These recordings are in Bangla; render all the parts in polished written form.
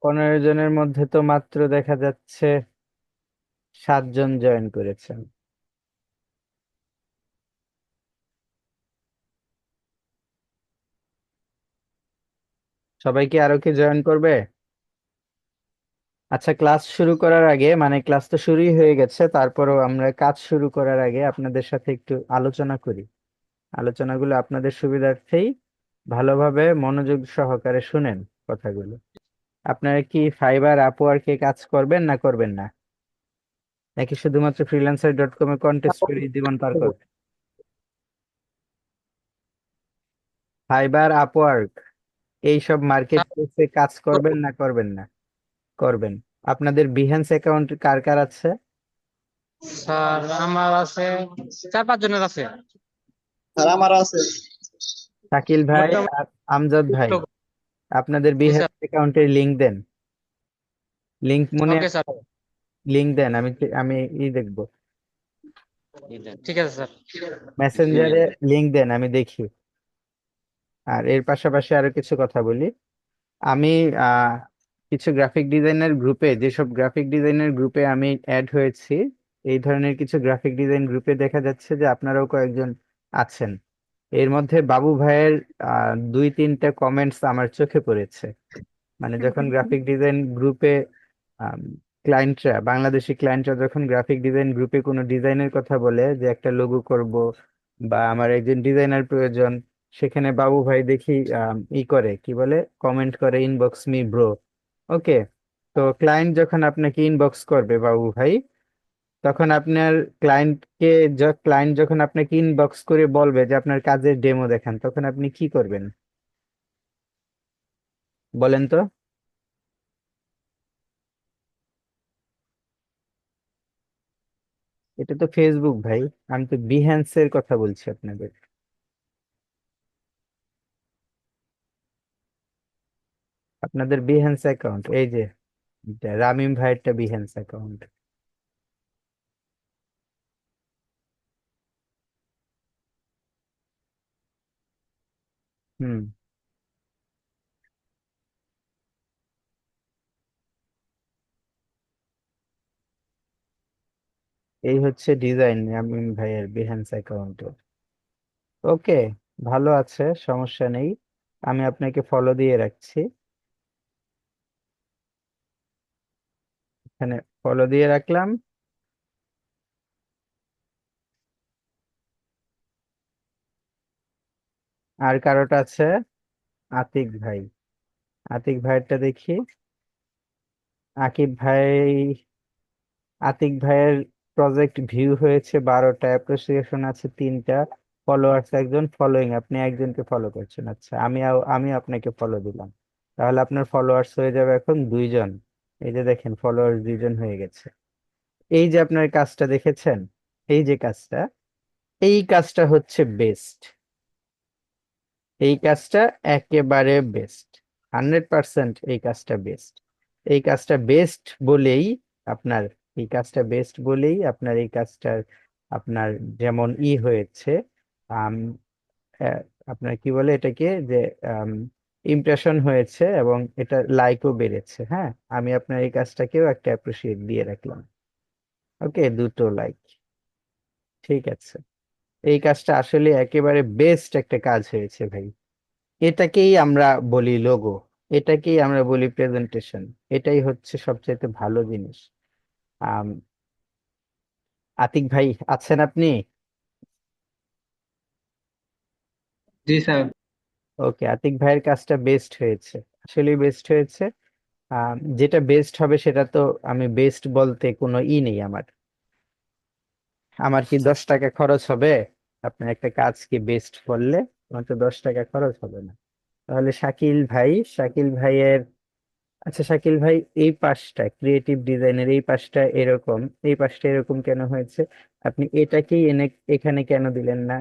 15 জনের মধ্যে তো মাত্র দেখা যাচ্ছে 7 জন জয়েন করেছেন। সবাই কি আরো কি জয়েন করবে? আচ্ছা, ক্লাস শুরু করার আগে, মানে ক্লাস তো শুরুই হয়ে গেছে, তারপরেও আমরা কাজ শুরু করার আগে আপনাদের সাথে একটু আলোচনা করি। আলোচনাগুলো আপনাদের সুবিধার্থেই ভালোভাবে মনোযোগ সহকারে শুনেন কথাগুলো। আপনারা কি ফাইবার আপওয়ার্কে কাজ করবেন না করবেন না, নাকি শুধুমাত্র freelancer.com এ কন্টেস্ট করে জীবন পার করবেন? ফাইবার আপওয়ার্ক এইসব মার্কেট প্লেসে কাজ করবেন না করবেন না? করবেন। আপনাদের বিহেন্স অ্যাকাউন্ট কার কার আছে? স্যার আমার আছে, 4-5 জনের আছে আর আমার আছে। শাকিল ভাই মোটামুটি। আর আমজাদ ভাই, আপনাদের জি বিহেন্স স্যার। অ্যাকাউন্টের লিংক দেন। লিংক মনে ওকে স্যার। আছে? লিংক দেন, আমি দেখবো। ঠিক আছে স্যার। মেসেঞ্জারে লিংক দেন, আমি দেখি। আর এর পাশাপাশি আরো কিছু কথা বলি। আমি আহ কিছু গ্রাফিক ডিজাইনার গ্রুপে, যেসব গ্রাফিক ডিজাইনার গ্রুপে আমি অ্যাড হয়েছি, এই ধরনের কিছু গ্রাফিক ডিজাইন গ্রুপে দেখা যাচ্ছে যে আপনারাও কয়েকজন আছেন। এর মধ্যে বাবু ভাইয়ের 2-3টা কমেন্টস আমার চোখে পড়েছে। মানে যখন গ্রাফিক ডিজাইন গ্রুপে ক্লায়েন্টরা, বাংলাদেশি ক্লায়েন্টরা যখন গ্রাফিক ডিজাইন গ্রুপে কোনো ডিজাইনের কথা বলে যে একটা লোগো করব বা আমার একজন ডিজাইনার প্রয়োজন, সেখানে বাবু ভাই দেখি করে কি বলে, কমেন্ট করে, ইনবক্স মি ব্রো। ওকে, তো ক্লায়েন্ট যখন আপনাকে ইনবক্স করবে বাবু ভাই, তখন আপনার ক্লায়েন্টকে, ক্লায়েন্ট যখন আপনাকে ইনবক্স করে বলবে যে আপনার কাজের ডেমো দেখান, তখন আপনি কি করবেন বলেন তো? এটা তো ফেসবুক ভাই, আমি তো বিহ্যান্সের কথা বলছি আপনাদের। আপনাদের বিহ্যান্স অ্যাকাউন্ট এই যে, এটা রামিম ভাইয়েরটা বিহ্যান্স অ্যাকাউন্ট। হুম, এই হচ্ছে ডিজাইন রামিম ভাইয়ের বিহ্যান্স অ্যাকাউন্ট। ওকে, ভালো আছে, সমস্যা নেই। আমি আপনাকে ফলো দিয়ে রাখছি, এখানে ফলো দিয়ে রাখলাম। আর কারোটা আছে? আতিক ভাই, আতিক ভাইয়েরটা দেখি। আকিব ভাই, আতিক ভাইয়ের প্রজেক্ট ভিউ হয়েছে 12টা, অ্যাপ্রিসিয়েশন আছে 3টা, ফলোয়ার্স একজন, ফলোইং আপনি একজনকে ফলো করছেন। আচ্ছা, আমি আপনাকে ফলো দিলাম, তাহলে আপনার ফলোয়ার্স হয়ে যাবে এখন 2 জন। এই যে দেখেন, ফলোয়ার্স 2 জন হয়ে গেছে। এই যে আপনার কাজটা দেখেছেন, এই যে কাজটা, এই কাজটা হচ্ছে বেস্ট। এই কাজটা একেবারে বেস্ট, 100% এই কাজটা বেস্ট। এই কাজটা বেস্ট বলেই আপনার, এই কাজটা বেস্ট বলেই আপনার এই কাজটার, আপনার যেমন হয়েছে, আম, আহ, আপনার কি বলে এটাকে, যে ইমপ্রেশন হয়েছে এবং এটা লাইকও বেড়েছে। হ্যাঁ, আমি আপনার এই কাজটাকেও একটা অ্যাপ্রিসিয়েট দিয়ে রাখলাম। ওকে, 2টো লাইক, ঠিক আছে। এই কাজটা আসলে একেবারে বেস্ট একটা কাজ হয়েছে ভাই। এটাকেই আমরা বলি লোগো, এটাকেই আমরা বলি প্রেজেন্টেশন। এটাই হচ্ছে সবচেয়ে ভালো জিনিস। আম, আতিক ভাই, আছেন আপনি? জি স্যার। ওকে, আতিক ভাইয়ের কাজটা বেস্ট হয়েছে, আসলে বেস্ট হয়েছে। যেটা বেস্ট হবে সেটা তো, আমি বেস্ট বলতে কোনো নেই আমার। আমার কি 10 টাকা খরচ হবে আপনার একটা কাজ কি বেস্ট বললে? আমার তো 10 টাকা খরচ হবে না। তাহলে শাকিল ভাই, শাকিল ভাইয়ের, আচ্ছা শাকিল ভাই, এই পাশটা ক্রিয়েটিভ ডিজাইনের এই পাশটা এরকম, এই পাশটা এরকম কেন হয়েছে? আপনি এটাকেই এনে এখানে কেন দিলেন না?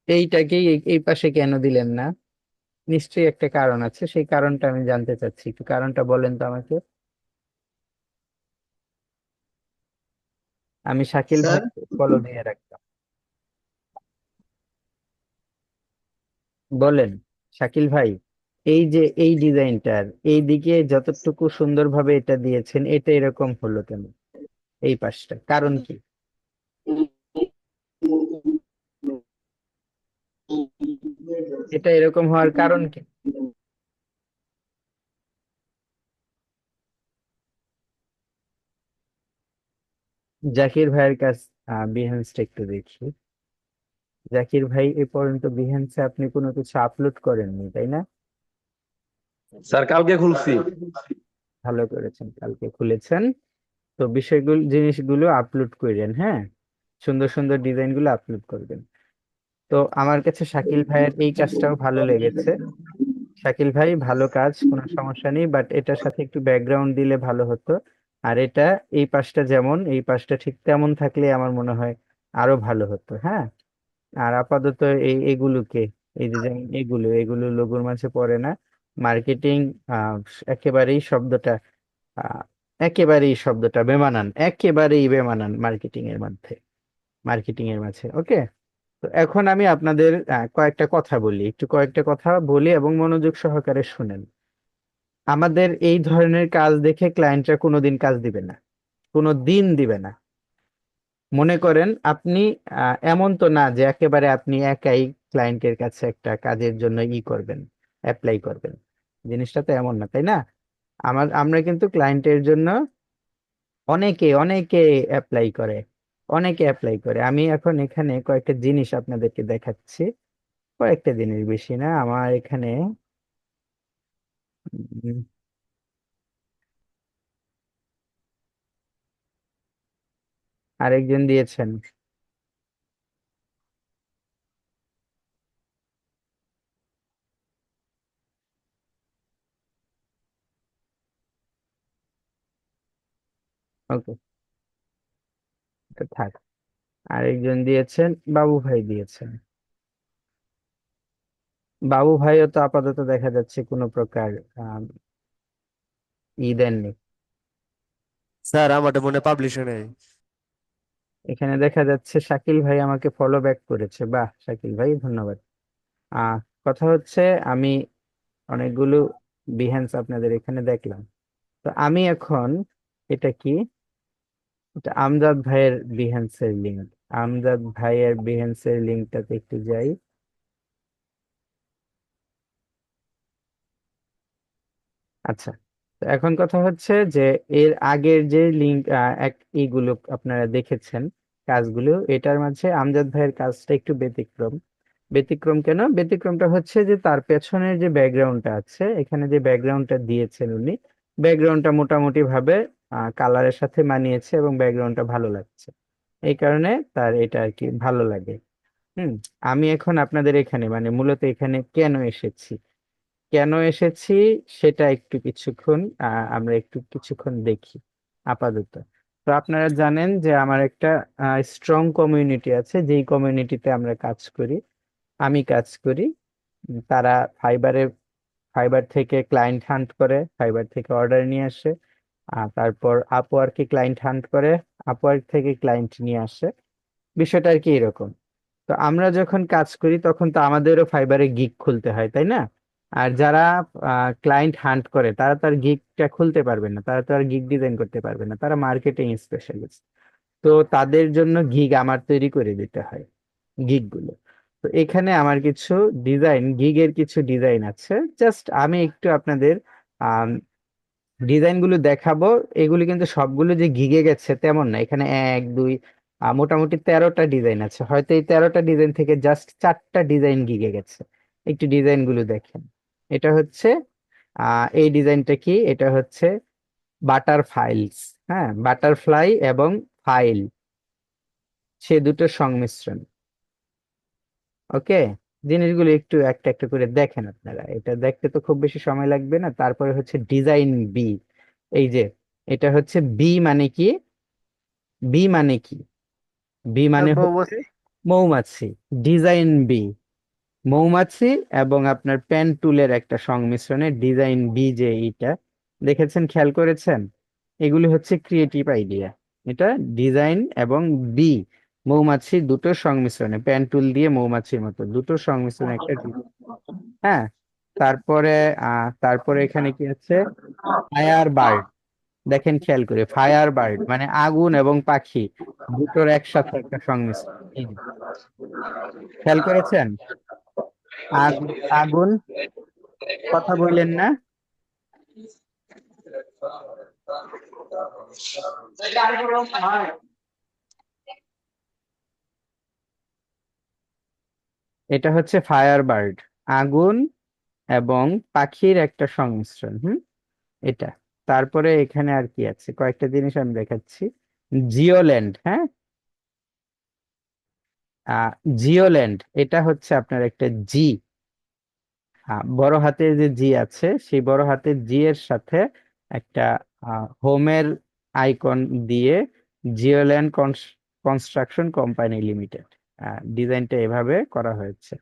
এইটাকেই এই পাশে কেন দিলেন না? নিশ্চয়ই একটা কারণ আছে, সেই কারণটা আমি জানতে চাচ্ছি, একটু কারণটা বলেন তো আমাকে। আমি শাকিল স্যার, ভাই ফলো দিয়ে রাখতাম। বলেন শাকিল ভাই, এই যে এই ডিজাইনটার এই দিকে যতটুকু সুন্দরভাবে এটা দিয়েছেন এটা এরকম হলো কেন? এই পাশটা কারণ কি? এটা এরকম হওয়ার কারণ কি? জাকির ভাইয়ের কাছ বিহেন্সটা একটু দেখি। জাকির ভাই এ পর্যন্ত বিহেন্সে আপনি কোনো কিছু আপলোড করেননি, তাই না? স্যার কালকে খুলছি। ভালো করেছেন, কালকে খুলেছেন। তো বিষয়গুলো জিনিসগুলো আপলোড করেন, হ্যাঁ, সুন্দর সুন্দর ডিজাইন গুলো আপলোড করবেন। তো আমার কাছে শাকিল ভাইয়ের এই কাজটাও ভালো লেগেছে। শাকিল ভাই ভালো কাজ, কোনো সমস্যা নেই, বাট এটার সাথে একটু ব্যাকগ্রাউন্ড দিলে ভালো হতো। আর এটা এই পাশটা যেমন এই পাশটা ঠিক তেমন থাকলে আমার মনে হয় আরো ভালো হতো, হ্যাঁ। আর আপাতত এগুলোকে, এই যে যেমন এগুলো লোগোর মাঝে পড়ে না। মার্কেটিং আহ একেবারেই শব্দটা আহ একেবারেই শব্দটা বেমানান, একেবারেই বেমানান মার্কেটিং এর মাঝে, ওকে। তো এখন আমি আপনাদের কয়েকটা কথা বলি এবং মনোযোগ সহকারে শুনেন। আমাদের এই ধরনের কাজ দেখে ক্লায়েন্টরা কোনোদিন কাজ দিবে না, কোনো দিন দিবে না। মনে করেন আপনি এমন তো না যে একেবারে আপনি একাই ক্লায়েন্টের কাছে একটা কাজের জন্য করবেন, অ্যাপ্লাই করবেন। জিনিসটা তো এমন না, তাই না? আমরা কিন্তু ক্লায়েন্টের জন্য অনেকে অনেকে অ্যাপ্লাই করে। আমি এখন এখানে কয়েকটা জিনিস আপনাদেরকে দেখাচ্ছি। কয়েকটা জিনিস, বেশি না আমার এখানে। উম, আরেকজন দিয়েছেন। ওকে, থাক। আরেকজন দিয়েছেন, বাবু ভাই দিয়েছেন। বাবু ভাইও তো আপাতত দেখা যাচ্ছে কোনো প্রকার আহ, দেননি। স্যার আমারটা মনে পাবলিশ হয় নাই। এখানে দেখা যাচ্ছে শাকিল ভাই আমাকে ফলো ব্যাক করেছে, বাহ শাকিল ভাই ধন্যবাদ। আহ কথা হচ্ছে, আমি অনেকগুলো বিহেন্স আপনাদের এখানে দেখলাম। তো আমি এখন, এটা কি? এটা আমজাদ ভাইয়ের বিহেন্সের লিঙ্ক। আমজাদ ভাইয়ের বিহেন্সের লিঙ্কটাতে একটু যাই। আচ্ছা, তো এখন কথা হচ্ছে যে এর আগের যে লিঙ্ক এইগুলো আপনারা দেখেছেন কাজগুলো, এটার মাঝে আমজাদ ভাইয়ের কাজটা একটু ব্যতিক্রম। ব্যতিক্রম কেন? ব্যতিক্রমটা হচ্ছে যে তার পেছনের যে ব্যাকগ্রাউন্ডটা আছে, এখানে যে ব্যাকগ্রাউন্ডটা দিয়েছেন উনি, ব্যাকগ্রাউন্ডটা মোটামুটি ভাবে কালারের সাথে মানিয়েছে এবং ব্যাকগ্রাউন্ডটা ভালো লাগছে। এই কারণে তার এটা আর কি ভালো লাগে। হুম। আমি এখন আপনাদের এখানে মানে মূলত এখানে কেন এসেছি সেটা একটু কিছুক্ষণ আমরা একটু কিছুক্ষণ দেখি আপাতত। তো আপনারা জানেন যে আমার একটা স্ট্রং কমিউনিটি আছে, যেই কমিউনিটিতে আমি কাজ করি। তারা ফাইবারে ফাইবার থেকে ক্লায়েন্ট হান্ট করে, ফাইবার থেকে অর্ডার নিয়ে আসে, তারপর আপওয়ার্কে ক্লায়েন্ট হান্ট করে, আপওয়ার্ক থেকে ক্লায়েন্ট নিয়ে আসে। বিষয়টা আর কি এরকম। তো আমরা যখন কাজ করি তখন তো আমাদেরও ফাইবারে গিগ খুলতে হয়, তাই না? আর যারা ক্লায়েন্ট হান্ট করে তারা তো আর গিগটা খুলতে পারবে না, তারা তো আর গিগ ডিজাইন করতে পারবে না, তারা মার্কেটিং স্পেশালিস্ট। তো তাদের জন্য গিগ আমার তৈরি করে দিতে হয়, গিগ গুলো। তো এখানে আমার কিছু গিগের কিছু ডিজাইন আছে। জাস্ট আমি একটু আপনাদের ডিজাইন গুলো দেখাবো। এগুলি কিন্তু সবগুলো যে গিগে গেছে তেমন না, এখানে এক দুই মোটামুটি 13টা ডিজাইন আছে, হয়তো এই 13টা ডিজাইন থেকে জাস্ট 4টা ডিজাইন গিগে গেছে। একটু ডিজাইন গুলো দেখেন। এটা হচ্ছে এই ডিজাইনটা কি? এটা হচ্ছে বাটার ফাইলস, হ্যাঁ, বাটারফ্লাই এবং ফাইল, সে দুটোর সংমিশ্রণ। ওকে, জিনিসগুলো একটু একটা একটা করে দেখেন আপনারা। এটা দেখতে তো খুব বেশি সময় লাগবে না। তারপরে হচ্ছে ডিজাইন বি। এই যে এটা হচ্ছে বি মানে কি? বি মানে কি? বি মানে হচ্ছে মৌমাছি। ডিজাইন বি, মৌমাছি এবং আপনার পেন টুলের একটা সংমিশ্রণে ডিজাইন বি, যে এইটা দেখেছেন, খেয়াল করেছেন? এগুলি হচ্ছে ক্রিয়েটিভ আইডিয়া। এটা ডিজাইন এবং বি, মৌমাছি দুটোর সংমিশ্রণে, পেন টুল দিয়ে মৌমাছির মতো দুটোর সংমিশ্রণে একটা হ্যাঁ। তো তারপরে এখানে কি আছে, ফায়ার বার্ড। দেখেন খেয়াল করে, ফায়ার বার্ড মানে আগুন এবং পাখি দুটোর একসাথে একটা সংমিশ্রণ। এই যে, খেয়াল করেছেন? আগুন, আগুন, কথা বললেন না? এটা হচ্ছে ফায়ার বার্ড, আগুন এবং পাখির একটা সংমিশ্রণ। এটা। তারপরে এখানে আর কি আছে, কয়েকটা জিনিস আমি দেখাচ্ছি। জিওল্যান্ড, হ্যাঁ, জিওল্যান্ড এটা হচ্ছে আপনার একটা জি, বড় হাতের যে জি আছে, সেই বড় হাতের জি এর সাথে একটা হোমের আইকন দিয়ে জিওল্যান্ড কনস্ট্রাকশন কোম্পানি লিমিটেড, ডিজাইনটা এভাবে করা হয়েছে।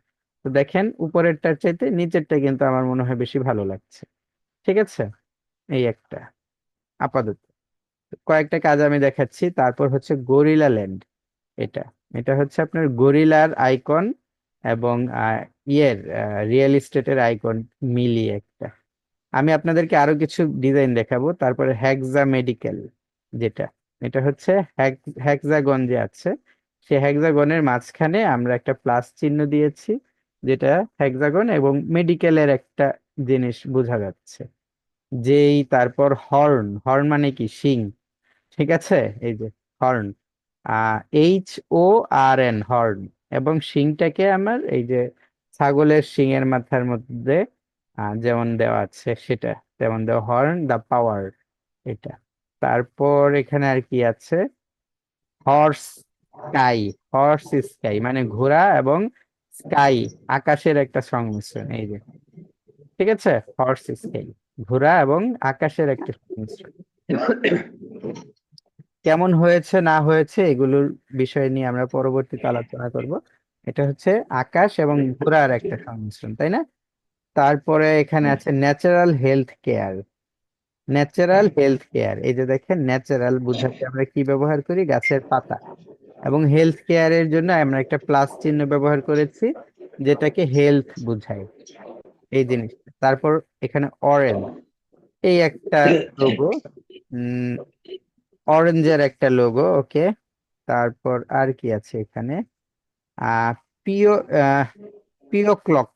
তো দেখেন উপরেরটার চাইতে নিচেরটা কিন্তু আমার মনে হয় বেশি ভালো লাগছে। ঠিক আছে, এই একটা আপাতত। কয়েকটা কাজ আমি দেখাচ্ছি। তারপর হচ্ছে গরিলা ল্যান্ড। এটা এটা হচ্ছে আপনার গরিলার আইকন এবং ইয়ের রিয়েল এস্টেটের আইকন মিলিয়ে একটা। আমি আপনাদেরকে আরো কিছু ডিজাইন দেখাবো। তারপরে হ্যাক্সা মেডিকেল, যেটা এটা হচ্ছে হ্যাক্সাগন যে আছে, সেই হ্যাক্সাগনের মাঝখানে আমরা একটা প্লাস চিহ্ন দিয়েছি, যেটা হ্যাক্সাগন এবং মেডিকেলের একটা জিনিস বোঝা যাচ্ছে। যেই তারপর হর্ন, হর্ন মানে কি শিং, ঠিক আছে, এই যে হর্ন, HORN, হর্ন, এবং শিংটাকে আমার এই যে ছাগলের শিংয়ের মাথার মধ্যে যেমন দেওয়া আছে সেটা, যেমন দেওয়া হর্ন দা পাওয়ার, এটা। তারপর এখানে আর কি আছে, হর্স স্কাই, হর্স স্কাই মানে ঘোড়া এবং স্কাই আকাশের একটা সংমিশ্রণ, এই যে, ঠিক আছে, হর্স স্কাই ঘোড়া এবং আকাশের একটা সংমিশ্রণ। কেমন হয়েছে না হয়েছে এগুলোর বিষয় নিয়ে আমরা পরবর্তীতে আলোচনা করব। এটা হচ্ছে আকাশ এবং ঘোড়ার একটা সংমিশ্রণ, তাই না? তারপরে এখানে আছে natural health care. Natural health care, এই যে দেখেন, ন্যাচারাল বুঝাতে আমরা কি ব্যবহার করি, গাছের পাতা, এবং হেলথ কেয়ারের জন্য আমরা একটা প্লাস চিহ্ন ব্যবহার করেছি, যেটাকে হেলথ বুঝায়, এই জিনিসটা। তারপর এখানে অরেঞ্জ, এই একটা লোগো, অরেঞ্জের একটা লোগো, ওকে। তারপর আর কি আছে এখানে, আহ পিও পিও ক্লক।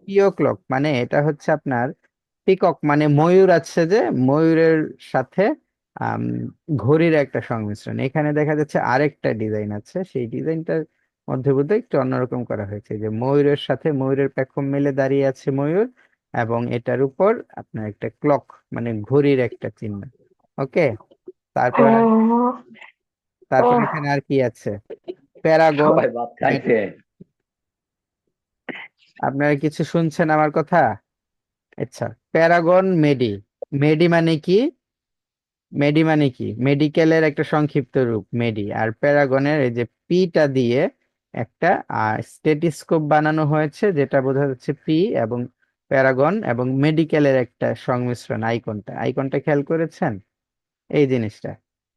পিও ক্লক মানে এটা হচ্ছে আপনার পিকক মানে ময়ূর আছে যে, ময়ূরের সাথে আম, ঘড়ির একটা সংমিশ্রণ। এখানে দেখা যাচ্ছে আরেকটা ডিজাইন আছে, সেই ডিজাইনটার মধ্যে বোধহয় একটু অন্যরকম করা হয়েছে, যে ময়ূরের সাথে ময়ূরের পেখম মেলে দাঁড়িয়ে আছে ময়ূর, এবং এটার উপর আপনার একটা ক্লক মানে ঘড়ির একটা চিহ্ন। ওকে। তারপর তারপর এখানে আর কি আছে, প্যারাগন। সবাই ভাত খাইছে। আপনারা কিছু শুনছেন আমার কথা? আচ্ছা, প্যারাগন মেডি। মেডি মানে কি? মেডি মানে কি, মেডিকেলের একটা সংক্ষিপ্ত রূপ মেডি। আর প্যারাগনের এই যে পিটা দিয়ে একটা স্টেটিস্কোপ বানানো হয়েছে, যেটা বোঝা যাচ্ছে পি, এবং প্যারাগন এবং মেডিকেলের একটা সংমিশ্রণ। আইকনটা, আইকনটা খেয়াল করেছেন এই জিনিসটা?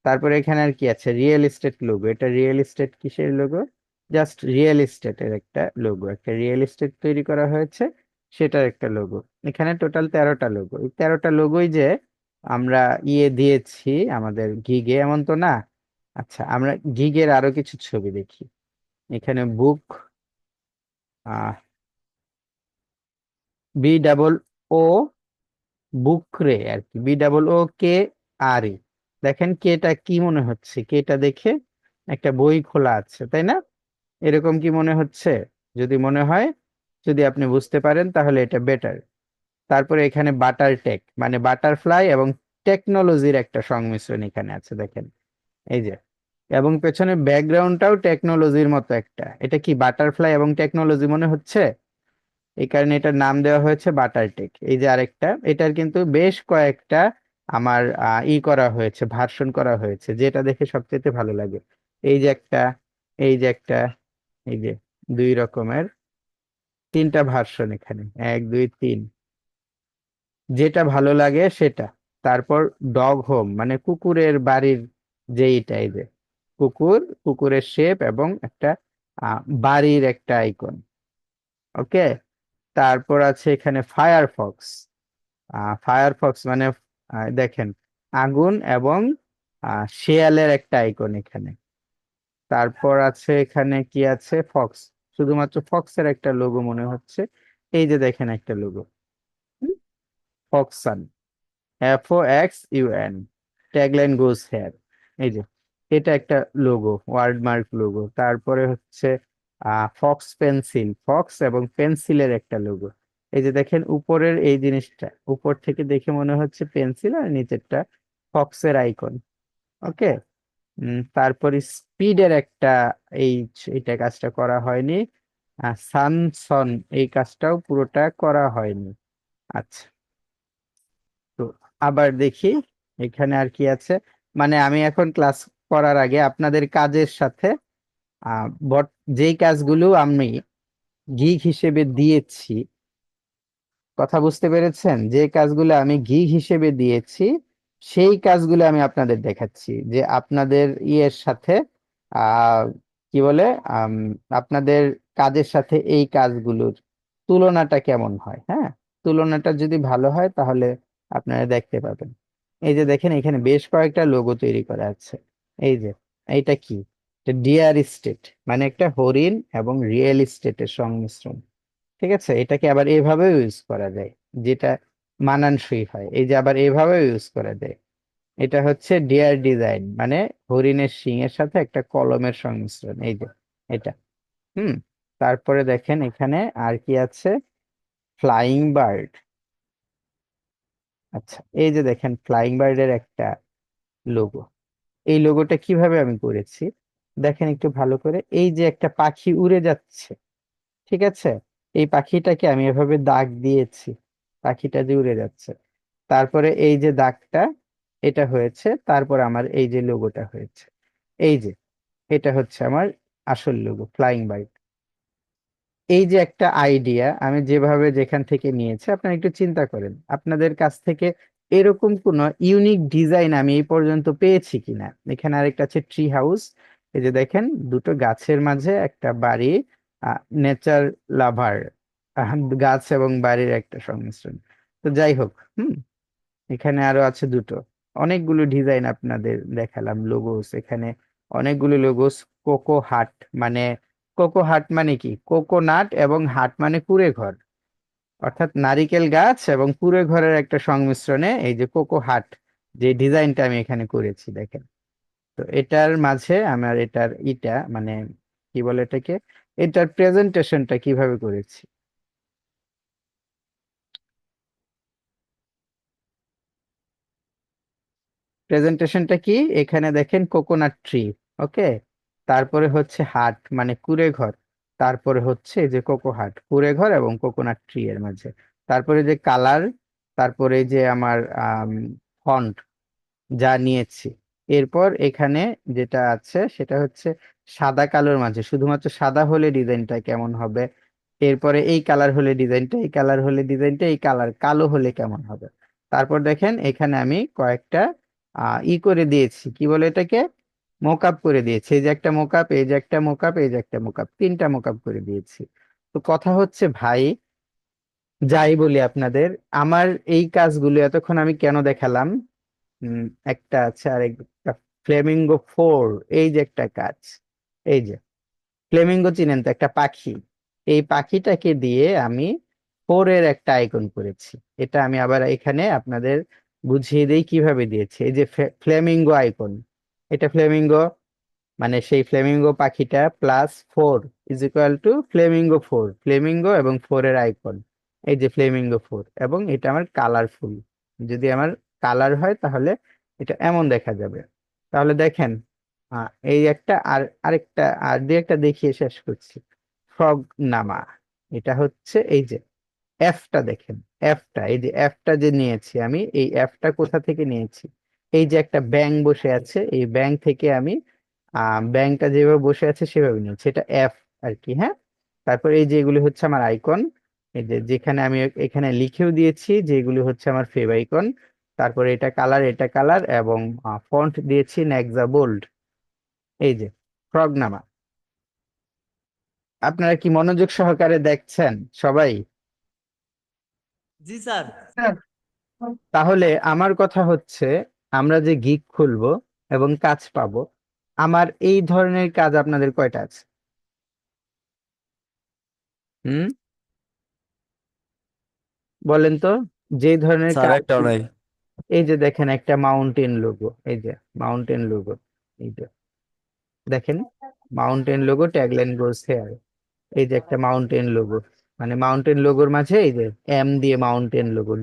তারপরে এখানে আর কি আছে, রিয়েল এস্টেট লোগো। এটা রিয়েল এস্টেট কিসের লোগো? জাস্ট রিয়েল এস্টেটের একটা লোগো, একটা রিয়েল এস্টেট তৈরি করা হয়েছে, সেটার একটা লোগো। এখানে টোটাল 13টা লোগো। এই 13টা লোগোই যে আমরা ইয়ে দিয়েছি আমাদের গিগে, এমন তো না। আচ্ছা, আমরা গিগের আরো কিছু ছবি দেখি। এখানে বুক, BOO, বুকরে আর কি, BOOKRE। দেখেন কেটা কি মনে হচ্ছে, কেটা দেখে একটা বই খোলা আছে, তাই না? এরকম কি মনে হচ্ছে? যদি মনে হয়, যদি আপনি বুঝতে পারেন তাহলে এটা বেটার। তারপরে এখানে বাটার টেক মানে বাটারফ্লাই এবং টেকনোলজির একটা সংমিশ্রণ এখানে আছে, দেখেন এই যে, এবং পেছনে ব্যাকগ্রাউন্ডটাও টেকনোলজির মতো একটা। এটা কি বাটারফ্লাই এবং টেকনোলজি মনে হচ্ছে? এই কারণে এটার নাম দেওয়া হয়েছে বাটারটেক। এই যে আরেকটা, এটার কিন্তু বেশ কয়েকটা আমার করা হয়েছে, ভার্সন করা হয়েছে, যেটা দেখে সবচেয়ে ভালো লাগে। এই যে একটা, এই যে একটা, এই যে দুই রকমের 3টা ভার্সন এখানে, 1 2 3, যেটা ভালো লাগে সেটা। তারপর ডগ হোম মানে কুকুরের বাড়ির, যে এইটা, এই যে কুকুর, কুকুরের শেপ এবং একটা বাড়ির একটা আইকন। ওকে। তারপর আছে এখানে ফায়ারফক্স। ফায়ারফক্স মানে দেখেন আগুন এবং শেয়ালের একটা আইকন এখানে। তারপর আছে এখানে কি আছে, ফক্স, শুধুমাত্র ফক্সের একটা লোগো মনে হচ্ছে। এই যে দেখেন একটা লোগো, ফক্সান, FOXUN, ট্যাগলাইন গোজ হেয়ার। এই যে এটা একটা লোগো, ওয়ার্ডমার্ক লোগো। তারপরে হচ্ছে ফক্স পেন্সিল, ফক্স এবং পেন্সিলের একটা লোগো। এই যে দেখেন উপরের এই জিনিসটা, উপর থেকে দেখে মনে হচ্ছে পেন্সিল, আর নিচেরটা ফক্সের আইকন। ওকে। তারপরে স্পিডের একটা, এই এইটা কাজটা করা হয়নি। সানসন, এই কাজটাও পুরোটা করা হয়নি। আচ্ছা, তো আবার দেখি এখানে আর কি আছে। মানে আমি এখন ক্লাস করার আগে আপনাদের কাজের সাথে আহ বট যেই কাজগুলো আমি গিগ হিসেবে দিয়েছি, কথা বুঝতে পেরেছেন? যে কাজগুলো আমি গিগ হিসেবে দিয়েছি সেই কাজগুলো আমি আপনাদের দেখাচ্ছি, যে আপনাদের ইয়ের সাথে আহ কি বলে আম, আপনাদের কাজের সাথে এই কাজগুলোর তুলনাটা কেমন হয়। হ্যাঁ, তুলনাটা যদি ভালো হয় তাহলে আপনারা দেখতে পাবেন। এই যে দেখেন এখানে বেশ কয়েকটা লোগো তৈরি করা আছে। এই যে এইটা কি, ডিয়ার স্টেট, মানে একটা হরিণ এবং রিয়েল এস্টেটের সংমিশ্রণ। ঠিক আছে, এটাকে আবার এভাবেও ইউজ করা যায়, যেটা মানানসই হয়। এই যে আবার এভাবেও ইউজ করা যায়। এটা হচ্ছে ডিয়ার ডিজাইন, মানে হরিণের শিং এর সাথে একটা কলমের সংমিশ্রণ। এই যে এটা। হুম। তারপরে দেখেন এখানে আর কি আছে, ফ্লাইং বার্ড। আচ্ছা, এই যে দেখেন ফ্লাইং বার্ডের একটা লোগো। এই লোগোটা কিভাবে আমি করেছি দেখেন একটু ভালো করে। এই যে একটা পাখি উড়ে যাচ্ছে, ঠিক আছে, এই পাখিটাকে আমি এভাবে দাগ দিয়েছি, পাখিটা যে উড়ে যাচ্ছে। তারপরে এই যে দাগটা, এটা হয়েছে, তারপর আমার এই যে লোগোটা হয়েছে। এই যে এটা হচ্ছে আমার আসল লোগো, ফ্লাইং বার্ড। এই যে একটা আইডিয়া আমি যেভাবে যেখান থেকে নিয়েছি, আপনারা একটু চিন্তা করেন আপনাদের কাছ থেকে এরকম কোন ইউনিক ডিজাইন আমি এই পর্যন্ত পেয়েছি কিনা। এখানে আরেকটা আছে ট্রি হাউস। এই যে দেখেন দুটো গাছের মাঝে একটা বাড়ি, নেচার লাভার, গাছ এবং বাড়ির একটা সংমিশ্রণ। তো যাই হোক, এখানে আরো আছে দুটো, অনেকগুলো ডিজাইন আপনাদের দেখালাম লোগোস এখানে, অনেকগুলো লোগোস। কোকো হাট, মানে কোকো হাট মানে কি, কোকোনাট এবং হাট মানে কুঁড়ে ঘর, অর্থাৎ নারিকেল গাছ এবং কুঁড়ে ঘরের একটা সংমিশ্রণে এই যে কোকো হাট, যে ডিজাইনটা আমি এখানে করেছি দেখেন। তো এটার মাঝে আমার এটার মানে কি বলে এটাকে, এটার প্রেজেন্টেশনটা কিভাবে করেছি। প্রেজেন্টেশনটা কি, এখানে দেখেন কোকোনাট ট্রি। ওকে। তারপরে হচ্ছে হাট মানে কুঁড়ে ঘর। তারপরে হচ্ছে এই যে কোকো হাট, কুঁড়ে ঘর এবং কোকোনাট ট্রি এর মাঝে। তারপরে যে কালার, তারপরে যে আমার ফন্ট যা নিয়েছি। এরপর এখানে যেটা আছে সেটা হচ্ছে সাদা কালোর মাঝে, শুধুমাত্র সাদা হলে ডিজাইনটা কেমন হবে, এরপরে এই কালার হলে ডিজাইনটা, এই কালার হলে ডিজাইনটা, এই কালার কালো হলে কেমন হবে। তারপর দেখেন এখানে আমি কয়েকটা করে দিয়েছি, কি বলে এটাকে, মোকআপ করে দিয়েছি। এই যে একটা মোকআপ, এই যে একটা মোকআপ, এই যে একটা মোকআপ, তিনটা মোকআপ করে দিয়েছি। তো কথা হচ্ছে ভাই, যাই বলি আপনাদের, আমার এই কাজগুলো এতক্ষণ আমি কেন দেখালাম, উম, একটা আছে আর একটা ফ্লেমিঙ্গো 4, এই যে একটা কাজ। এই যে ফ্লেমিঙ্গো চিনেন তো, একটা পাখি। এই পাখিটাকে দিয়ে আমি 4 এর একটা আইকন করেছি। এটা আমি আবার এখানে আপনাদের বুঝিয়ে দিই কিভাবে দিয়েছি। এই যে ফ্লেমিঙ্গো আইকন, এটা ফ্লেমিঙ্গো, মানে সেই ফ্লেমিঙ্গো পাখিটা +4 is equal to Flamengo 4, Flamengo এবং 4 এর আইকন। এই যে ফ্লেমিঙ্গো 4, এবং এটা আমার কালারফুল, যদি আমার কালার হয় তাহলে এটা এমন দেখা যাবে। তাহলে দেখেন এই একটা, আর আরেকটা, আর দুই একটা দেখিয়ে শেষ করছি। ফ্রগ নামা, এটা হচ্ছে এই যে এফটা দেখেন, এফটা, এই যে এফটা যে নিয়েছি আমি, এই এফটা কোথা থেকে নিয়েছি, এই যে একটা ব্যাং বসে আছে, এই ব্যাং থেকে আমি ব্যাংকটা যেভাবে বসে আছে সেভাবে নিয়েছি, এটা এফ আর কি। হ্যাঁ। তারপর এই যে এগুলি হচ্ছে আমার আইকন, এই যে যেখানে আমি এখানে লিখেও দিয়েছি যে এগুলি হচ্ছে আমার ফেভ আইকন। তারপরে এটা কালার, এটা কালার, এবং ফন্ট দিয়েছি নেক্সা বোল্ড। এই যে ফ্রগনামা, আপনারা কি মনোযোগ সহকারে দেখছেন সবাই? জি স্যার। তাহলে আমার কথা হচ্ছে আমরা যে গিগ খুলবো এবং কাজ পাবো, আমার এই ধরনের কাজ আপনাদের কয়টা আছে? হুম, বলেন তো, যে ধরনের স্যার কাজ। একটাও নাই। এই যে দেখেন একটা মাউন্টেন লোগো, এই যে মাউন্টেন লোগো, এই যে দেখেন মাউন্টেন লোগো, ট্যাগলাইন গোজ হেয়ার। এই যে একটা মাউন্টেন লোগো, মানে মাউন্টেন লোগোর মাঝে এই যে এম দিয়ে মাউন্টেন লোগো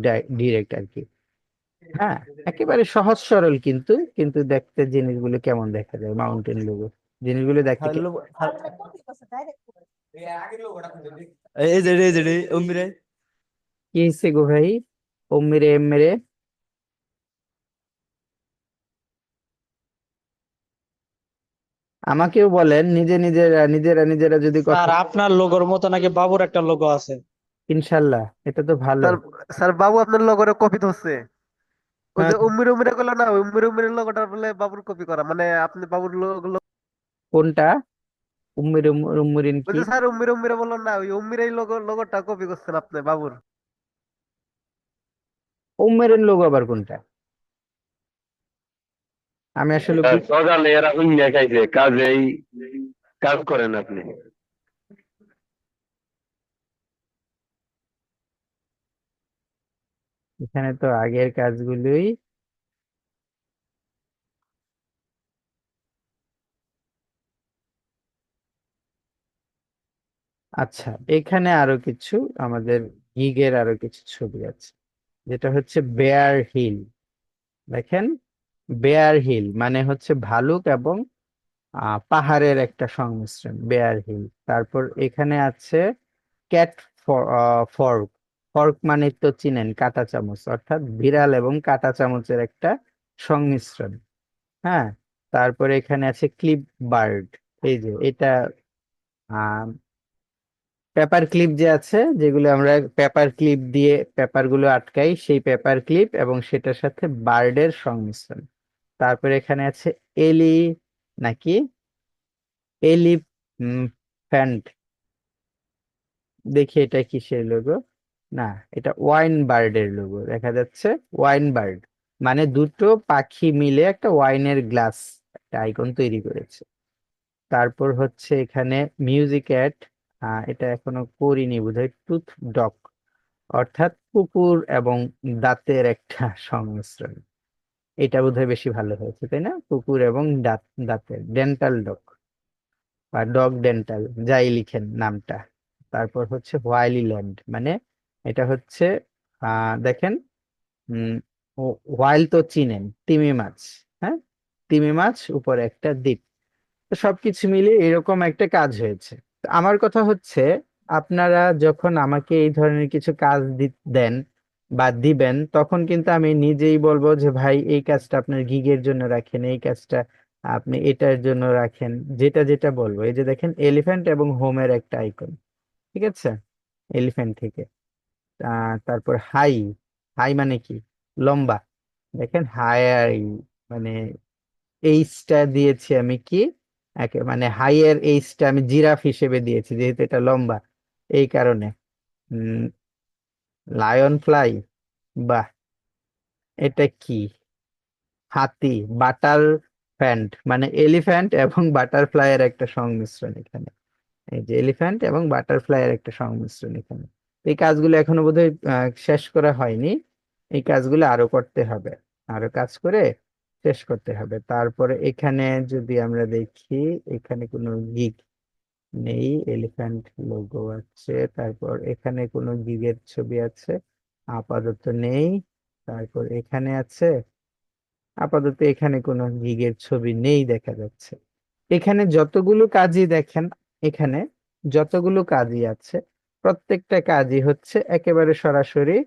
ডিরেক্ট আর কি। হ্যাঁ, একেবারে সহজ সরল, কিন্তু কিন্তু দেখতে জিনিসগুলো কেমন দেখা যায় মাউন্টেন লোগো, জিনিসগুলো দেখতে হ্যালো। এই যে অমিরে। কি হয়েছে গো ভাই? ও মেরে এম মেরে, আমাকেও বলেন, নিজেরা নিজেরা নিজেরা যদি কথা। স্যার আপনার লোগোর মতো নাকি বাবুর একটা লোগো আছে। ইনশাল্লাহ, এটা তো ভালো। স্যার, স্যার বাবু আপনার লগরে কপি ধরছে। ওই হ্যাঁ, যে উম্মির উম্মিরে গুলো না, ওই উম্মির উম্মির লগোটা বলে বাবুর কপি করা, মানে আপনি বাবুর কোনটা? উম্মির উম্মুরিন ওই কি? যে স্যার উম্মির উম্মিরে বললেন না, ওই উম্মির এই লগোটা কপি করছেন আপনি বাবুর। উম্মেরের লোগো আবার কোনটা? আমি আসলে সকালে এরা হুইঙ্গা খাইছে, কাজেই কাজ করেন আপনি। এখানে তো আগের কাজগুলোই। আচ্ছা, এখানে আরো কিছু আমাদের গিগের আরো কিছু ছবি আছে, যেটা হচ্ছে বেয়ার হিল। দেখেন, বেয়ার হিল মানে হচ্ছে ভালুক এবং পাহাড়ের একটা সংমিশ্রণ, বেয়ার হিল। তারপর এখানে আছে ক্যাট ফর্ক। ফর্ক মানে তো চিনেন, কাঁটা চামচ, অর্থাৎ বিড়াল এবং কাঁটা চামচের একটা সংমিশ্রণ। হ্যাঁ, তারপরে এখানে আছে ক্লিপ বার্ড। এই যে এটা পেপার ক্লিপ যে আছে, যেগুলো আমরা পেপার ক্লিপ দিয়ে পেপার গুলো আটকাই, সেই পেপার ক্লিপ এবং সেটার সাথে বার্ডের সংমিশ্রণ। তারপরে এখানে আছে এলি, নাকি এলিফ্যান্ট। দেখি এটা কিসের লোগো? না, এটা ওয়াইন বার্ডের লোগো দেখা যাচ্ছে। ওয়াইন বার্ড মানে দুটো পাখি মিলে একটা ওয়াইনের গ্লাস, একটা আইকন তৈরি করেছে। তারপর হচ্ছে এখানে মিউজিক অ্যাড, এটা এখনো করিনি বোধহয়, টুথ ডগ, অর্থাৎ কুকুর এবং দাঁতের একটা সংমিশ্রণ। এটা বোধহয় বেশি ভালো হয়েছে, তাই না? কুকুর এবং দাঁতের ডেন্টাল ডগ বা ডগ ডেন্টাল, যাই লিখেন নামটা। তারপর হচ্ছে হোয়াইলি ল্যান্ড, মানে এটা হচ্ছে দেখেন, উম হোয়াইল তো চিনেন, তিমি মাছ। হ্যাঁ, তিমি মাছ উপরে একটা দ্বীপ। তো সবকিছু মিলিয়ে এরকম একটা কাজ হয়েছে। তো আমার কথা হচ্ছে, আপনারা যখন আমাকে এই ধরনের কিছু কাজ দেন বা দিবেন, তখন কিন্তু আমি নিজেই বলবো যে ভাই এই কাজটা আপনার গিগের জন্য রাখেন, এই কাজটা আপনি এটার জন্য রাখেন, যেটা যেটা বলবো। এই যে দেখেন এলিফ্যান্ট এবং হোমের একটা আইকন, ঠিক আছে? এলিফ্যান্ট থেকে তারপর হাই, হাই মানে কি? লম্বা। দেখেন হাই, মানে এইচটা দিয়েছি আমি কি, মানে হাইয়ের এইচটা আমি জিরাফ হিসেবে দিয়েছি, যেহেতু এটা লম্বা, এই কারণে। লায়ন ফ্লাই, বাহ, এটা কি? হাতি। বাটার ফ্যান্ট মানে এলিফ্যান্ট এবং বাটারফ্লাই এর একটা সংমিশ্রণ এখানে। এই যে এলিফ্যান্ট এবং বাটারফ্লাই এর একটা সংমিশ্রণ এখানে। এই কাজগুলো এখনো বোধহয় শেষ করা হয়নি। এই কাজগুলো আরো করতে হবে, আরো কাজ করে শেষ করতে হবে। তারপরে এখানে যদি আমরা দেখি, এখানে কোনো গিগ নেই, এলিফ্যান্ট লোগো আছে। তারপর এখানে কোনো গিগের ছবি আছে? আপাতত নেই। তারপর এখানে আছে? আপাতত এখানে কোনো গিগের ছবি নেই দেখা যাচ্ছে। এখানে যতগুলো কাজই দেখেন, এখানে যতগুলো কাজই আছে, প্রত্যেকটা কাজই হচ্ছে একেবারে সরাসরি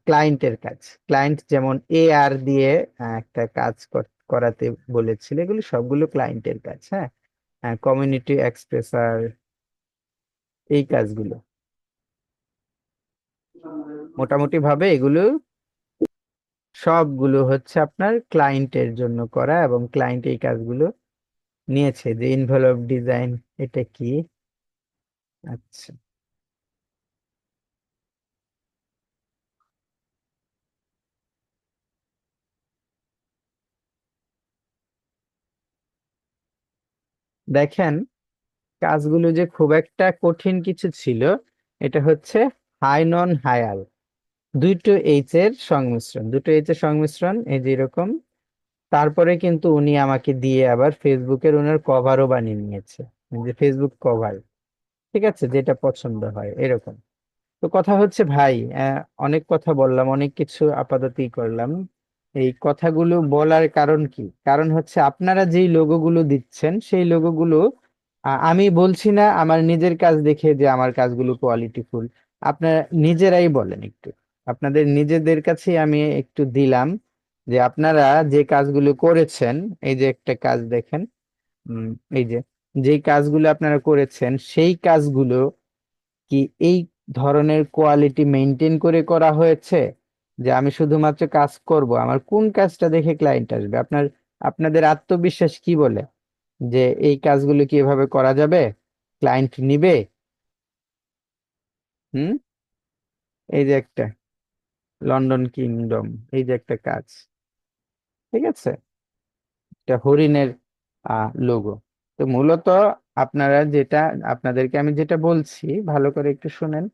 ক্লায়েন্টের কাজ। ক্লায়েন্ট যেমন আর দিয়ে একটা কাজ করাতে বলেছিল, এগুলো সবগুলো ক্লায়েন্টের কাজ। হ্যাঁ, কমিউনিটি এক্সপ্রেসার, এই কাজগুলো মোটামুটি ভাবে এগুলো সবগুলো হচ্ছে আপনার ক্লায়েন্টের জন্য করা, এবং ক্লায়েন্ট এই কাজগুলো নিয়েছে। যে ইনভলভ ডিজাইন, এটা কি? আচ্ছা, দেখেন কাজগুলো যে খুব একটা কঠিন কিছু ছিল, এটা হচ্ছে হাইনন হায়াল, দুটো এইচ এর সংমিশ্রণ, এই যে এরকম। তারপরে কিন্তু উনি আমাকে দিয়ে আবার ফেসবুকের ওনার কভারও বানিয়ে নিয়েছে, এই যে ফেসবুক কভার, ঠিক আছে, যেটা পছন্দ হয় এরকম। তো কথা হচ্ছে ভাই, অনেক কথা বললাম, অনেক কিছু আপাততই করলাম। এই কথাগুলো বলার কারণ কি? কারণ হচ্ছে আপনারা যেই লোগোগুলো দিচ্ছেন সেই লোগোগুলো, আমি বলছি না আমার নিজের কাজ দেখে যে আমার কাজগুলো কোয়ালিটিফুল। আপনারা নিজেরাই বলেন একটু, আপনাদের নিজেদের কাছেই আমি একটু দিলাম যে আপনারা যে কাজগুলো করেছেন, এই যে একটা কাজ দেখেন, উম, এই যে যেই কাজগুলো আপনারা করেছেন সেই কাজগুলো কি এই ধরনের কোয়ালিটি মেনটেন করে করা হয়েছে? যে আমি শুধুমাত্র কাজ করব, আমার কোন কাজটা দেখে ক্লায়েন্ট আসবে? আপনাদের আত্মবিশ্বাস কি বলে যে এই কাজগুলো কি এভাবে করা যাবে, ক্লায়েন্ট নিবে? হুম, এই যে একটা লন্ডন কিংডম, এই যে একটা কাজ, ঠিক আছে, এটা হরিণের লোগো। তো মূলত আপনারা যেটা, আপনাদেরকে আমি যেটা বলছি ভালো করে একটু শুনেন।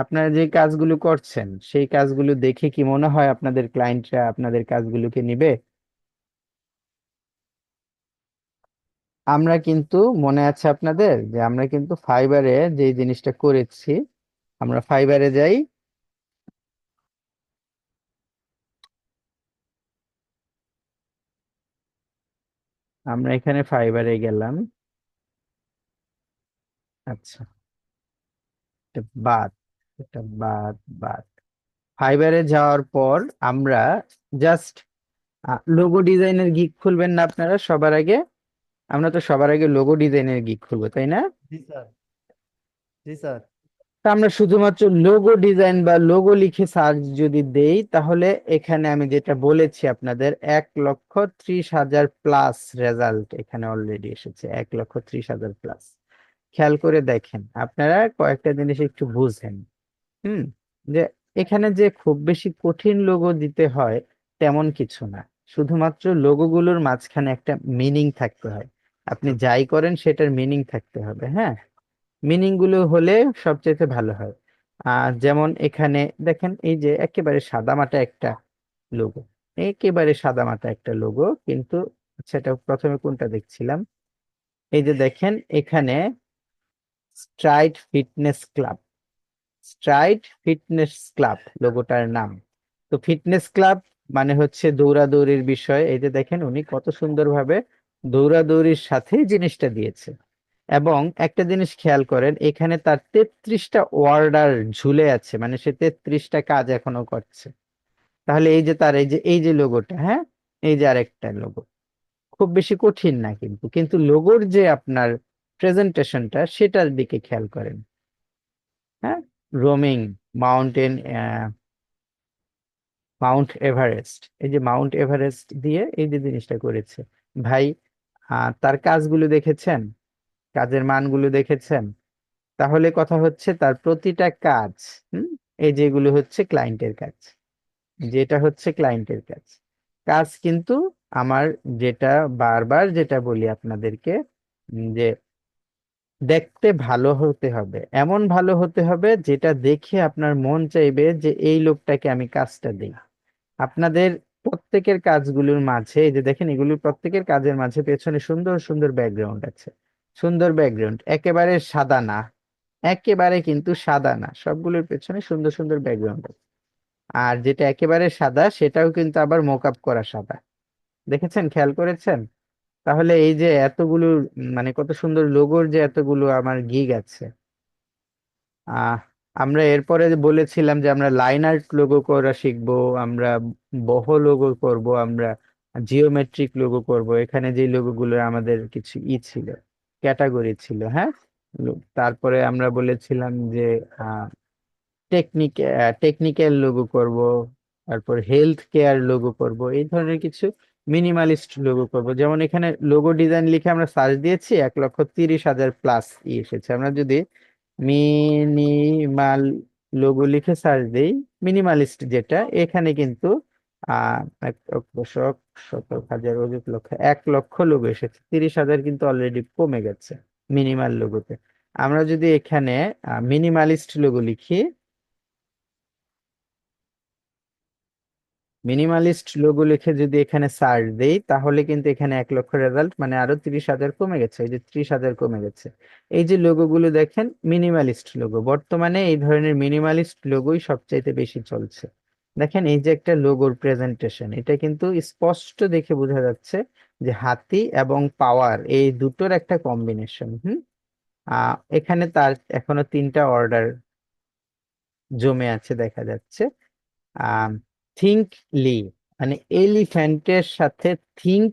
আপনারা যে কাজগুলো করছেন সেই কাজগুলো দেখে কি মনে হয় আপনাদের ক্লায়েন্টরা আপনাদের কাজগুলোকে নিবে? আমরা কিন্তু, মনে আছে আপনাদের যে আমরা কিন্তু ফাইবারে যে জিনিসটা করেছি, আমরা ফাইবারে যাই, আমরা এখানে ফাইবারে গেলাম, আচ্ছা, এটা বাদ, এটা বাদ, বাদ। ফাইবারে যাওয়ার পর আমরা জাস্ট লোগো ডিজাইনের গিগ খুলবেন না আপনারা সবার আগে? আমরা তো সবার আগে লোগো ডিজাইনের গিগ খুলবো, তাই না? জি স্যার, জি স্যার। তা আমরা শুধুমাত্র লোগো ডিজাইন বা লোগো লিখে সার্চ যদি দেই, তাহলে এখানে আমি যেটা বলেছি আপনাদের 1,30,000 প্লাস রেজাল্ট এখানে অলরেডি এসেছে, 1,30,000 প্লাস। খেয়াল করে দেখেন আপনারা, কয়েকটা জিনিস একটু বুঝেন। হুম, যে এখানে যে খুব বেশি কঠিন লোগো দিতে হয় তেমন কিছু না, শুধুমাত্র লোগোগুলোর মাঝখানে একটা মিনিং থাকতে হয়। আপনি যাই করেন সেটার মিনিং থাকতে হবে, হ্যাঁ, মিনিং গুলো হলে সবচেয়ে ভালো হয়। যেমন এখানে দেখেন, এই যে একেবারে সাদামাটা একটা লোগো, একেবারে সাদামাটা একটা লোগো, কিন্তু সেটা প্রথমে কোনটা দেখছিলাম, এই যে দেখেন এখানে Stride fitness club, Stride fitness club লোগোটার নাম। তো ফিটনেস ক্লাব মানে হচ্ছে দৌড়াদৌড়ির বিষয়, এই যে দেখেন উনি কত সুন্দরভাবে দৌড়াদৌড়ির সাথে জিনিসটা দিয়েছে। এবং একটা জিনিস খেয়াল করেন, এখানে তার 33টা অর্ডার ঝুলে আছে, মানে সে 33টা কাজ এখনো করছে। তাহলে এই যে তার এই যে লোগোটা, হ্যাঁ, এই যে আরেকটা লোগো, খুব বেশি কঠিন না, কিন্তু কিন্তু লোগোর যে আপনার প্রেজেন্টেশনটা সেটার দিকে খেয়াল করেন। হ্যাঁ, রোমিং মাউন্টেন, মাউন্ট এভারেস্ট, এই যে মাউন্ট এভারেস্ট দিয়ে এই যে জিনিসটা করেছে ভাই, তার কাজগুলো দেখেছেন, কাজের মানগুলো দেখেছেন? তাহলে কথা হচ্ছে তার প্রতিটা কাজ, হুম, এই যেগুলো হচ্ছে ক্লায়েন্টের কাজ, যেটা হচ্ছে ক্লায়েন্টের কাজ, কাজ কিন্তু আমার, যেটা বারবার যেটা বলি আপনাদেরকে, যে দেখতে ভালো হতে হবে, এমন ভালো হতে হবে যেটা দেখে আপনার মন চাইবে যে এই লোকটাকে আমি কাজটা দিই। আপনাদের প্রত্যেকের কাজগুলোর মাঝে, এই যে দেখেন এগুলোর প্রত্যেকের কাজের মাঝে পেছনে সুন্দর সুন্দর ব্যাকগ্রাউন্ড আছে, সুন্দর ব্যাকগ্রাউন্ড, একেবারে সাদা না, একেবারে কিন্তু সাদা না, সবগুলোর পেছনে সুন্দর সুন্দর ব্যাকগ্রাউন্ড আছে। আর যেটা একেবারে সাদা সেটাও কিন্তু আবার মোকআপ করা সাদা, দেখেছেন, খেয়াল করেছেন? তাহলে এই যে এতগুলো, মানে কত সুন্দর লোগোর যে এতগুলো আমার গিগ আছে। আহ আমরা এরপরে যে বলেছিলাম যে আমরা লাইন আর্ট লোগো করা শিখবো, আমরা বহ লোগো করব, আমরা জিওমেট্রিক লোগো করব। এখানে যে লোগো গুলো আমাদের কিছু ছিল, ক্যাটাগরি ছিল, হ্যাঁ। তারপরে আমরা বলেছিলাম যে টেকনিক টেকনিক্যাল লোগো করব, তারপর হেলথ কেয়ার লোগো করব, এই ধরনের কিছু মিনিমালিস্ট লোগো করব। যেমন এখানে লোগো ডিজাইন লিখে আমরা সার্চ দিয়েছি, 1,30,000 প্লাস এসেছে। আমরা যদি মিনিমাল লোগো লিখে সার্চ দিই, মিনিমালিস্ট যেটা, এখানে কিন্তু আহ 1 দশক, শতক, হাজার, অযুত, লক্ষ, 1 লক্ষ লোগো এসেছে, 30,000 কিন্তু অলরেডি কমে গেছে মিনিমাল লোগোতে। আমরা যদি এখানে মিনিমালিস্ট লোগো লিখি, মিনিমালিস্ট লোগো লিখে যদি এখানে সার্চ দেই, তাহলে কিন্তু এখানে 1 লক্ষ রেজাল্ট, মানে আরো 30,000 কমে গেছে। এই যে 30,000 কমে গেছে। এই যে লোগো গুলো দেখেন মিনিমালিস্ট লোগো, বর্তমানে এই ধরনের মিনিমালিস্ট লোগোই সবচাইতে বেশি চলছে। দেখেন এই যে একটা লোগোর প্রেজেন্টেশন, এটা কিন্তু স্পষ্ট দেখে বোঝা যাচ্ছে যে হাতি এবং পাওয়ার এই দুটোর একটা কম্বিনেশন। এখানে তার এখনো 3টা অর্ডার জমে আছে দেখা যাচ্ছে। থিঙ্ক লি, মানে এলিফ্যান্টের সাথে থিঙ্ক,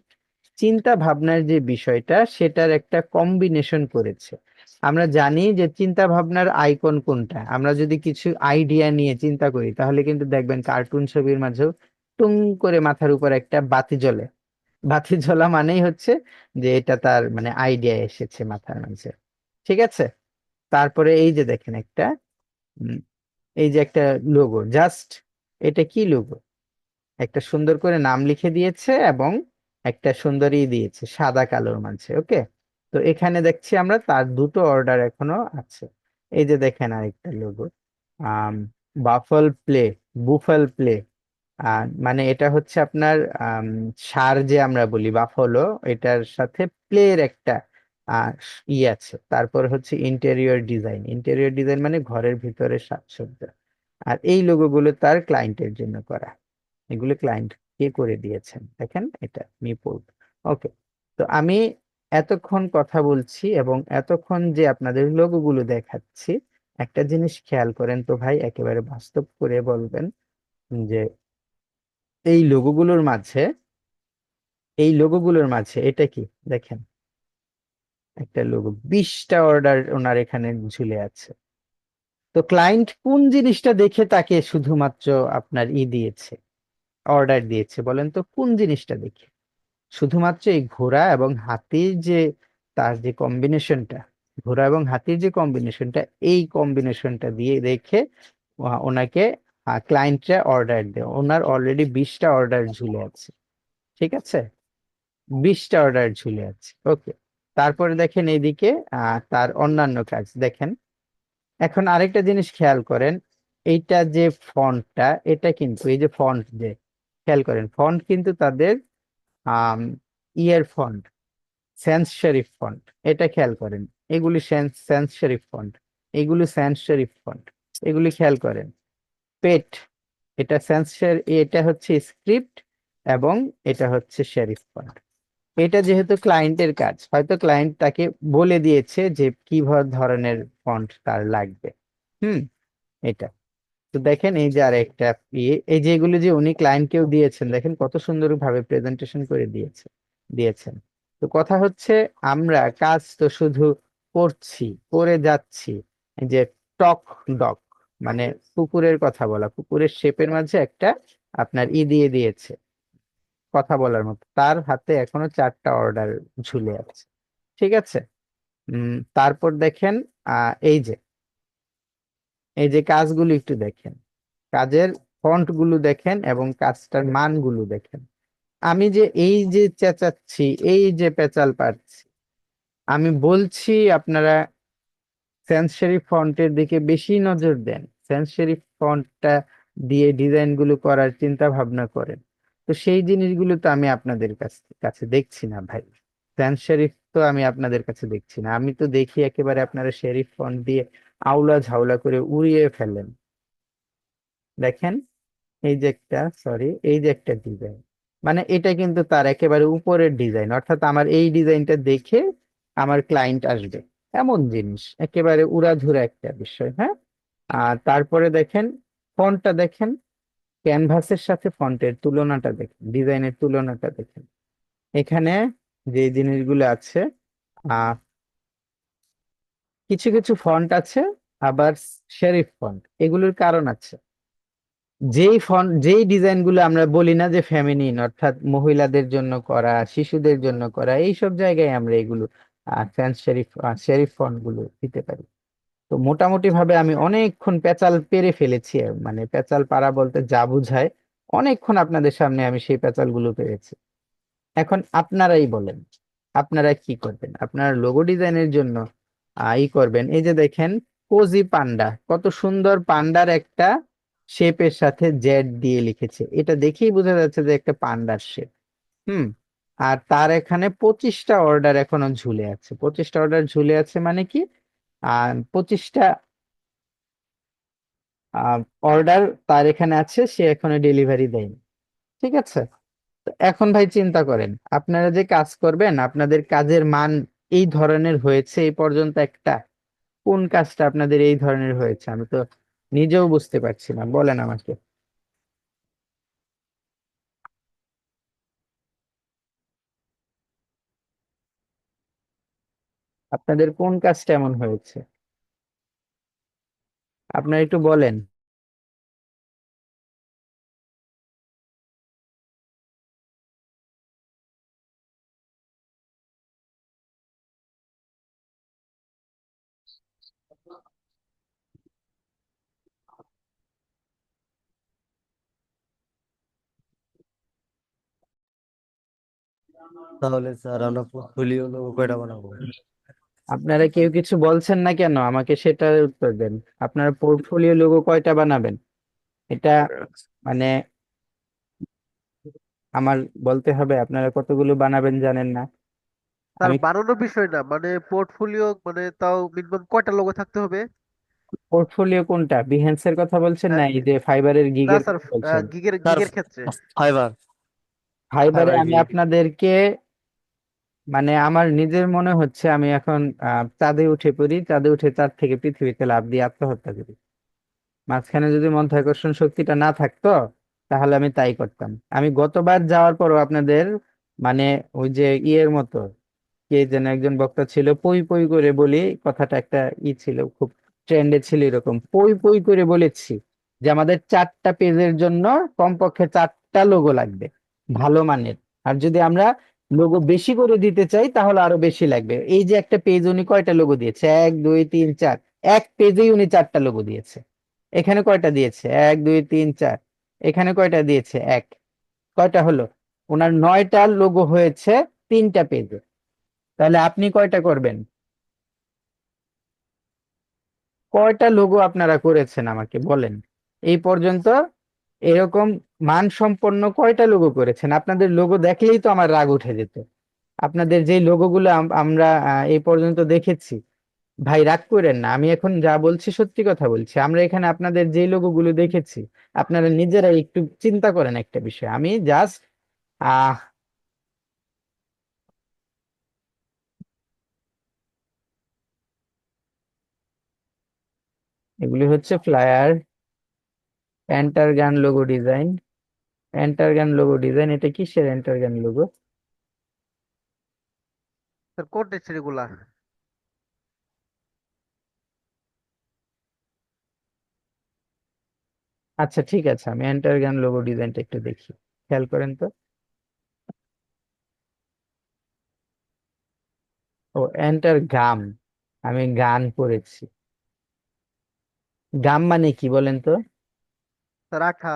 চিন্তা ভাবনার যে বিষয়টা সেটার একটা কম্বিনেশন করেছে। আমরা জানি যে চিন্তা ভাবনার আইকন কোনটা, আমরা যদি কিছু আইডিয়া নিয়ে চিন্তা করি তাহলে কিন্তু দেখবেন কার্টুন ছবির মাঝেও টুং করে মাথার উপর একটা বাতি জ্বলে। বাতি জ্বলা মানেই হচ্ছে যে এটা তার মানে আইডিয়া এসেছে মাথার মাঝে। ঠিক আছে। তারপরে এই যে দেখেন একটা উম, এই যে একটা লোগো, জাস্ট এটা কি লোগো, একটা সুন্দর করে নাম লিখে দিয়েছে এবং একটা সুন্দরী দিয়েছে সাদা কালোর মাঝে। ওকে, তো এখানে দেখছি আমরা তার 2টো অর্ডার এখনো আছে। এই যে দেখেন আরেকটা লোগো, আম বাফল প্লে, বুফল প্লে, মানে এটা হচ্ছে আপনার ষাঁড় যে আমরা বলি বাফলো, এটার সাথে প্লের একটা আছে। তারপর হচ্ছে ইন্টেরিয়র ডিজাইন, ইন্টেরিয়র ডিজাইন মানে ঘরের ভিতরে সাজসজ্জা। আর এই লোগো গুলো তার ক্লায়েন্টের জন্য করা, এগুলো ক্লায়েন্ট কে করে দিয়েছেন দেখেন, এটা মিপোর্ট। ওকে, তো আমি এতক্ষণ কথা বলছি এবং এতক্ষণ যে আপনাদের লোগো গুলো দেখাচ্ছি, একটা জিনিস খেয়াল করেন তো ভাই, একেবারে বাস্তব করে বলবেন যে এই লোগোগুলোর মাঝে, এই লোগোগুলোর মাঝে এটা কি দেখেন, একটা লোগো 20টা অর্ডার ওনার এখানে ঝুলে আছে। তো ক্লায়েন্ট কোন জিনিসটা দেখে তাকে শুধুমাত্র আপনার দিয়েছে, অর্ডার দিয়েছে, বলেন তো কোন জিনিসটা দেখে? শুধুমাত্র এই ঘোড়া এবং হাতির যে তার যে কম্বিনেশনটা, ঘোড়া এবং হাতির যে কম্বিনেশনটা, এই কম্বিনেশনটা দিয়ে দেখে ওনাকে ক্লায়েন্টরা অর্ডার দেয়। ওনার অলরেডি 20টা অর্ডার ঝুলে আছে। ঠিক আছে, 20টা অর্ডার ঝুলে আছে। ওকে, তারপরে দেখেন এইদিকে তার অন্যান্য কাজ দেখেন। এখন আরেকটা জিনিস খেয়াল করেন, এইটা যে ফন্টটা, এটা কিন্তু এই যে ফন্ট যে, খেয়াল করেন ফন্ট কিন্তু তাদের আম ইয়ের ফন্ট, স্যান্স সেরিফ ফন্ট, এটা খেয়াল করেন। এগুলি স্যান্স সেরিফ ফন্ট, এগুলি স্যান্স সেরিফ ফন্ট, এগুলি খেয়াল করেন। পেট, এটা এটা হচ্ছে স্ক্রিপ্ট এবং এটা হচ্ছে সেরিফ ফন্ট। এটা যেহেতু ক্লায়েন্টের কাজ, হয়তো ক্লায়েন্ট তাকে বলে দিয়েছে যে কি ধরনের ফন্ট তার লাগবে। হুম, এটা তো দেখেন এই যে আর একটা এই যে এগুলো যে উনি ক্লায়েন্টকেও দিয়েছেন, দেখেন কত সুন্দর ভাবে প্রেজেন্টেশন করে দিয়েছেন। তো কথা হচ্ছে আমরা কাজ তো শুধু করছি, করে যাচ্ছি। এই যে টক ডক, মানে কুকুরের কথা বলা, কুকুরের শেপের মাঝে একটা আপনার দিয়ে দিয়েছে কথা বলার মতো, তার হাতে এখনো 4টা অর্ডার ঝুলে আছে। ঠিক আছে। তারপর দেখেন এই যে কাজগুলো একটু দেখেন, কাজের ফন্ট গুলো দেখেন এবং কাজটার মানগুলো দেখেন। আমি যে এই যে চেঁচাচ্ছি, এই যে পেঁচাল পাচ্ছি, আমি বলছি আপনারা সেন্স সেরিফ ফন্টের দিকে বেশি নজর দেন, সেন্স সেরিফ ফন্টটা দিয়ে ডিজাইন গুলো করার চিন্তা ভাবনা করেন। তো সেই জিনিসগুলো তো আমি আপনাদের কাছে দেখছি না ভাই। সেন্স সেরিফ তো আমি আপনাদের কাছে দেখছি না, আমি তো দেখি একেবারে আপনারা সেরিফ ফন্ট দিয়ে আউলা ঝাউলা করে উড়িয়ে ফেলেন। দেখেন এই যে একটা, সরি, এই যে একটা ডিজাইন, মানে এটা কিন্তু তার একেবারে উপরের ডিজাইন, অর্থাৎ আমার এই ডিজাইনটা দেখে আমার ক্লায়েন্ট আসবে, এমন জিনিস একেবারে উড়াধুরা একটা বিষয়। হ্যাঁ, আর তারপরে দেখেন ফন্টটা দেখেন, ক্যানভাসের সাথে ফন্টের তুলনাটা দেখেন, ডিজাইনের তুলনাটা দেখেন। এখানে যে জিনিসগুলো আছে, আহ কিছু কিছু ফন্ট আছে আবার সেরিফ ফন্ট, এগুলোর কারণ আছে। যেই ডিজাইন গুলো আমরা বলি না যে ফেমিনিন, অর্থাৎ মহিলাদের জন্য করা, শিশুদের জন্য করা, এই সব জায়গায় আমরা এগুলো ফ্যান্স শেরিফ ফন্ট গুলো দিতে পারি। তো মোটামুটি ভাবে আমি অনেকক্ষণ পেঁচাল পেরে ফেলেছি, মানে পেঁচাল পারা বলতে যা বুঝায় অনেকক্ষণ আপনাদের সামনে আমি সেই পেঁচালগুলো পেয়েছি। এখন আপনারাই বলেন, আপনারা কি করবেন? আপনারা লোগো ডিজাইনের জন্য ই করবেন, এই যে দেখেন কোজি পান্ডা, কত সুন্দর পান্ডার একটা শেপের সাথে জেড দিয়ে লিখেছে, এটা দেখেই বোঝা যাচ্ছে যে একটা পান্ডার শেপ। হুম। আর তার এখানে 25টা অর্ডার এখনো ঝুলে আছে। 25টা অর্ডার ঝুলে আছে মানে কি, 25টা অর্ডার তার এখানে আছে, সে এখনো ডেলিভারি দেয়নি। ঠিক আছে। তো এখন ভাই চিন্তা করেন, আপনারা যে কাজ করবেন, আপনাদের কাজের মান এই ধরনের হয়েছে এই পর্যন্ত একটা? কোন কাজটা আপনাদের এই ধরনের হয়েছে আমি তো নিজেও বুঝতে পারছি না, বলেন আমাকে। আপনাদের কোন কাজটা এমন হয়েছে আপনারা একটু বলেন। তাহলে স্যার আমরা পোর্টফোলিও লোগো কয়টা বানাবো? আপনারা কেউ কিছু বলছেন না কেন, আমাকে সেটা উত্তর দেন। আপনারা পোর্টফোলিও লোগো কয়টা বানাবেন? এটা মানে আমার বলতে হবে আপনারা কতগুলো বানাবেন জানেন না? তার আমি বানানোর বিষয় না, মানে পোর্টফোলিও মানে তাও মিনিমাম কয়টা লোগো থাকতে হবে? পোর্টফোলিও কোনটা, বিহেন্সের কথা বলছেন হ্যাঁ, না এই যে ফাইবারের না গিগের স্যার, কথা বলছেন? গিগের স্যার গিগের ক্ষেত্রে। ফাইবার ফাইবারে ফাইবার আমি গিগ। আপনাদেরকে মানে আমার নিজের মনে হচ্ছে আমি এখন চাঁদে উঠে পড়ি, চাঁদে উঠে চাঁদ থেকে পৃথিবীতে লাফ দিয়ে আত্মহত্যা করি। মাঝখানে যদি মাধ্যাকর্ষণ শক্তিটা না থাকতো তাহলে আমি তাই করতাম। আমি গতবার যাওয়ার পরও আপনাদের মানে ওই যে ইয়ের মতো, কে যেন একজন বক্তা ছিল, পই পই করে বলি, কথাটা একটা ছিল, খুব ট্রেন্ডে ছিল, এরকম পই পই করে বলেছি যে আমাদের 4টা পেজের জন্য কমপক্ষে 4টা লোগো লাগবে ভালো মানের। আর যদি আমরা লোগো বেশি করে দিতে চাই তাহলে আরো বেশি লাগবে। এই যে একটা পেজ উনি কয়টা লোগো দিয়েছে, 1 2 3 4, এক পেজেই উনি 4টা লোগো দিয়েছে। এখানে কয়টা দিয়েছে, 1 2 3 4, এখানে কয়টা দিয়েছে, এক, কয়টা হলো, ওনার 9টা লোগো হয়েছে 3টা পেজে। তাহলে আপনি কয়টা করবেন? কয়টা লোগো আপনারা করেছেন আমাকে বলেন এই পর্যন্ত? এরকম মানসম্পন্ন কয়টা লোগো করেছেন? আপনাদের লোগো দেখলেই তো আমার রাগ উঠে যেত। আপনাদের যে লোগোগুলো আমরা এই পর্যন্ত দেখেছি, ভাই রাগ করেন না, আমি এখন যা বলছি সত্যি কথা বলছি। আমরা এখানে আপনাদের যে লোগোগুলো দেখেছি, আপনারা নিজেরা একটু চিন্তা করেন একটা বিষয়, আমি জাস্ট আহ এগুলি হচ্ছে ফ্লায়ার, এন্টারগান লোগো ডিজাইন। এন্টারগান লোগো ডিজাইন, এটা কিসের এন্টারগান লোগো? স্যার কোন টেক্সচার এগুলা? আচ্ছা ঠিক আছে, আমি এন্টারগান লোগো ডিজাইনটা একটু দেখি, খেয়াল করেন তো। ও এন্টার গাম, আমি গান পড়েছি। গাম মানে কি বলেন তো? স্যার আঠা।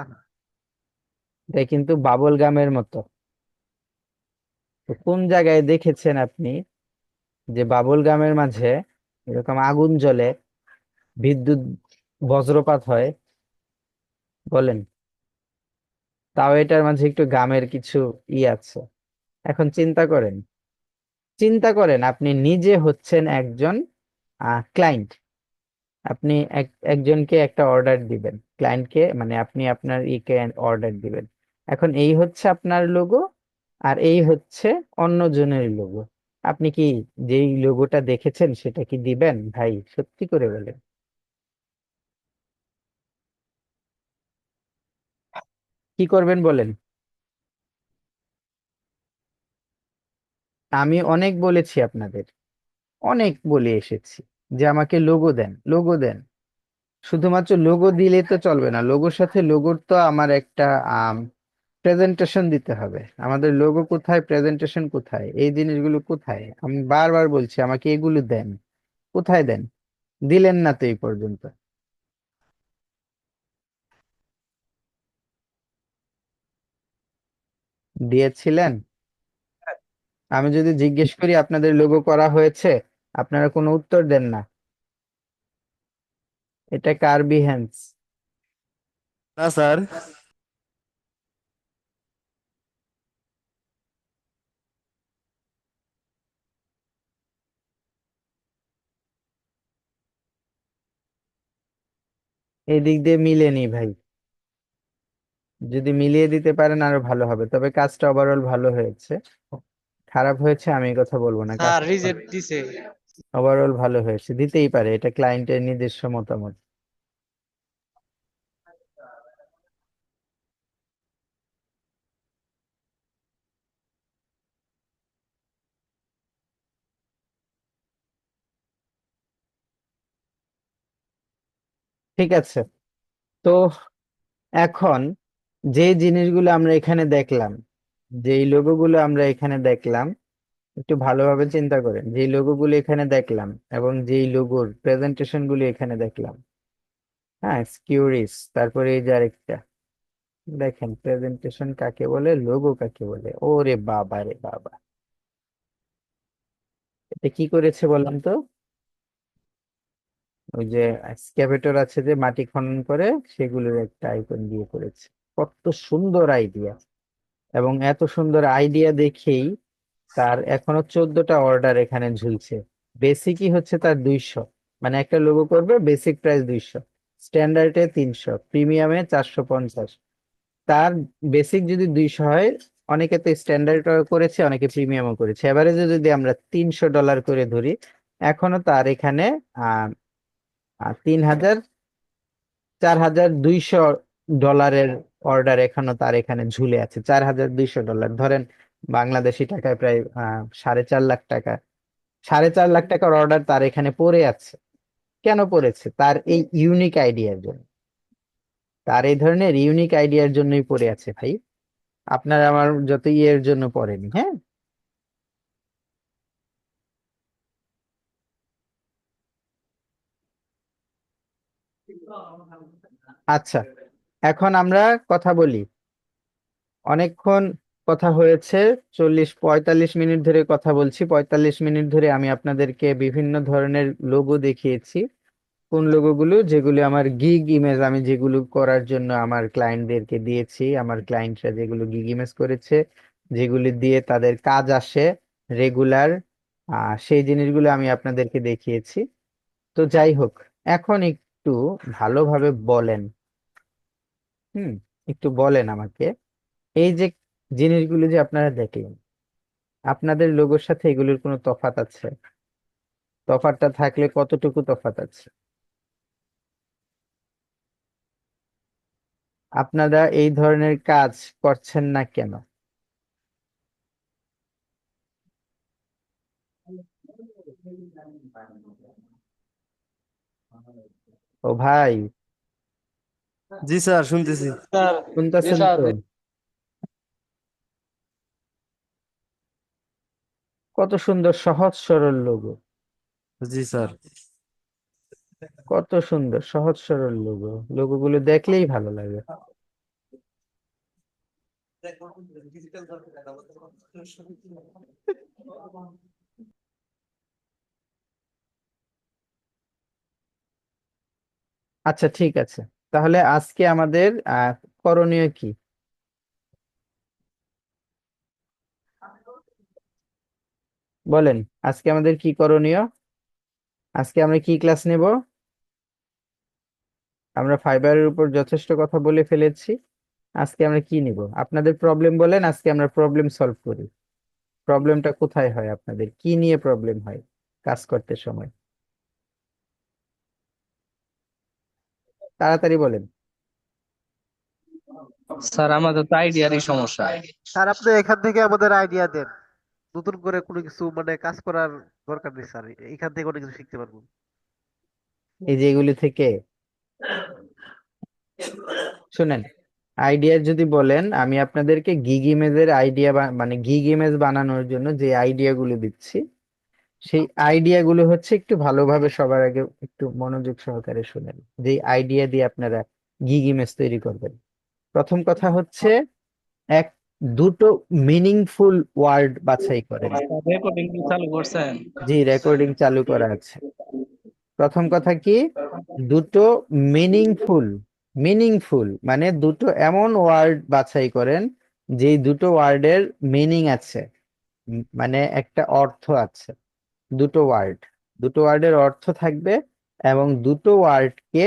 এটা কিন্তু বাবল গামের মতো। তো কোন জায়গায় দেখেছেন আপনি যে বাবল গামের মাঝে এরকম আগুন জ্বলে, বিদ্যুৎ বজ্রপাত হয়, বলেন? তাও এটার মাঝে একটু গামের কিছু আছে। এখন চিন্তা করেন, চিন্তা করেন আপনি নিজে হচ্ছেন একজন ক্লায়েন্ট। আপনি একজনকে একটা অর্ডার দিবেন, ক্লায়েন্টকে মানে আপনি আপনার ইকে অর্ডার দিবেন। এখন এই হচ্ছে আপনার লোগো, আর এই হচ্ছে অন্য জনের লোগো। আপনি কি যেই লোগোটা দেখেছেন সেটা কি দিবেন ভাই, সত্যি করে বলেন? কি করবেন বলেন? আমি অনেক বলেছি আপনাদের, অনেক বলে এসেছি যে আমাকে লোগো দেন, লোগো দেন। শুধুমাত্র লোগো দিলে তো চলবে না, লোগোর সাথে লোগোর তো আমার একটা প্রেজেন্টেশন দিতে হবে। আমাদের লোগো কোথায়, প্রেজেন্টেশন কোথায়, এই জিনিসগুলো কোথায়? আমি বারবার বলছি আমাকে এগুলো দেন, কোথায় দেন? দিলেন না তো এই পর্যন্ত। দিয়েছিলেন? আমি যদি জিজ্ঞেস করি আপনাদের লোগো করা হয়েছে, আপনারা কোনো উত্তর দেন না। এটা কার বিহেন্স? না স্যার। এই দিক দিয়ে মিলেনি ভাই। যদি মিলিয়ে দিতে পারেন আরো ভালো হবে, তবে কাজটা ওভারঅল ভালো হয়েছে। খারাপ হয়েছে আমি এই কথা বলবো না, স্যার কাজটা রিজেক্ট দিছে। ওভারঅল ভালো হয়েছে, দিতেই পারে, এটা ক্লায়েন্টের নিজস্ব মতামত। ঠিক আছে, তো এখন যে জিনিসগুলো আমরা এখানে দেখলাম, যেই লোগোগুলো আমরা এখানে দেখলাম, একটু ভালোভাবে চিন্তা করেন, যেই লোগোগুলো এখানে দেখলাম এবং যেই লোগোর প্রেজেন্টেশন গুলো এখানে দেখলাম, হ্যাঁ স্কিউরিস, তারপরে এই যে আরেকটা, দেখেন প্রেজেন্টেশন কাকে বলে, লোগো কাকে বলে। ওরে বাবা রে বাবা, এটা কি করেছে বলেন তো? ওই যে এক্সক্যাভেটর আছে যে মাটি খনন করে, সেগুলোর একটা আইকন দিয়ে করেছে। কত সুন্দর আইডিয়া! এবং এত সুন্দর আইডিয়া দেখেই তার এখনো 14টা অর্ডার এখানে ঝুলছে। বেসিকই হচ্ছে তার 200, মানে একটা লোগো করবে, বেসিক প্রাইস 200, স্ট্যান্ডার্ডে 300, প্রিমিয়ামে 450। তার বেসিক যদি 200 হয়, অনেকে তো স্ট্যান্ডার্ড করেছে, অনেকে প্রিমিয়ামও করেছে, এভারেজে যদি আমরা $300 করে ধরি, এখনো তার এখানে আহ 3000, $4200 অর্ডার এখনো তার এখানে ঝুলে আছে। $4200 ধরেন, বাংলাদেশি টাকায় প্রায় 4.5 লাখ টাকা। 4.5 লাখ টাকার অর্ডার তার এখানে পড়ে আছে। কেন পড়েছে? তার এই ইউনিক আইডিয়ার জন্য। তার এই ধরনের ইউনিক আইডিয়ার জন্যই পড়ে আছে ভাই। আপনার আমার যত ইয়ের জন্য পড়েনি, হ্যাঁ। আচ্ছা, এখন আমরা কথা বলি। অনেকক্ষণ কথা হয়েছে, 40-45 মিনিট ধরে কথা বলছি। 45 মিনিট ধরে আমি আপনাদেরকে বিভিন্ন ধরনের লোগো দেখিয়েছি। কোন লোগোগুলো? যেগুলো আমার গিগ ইমেজ, আমি যেগুলো করার জন্য আমার ক্লায়েন্টদেরকে দিয়েছি, আমার ক্লায়েন্টরা যেগুলো গিগ ইমেজ করেছে, যেগুলি দিয়ে তাদের কাজ আসে রেগুলার, সেই জিনিসগুলো আমি আপনাদেরকে দেখিয়েছি। তো যাই হোক, এখন একটু ভালোভাবে বলেন, হুম, একটু বলেন আমাকে, এই যে জিনিসগুলো যে আপনারা দেখলেন, আপনাদের লোগোর সাথে এগুলোর কোনো তফাৎ আছে? তফাৎটা থাকলে কতটুকু তফাৎ আছে? আপনারা এই ধরনের কাজ করছেন না কেন? ও ভাই, জি স্যার, শুনতেছি। স্যার জি শুনতেছেন স্যার। তো? কত সুন্দর সহজ সরল লোগো, জি স্যার। কত সুন্দর সহজ সরল লোগো, লোগোগুলো দেখলেই ভালো লাগে। আচ্ছা ঠিক আছে, তাহলে আজকে আমাদের করণীয় কি? বলেন, আজকে আমাদের কি করণীয়? আজকে আমরা কি ক্লাস নেব? আমরা ফাইবারের উপর যথেষ্ট কথা বলে ফেলেছি। আজকে আমরা কি নিব? আপনাদের প্রবলেম বলেন, আজকে আমরা প্রবলেম সলভ করি। প্রবলেমটা কোথায় হয়? আপনাদের কি নিয়ে প্রবলেম হয় কাজ করতে সময়? তাড়াতাড়ি বলেন। স্যার আমাদের তো আইডিয়ারই সমস্যা। স্যার আপনি এখান থেকে আমাদের আইডিয়া দেন, নতুন করে কোনো কিছু মানে কাজ করার দরকার নেই স্যার, এখান থেকে অনেক কিছু শিখতে পারবো। এই যে এগুলি থেকে শুনেন, আইডিয়া যদি বলেন, আমি আপনাদেরকে গিগ ইমেজের আইডিয়া, মানে গিগ ইমেজ বানানোর জন্য যে আইডিয়া গুলো দিচ্ছি, সেই আইডিয়া গুলো হচ্ছে, একটু ভালোভাবে সবার আগে একটু মনোযোগ সহকারে শুনেন, যে আইডিয়া দিয়ে আপনারা গিগ ইমেজ তৈরি করবেন। প্রথম কথা হচ্ছে, দুটো মিনিংফুল ওয়ার্ড বাছাই করেন। রেকর্ডিং কি চালু করছেন? জি, রেকর্ডিং চালু করা আছে। প্রথম কথা কি, দুটো মিনিংফুল, মিনিংফুল মানে দুটো এমন ওয়ার্ড বাছাই করেন যে দুটো ওয়ার্ডের মিনিং আছে, মানে একটা অর্থ আছে। দুটো ওয়ার্ড, দুটো ওয়ার্ডের অর্থ থাকবে এবং দুটো ওয়ার্ডকে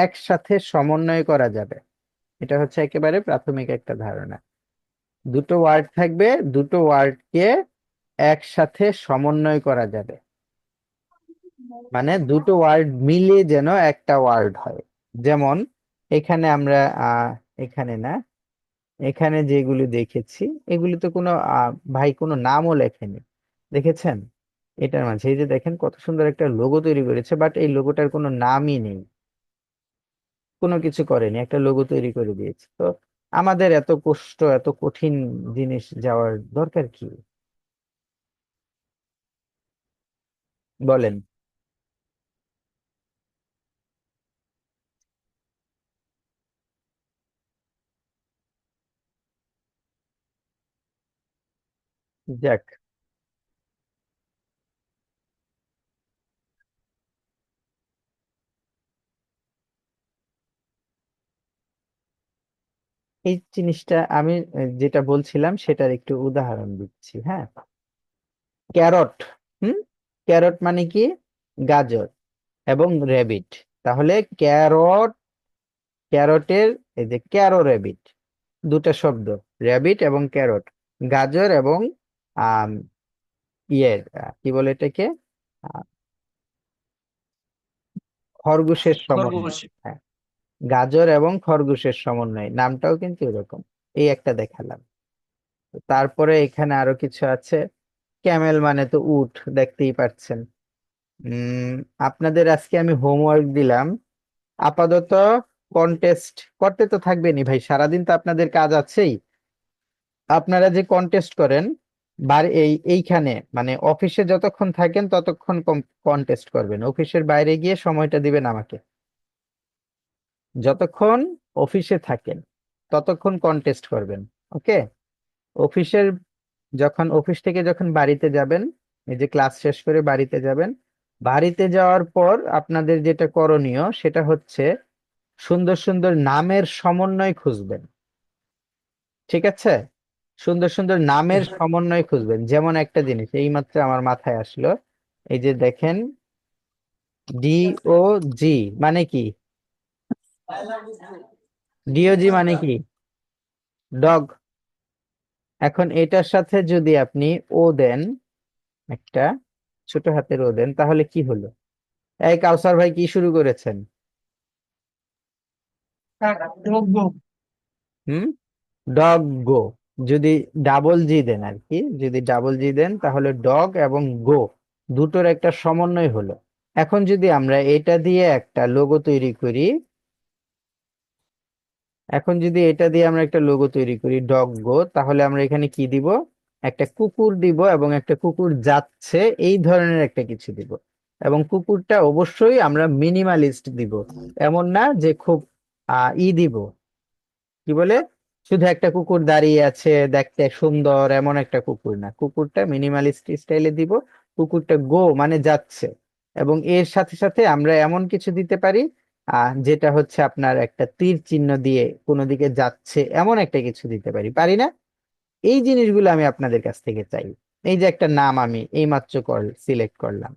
একসাথে সমন্বয় করা যাবে। এটা হচ্ছে একেবারে প্রাথমিক একটা ধারণা। দুটো ওয়ার্ড থাকবে, দুটো ওয়ার্ডকে একসাথে সমন্বয় করা যাবে, মানে দুটো ওয়ার্ড মিলে যেন একটা ওয়ার্ড হয়। যেমন এখানে আমরা এখানে না, এখানে যেগুলি দেখেছি এগুলি তো কোনো ভাই কোনো নামও লেখেনি, দেখেছেন? এটার মাঝে এই যে দেখেন কত সুন্দর একটা লোগো তৈরি করেছে, বাট এই লোগোটার কোনো নামই নেই, কোনো কিছু করেনি, একটা লোগো তৈরি করে দিয়েছে। তো আমাদের এত কষ্ট, এত কঠিন জিনিস যাওয়ার দরকার কি, বলেন? যাক, এই জিনিসটা আমি যেটা বলছিলাম সেটার একটু উদাহরণ দিচ্ছি, হ্যাঁ। ক্যারট, হুম, ক্যারট মানে কি? গাজর। এবং রেবিট, তাহলে ক্যারট, ক্যারটের এই যে ক্যারো রেবিট, দুটা শব্দ, রেবিট এবং ক্যারট, গাজর এবং আম, কি বলে এটাকে, আহ, খরগোশের সমন্বয়। খরগোশ। হ্যাঁ, গাজর এবং খরগোশের সমন্বয়, নামটাও কিন্তু এরকম। এই একটা দেখালাম। তারপরে এখানে আরো কিছু আছে। ক্যামেল মানে তো উট, দেখতেই পাচ্ছেন। উম আপনাদের আজকে আমি হোমওয়ার্ক দিলাম, আপাতত কন্টেস্ট করতে তো থাকবেনই ভাই, সারাদিন তো আপনাদের কাজ আছেই। আপনারা যে কন্টেস্ট করেন এইখানে মানে অফিসে যতক্ষণ থাকেন ততক্ষণ কন্টেস্ট করবেন, অফিসের বাইরে গিয়ে সময়টা দিবেন আমাকে। যতক্ষণ অফিসে থাকেন ততক্ষণ কন্টেস্ট করবেন, ওকে? অফিসের, যখন অফিস থেকে যখন বাড়িতে যাবেন, এই যে ক্লাস শেষ করে বাড়িতে যাবেন, বাড়িতে যাওয়ার পর আপনাদের যেটা করণীয় সেটা হচ্ছে সুন্দর সুন্দর নামের সমন্বয় খুঁজবেন, ঠিক আছে? সুন্দর সুন্দর নামের সমন্বয় খুঁজবেন। যেমন একটা জিনিস এইমাত্র আমার মাথায় আসলো, এই যে দেখেন, DOG মানে কি? DOG মানে কি? ডগ। এখন এটার সাথে যদি আপনি ও দেন, একটা ছোট হাতের ও দেন, তাহলে কি হলো? এই কাউসার ভাই কি শুরু করেছেন? হুম, ডগ গো। যদি ডাবল জি দেন আর কি, যদি ডাবল জি দেন তাহলে ডগ এবং গো দুটোর একটা সমন্বয় হলো। এখন যদি আমরা এটা দিয়ে একটা লোগো তৈরি করি, এখন যদি এটা দিয়ে আমরা একটা লোগো তৈরি করি ডগ গো, তাহলে আমরা এখানে কি দিব? একটা কুকুর দিব এবং একটা কুকুর যাচ্ছে, এই ধরনের একটা কিছু দিব। এবং কুকুরটা অবশ্যই আমরা মিনিমালিস্ট দিব, এমন না যে খুব দিব, কি বলে, শুধু একটা কুকুর দাঁড়িয়ে আছে দেখতে সুন্দর এমন একটা কুকুর না, কুকুরটা মিনিমালিস্ট স্টাইলে দিব। কুকুরটা গো মানে যাচ্ছে, এবং এর সাথে সাথে আমরা এমন কিছু দিতে পারি যেটা হচ্ছে আপনার একটা তীর চিহ্ন দিয়ে কোনো দিকে যাচ্ছে, এমন একটা কিছু দিতে পারি, পারি না? এই জিনিসগুলো আমি আপনাদের কাছ থেকে চাই। এই যে একটা নাম আমি এইমাত্র সিলেক্ট করলাম।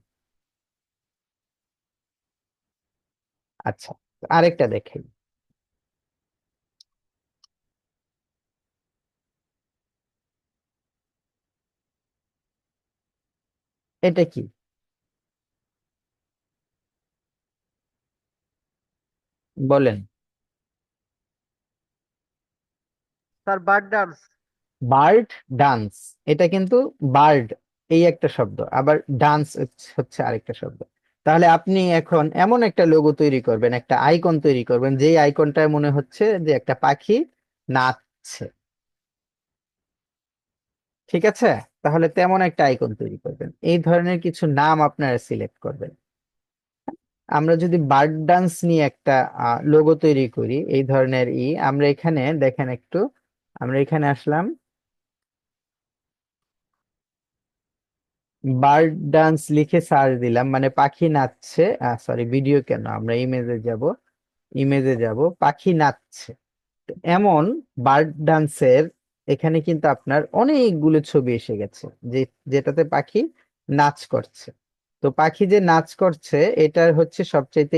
আচ্ছা, আরেকটা দেখেন, এটা কি বলেন? Sir bird dance. Bird dance, এটা কিন্তু বার্ড এই একটা শব্দ, আবার ডান্স হচ্ছে আরেকটা শব্দ। তাহলে আপনি এখন এমন একটা লোগো তৈরি করবেন, একটা আইকন তৈরি করবেন, যেই আইকনটায় মনে হচ্ছে যে একটা পাখি নাচছে, ঠিক আছে? তাহলে তেমন একটা আইকন তৈরি করবেন, এই ধরনের কিছু নাম আপনারা সিলেক্ট করবেন। আমরা যদি বার্ড ডান্স নিয়ে একটা লোগো তৈরি করি এই ধরনের আমরা এখানে দেখেন একটু, আমরা এখানে আসলাম, বার্ড ডান্স লিখে সার্চ দিলাম, মানে পাখি নাচছে। সরি, ভিডিও কেন, আমরা ইমেজে যাব, পাখি নাচছে। তো এমন বার্ড ডান্সের এখানে কিন্তু আপনার অনেকগুলো ছবি এসে গেছে, যেটাতে পাখি নাচ করছে। তো পাখি যে নাচ করছে এটার হচ্ছে সবচাইতে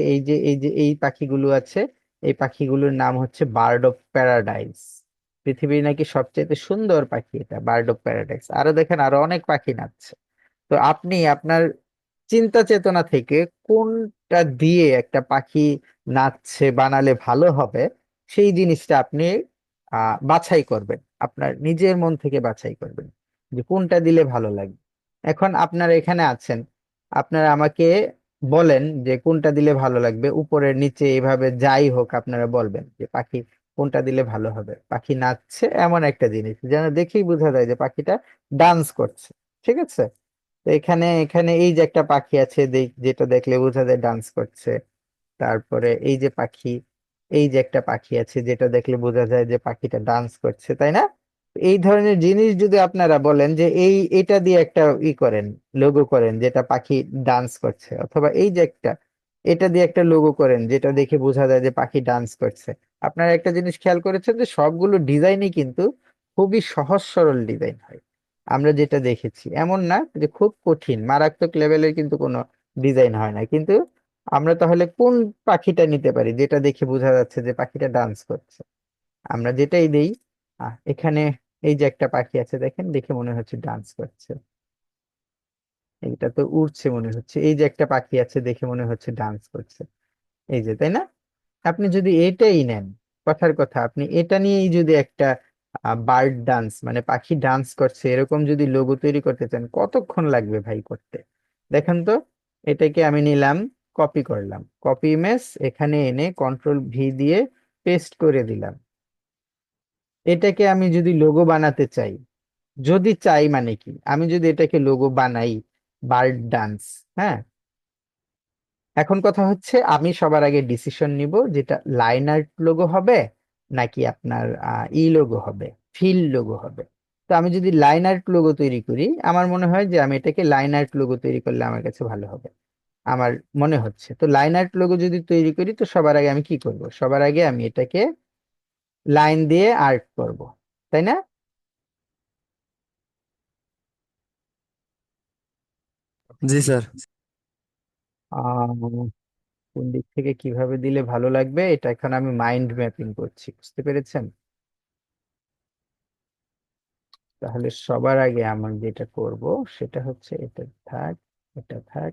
এই পাখিগুলো আছে, এই পাখিগুলোর নাম হচ্ছে বার্ড অফ প্যারাডাইস। পৃথিবীর নাকি সবচাইতে সুন্দর পাখি এটা, বার্ড অফ প্যারাডাইস। আরো দেখেন, আরো অনেক পাখি নাচছে। তো আপনি আপনার চিন্তা চেতনা থেকে কোনটা দিয়ে একটা পাখি নাচছে বানালে ভালো হবে, সেই জিনিসটা আপনি বাছাই করবেন, আপনার নিজের মন থেকে বাছাই করবেন যে কোনটা দিলে ভালো লাগবে। এখন আপনারা এখানে আছেন, আপনারা আমাকে বলেন যে কোনটা দিলে ভালো লাগবে, উপরে নিচে এইভাবে যাই হোক আপনারা বলবেন যে পাখি কোনটা দিলে ভালো হবে। পাখি নাচছে এমন একটা জিনিস যেন দেখেই বোঝা যায় যে পাখিটা ডান্স করছে। ঠিক আছে? তো এখানে এখানে এই যে একটা পাখি আছে, যেটা দেখলে বোঝা যায় ডান্স করছে। তারপরে এই যে পাখি, এই যে একটা পাখি আছে যেটা দেখলে বোঝা যায় যে পাখিটা ডান্স করছে, তাই না? এই ধরনের জিনিস যদি আপনারা বলেন যে এটা দিয়ে একটা করেন, লোগো করেন যেটা পাখি ডান্স করছে, অথবা এই যে একটা, এটা দিয়ে একটা লোগো করেন যেটা দেখে বোঝা যায় যে পাখি ডান্স করছে। আপনারা একটা জিনিস খেয়াল করেছেন যে সবগুলো ডিজাইনই কিন্তু খুবই সহজ সরল ডিজাইন হয়। আমরা যেটা দেখেছি এমন না যে খুব কঠিন মারাত্মক লেভেলের কিন্তু কোনো ডিজাইন হয় না। কিন্তু আমরা তাহলে কোন পাখিটা নিতে পারি যেটা দেখে বোঝা যাচ্ছে যে পাখিটা ডান্স করছে? আমরা যেটাই দেই, এখানে এই যে একটা পাখি আছে দেখেন, দেখে মনে হচ্ছে ডান্স করছে। এইটা তো উড়ছে মনে হচ্ছে। এই যে একটা পাখি আছে দেখে মনে হচ্ছে ডান্স করছে। এই যে, তাই না? আপনি যদি এটাই নেন, কথার কথা, আপনি এটা নিয়েই যদি একটা বার্ড ডান্স মানে পাখি ডান্স করছে এরকম যদি লোগো তৈরি করতে চান, কতক্ষণ লাগবে ভাই করতে? দেখেন তো, এটাকে আমি নিলাম, কপি করলাম, কপি ইমেজ, এখানে এনে কন্ট্রোল V দিয়ে পেস্ট করে দিলাম। এটাকে আমি যদি লোগো বানাতে চাই, যদি চাই মানে কি, আমি যদি এটাকে লোগো বানাই, বার্ড ডান্স, হ্যাঁ, এখন কথা হচ্ছে আমি সবার আগে ডিসিশন নিব যেটা লাইন আর্ট লোগো হবে নাকি আপনার লোগো হবে, ফিল লোগো হবে। তো আমি যদি লাইন আর্ট লোগো তৈরি করি, আমার মনে হয় যে আমি এটাকে লাইন আর্ট লোগো তৈরি করলে আমার কাছে ভালো হবে, আমার মনে হচ্ছে। তো লাইন আর্ট লোগো যদি তৈরি করি, তো সবার আগে আমি কি করব? সবার আগে আমি এটাকে লাইন দিয়ে আর্ট করব, তাই না? জি স্যার। আহ কোন দিক থেকে কিভাবে দিলে ভালো লাগবে এটা এখন আমি মাইন্ড ম্যাপিং করছি, বুঝতে পেরেছেন? তাহলে সবার আগে আমার যেটা করব সেটা হচ্ছে এটা থাক, এটা থাক,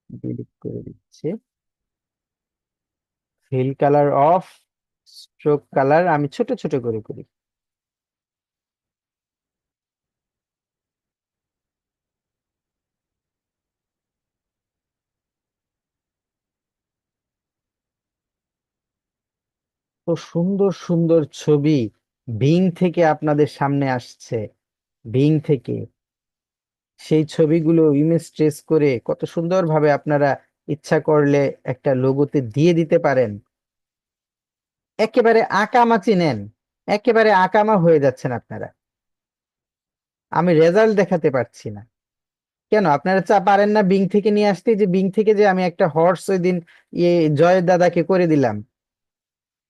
ডিলিট করে দিচ্ছি। Fill colour of, stroke colour আমি ছোট ছোট করে করি। তো সুন্দর সুন্দর ছবি বিং থেকে আপনাদের সামনে আসছে, বিং থেকে সেই ছবিগুলো ইমেজ ট্রেস করে কত সুন্দরভাবে আপনারা ইচ্ছা করলে একটা লোগোতে দিয়ে দিতে পারেন। একেবারে আকামা চিনেন, একেবারে আকামা হয়ে যাচ্ছেন আপনারা। আমি রেজাল্ট দেখাতে পারছি না কেন? আপনারা পারেন না বিং থেকে নিয়ে আসতে? যে বিং থেকে যে আমি একটা হর্স ওই দিন জয় দাদাকে করে দিলাম,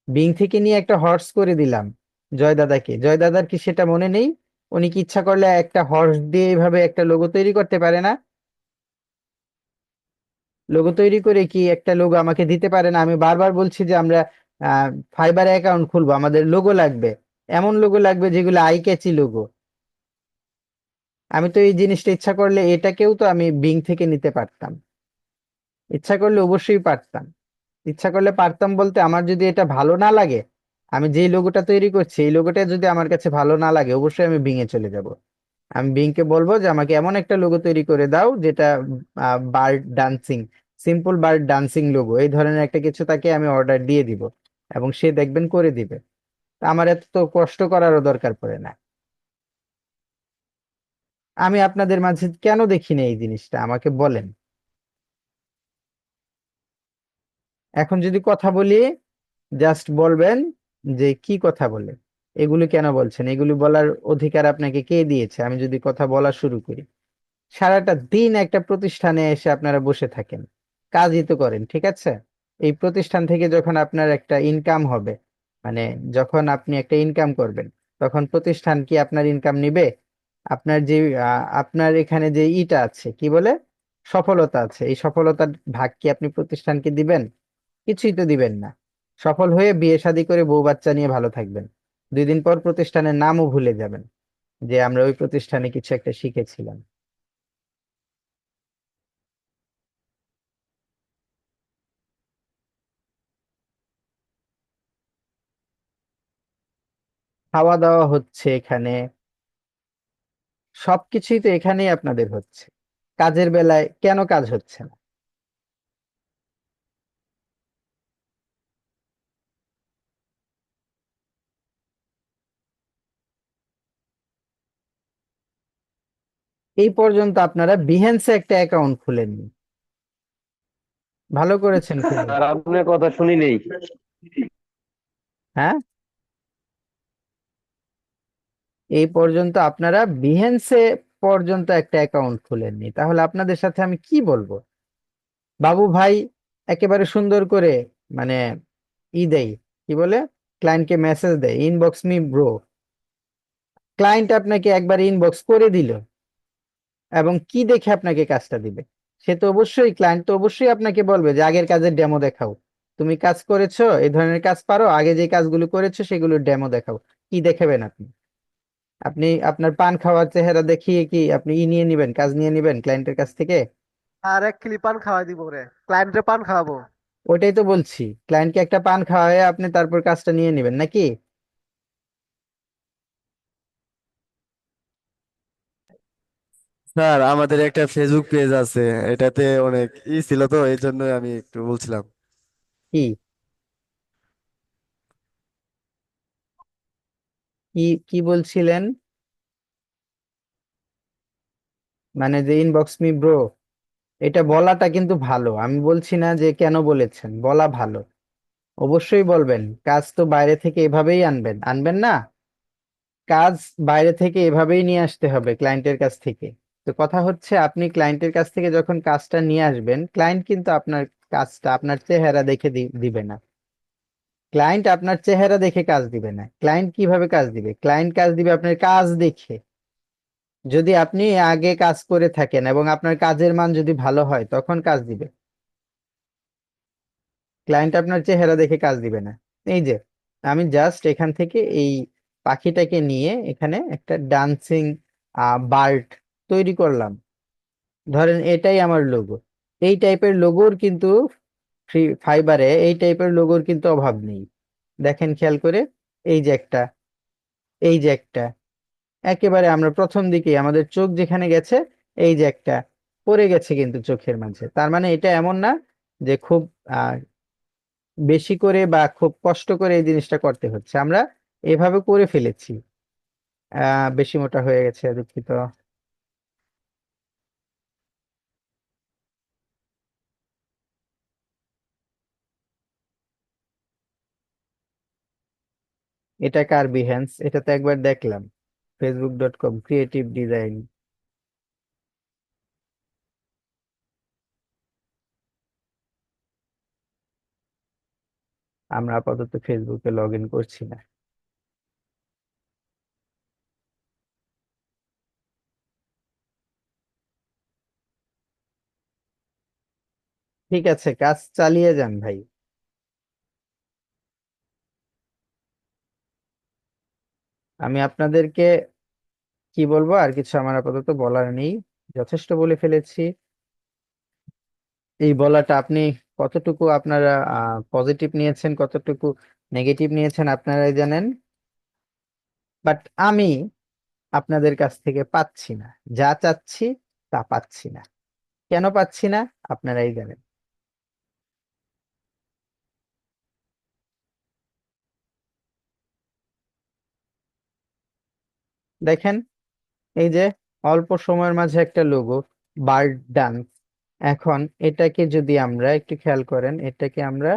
বিং থেকে নিয়ে একটা হর্স করে দিলাম জয় দাদাকে। জয় দাদার কি সেটা মনে নেই? উনি কি ইচ্ছা করলে একটা হর্স দিয়ে এইভাবে একটা লোগো তৈরি করতে পারে না? লোগো তৈরি করে কি একটা লোগো আমাকে দিতে পারে না? আমি বারবার বলছি যে আমরা ফাইবারে অ্যাকাউন্ট খুলবো, আমাদের লোগো লাগবে, এমন লোগো লাগবে যেগুলো আই ক্যাচি লোগো। আমি তো এই জিনিসটা ইচ্ছা করলে এটাকেও তো আমি বিং থেকে নিতে পারতাম, ইচ্ছা করলে অবশ্যই পারতাম। ইচ্ছা করলে পারতাম বলতে, আমার যদি এটা ভালো না লাগে, আমি যে লোগোটা তৈরি করছি এই লোগোটা যদি আমার কাছে ভালো না লাগে, অবশ্যই আমি বিং এ চলে যাব। আমি বিং কে বলবো যে আমাকে এমন একটা লোগো তৈরি করে দাও যেটা bird dancing, simple bird dancing logo, এই ধরনের একটা কিছু তাকে আমি অর্ডার দিয়ে দিব, এবং সে দেখবেন করে দিবে। তা আমার এত তো কষ্ট করারও দরকার পড়ে না। আমি আপনাদের মাঝে কেন দেখি না এই জিনিসটা আমাকে বলেন। এখন যদি কথা বলি, জাস্ট বলবেন যে কি কথা বলে। এগুলি কেন বলছেন? এগুলি বলার অধিকার আপনাকে কে দিয়েছে? আমি যদি কথা বলা শুরু করি, সারাটা দিন একটা প্রতিষ্ঠানে এসে আপনারা বসে থাকেন, কাজই তো করেন, ঠিক আছে? এই প্রতিষ্ঠান থেকে যখন আপনার একটা ইনকাম হবে, মানে যখন আপনি একটা ইনকাম করবেন, তখন প্রতিষ্ঠান কি আপনার ইনকাম নিবে? আপনার যে আপনার এখানে যে ইটা আছে, কি বলে, সফলতা আছে, এই সফলতার ভাগ কি আপনি প্রতিষ্ঠানকে দিবেন? কিছুই তো দিবেন না। সফল হয়ে বিয়ে শাদী করে বউ বাচ্চা নিয়ে ভালো থাকবেন। 2 দিন পর প্রতিষ্ঠানের নামও ভুলে যাবেন, যে আমরা ওই প্রতিষ্ঠানে কিছু একটা শিখেছিলাম। খাওয়া দাওয়া হচ্ছে এখানে, সবকিছুই তো এখানেই আপনাদের হচ্ছে। কাজের বেলায় কেন কাজ হচ্ছে না? এই পর্যন্ত আপনারা বিহেন্সে একটা অ্যাকাউন্ট খুলেননি। ভালো করেছেন খুলে। আর আপনার কথা শুনি নেই। হ্যাঁ, এই পর্যন্ত আপনারা বিহেন্সে পর্যন্ত একটা অ্যাকাউন্ট খুলেননি, তাহলে আপনাদের সাথে আমি কি বলবো? বাবু ভাই একেবারে সুন্দর করে, মানে দেয়, কি বলে, ক্লায়েন্টকে মেসেজ দেয়, ইনবক্স মি ব্রো। ক্লায়েন্ট আপনাকে একবার ইনবক্স করে দিল, এবং কি দেখে আপনাকে কাজটা দিবে? সে তো অবশ্যই, ক্লায়েন্ট তো অবশ্যই আপনাকে বলবে যে আগের কাজের ডেমো দেখাও, তুমি কাজ করেছো, এই ধরনের কাজ পারো, আগে যে কাজগুলো করেছো সেগুলোর ডেমো দেখাও। কি দেখাবেন আপনি? আপনি আপনার পান খাওয়ার চেহারা দেখিয়ে কি আপনি নিয়ে নিবেন, কাজ নিয়ে নিবেন ক্লায়েন্টের কাছ থেকে? আর 1 কিলি পান খাওয়াই দিব রে, ক্লায়েন্টে পান খাওয়াবো। ওটাই তো বলছি, ক্লায়েন্টকে একটা পান খাওয়ায় আপনি তারপর কাজটা নিয়ে নিবেন নাকি? স্যার আমাদের একটা ফেসবুক পেজ আছে, এটাতে অনেক ছিল তো এই জন্য আমি একটু বলছিলাম। কি কি কি বলছিলেন? মানে যে ইনবক্স মি ব্রো, এটা বলাটা কিন্তু ভালো, আমি বলছি না যে কেন বলেছেন, বলা ভালো। অবশ্যই বলবেন, কাজ তো বাইরে থেকে এভাবেই আনবেন, আনবেন না? কাজ বাইরে থেকে এভাবেই নিয়ে আসতে হবে ক্লায়েন্টের কাছ থেকে। তো কথা হচ্ছে, আপনি ক্লায়েন্টের কাছ থেকে যখন কাজটা নিয়ে আসবেন, ক্লায়েন্ট কিন্তু আপনার কাজটা আপনার চেহারা দেখে দিবে না। ক্লায়েন্ট আপনার চেহারা দেখে কাজ দিবে না। ক্লায়েন্ট কিভাবে কাজ দিবে? ক্লায়েন্ট কাজ দিবে আপনার কাজ দেখে। যদি আপনি আগে কাজ করে থাকেন এবং আপনার কাজের মান যদি ভালো হয়, তখন কাজ দিবে। ক্লায়েন্ট আপনার চেহারা দেখে কাজ দিবে না। এই যে আমি জাস্ট এখান থেকে এই পাখিটাকে নিয়ে এখানে একটা ডান্সিং বার্ড তৈরি করলাম। ধরেন এটাই আমার লোগো। এই টাইপের লোগোর কিন্তু ফ্রি ফাইবারে এই টাইপের লোগোর কিন্তু অভাব নেই। দেখেন খেয়াল করে, এই যে একটা, এই যে একটা, একেবারে আমরা প্রথম দিকে আমাদের চোখ যেখানে গেছে, এই যে একটা পড়ে গেছে কিন্তু চোখের মাঝে। তার মানে এটা এমন না যে খুব আহ বেশি করে বা খুব কষ্ট করে এই জিনিসটা করতে হচ্ছে, আমরা এভাবে করে ফেলেছি। বেশি মোটা হয়ে গেছে, দুঃখিত। এটা কার বিহেন্স? এটা তো একবার দেখলাম, facebook.com ক্রিয়েটিভ ডিজাইন। আমরা আপাতত ফেসবুকে লগ ইন করছি না। ঠিক আছে, কাজ চালিয়ে যান ভাই। আমি আপনাদেরকে কি বলবো, আর কিছু আমার আপাতত বলার নেই, যথেষ্ট বলে ফেলেছি। এই বলাটা আপনি কতটুকু আপনারা পজিটিভ নিয়েছেন, কতটুকু নেগেটিভ নিয়েছেন আপনারাই জানেন। বাট আমি আপনাদের কাছ থেকে পাচ্ছি না, যা চাচ্ছি তা পাচ্ছি না। কেন পাচ্ছি না? আপনারাই জানেন। দেখেন, এই যে অল্প সময়ের মাঝে একটা লোগো, বার্ড ডান্স। এখন এটাকে যদি আমরা একটু খেয়াল করেন, এটাকে আমরা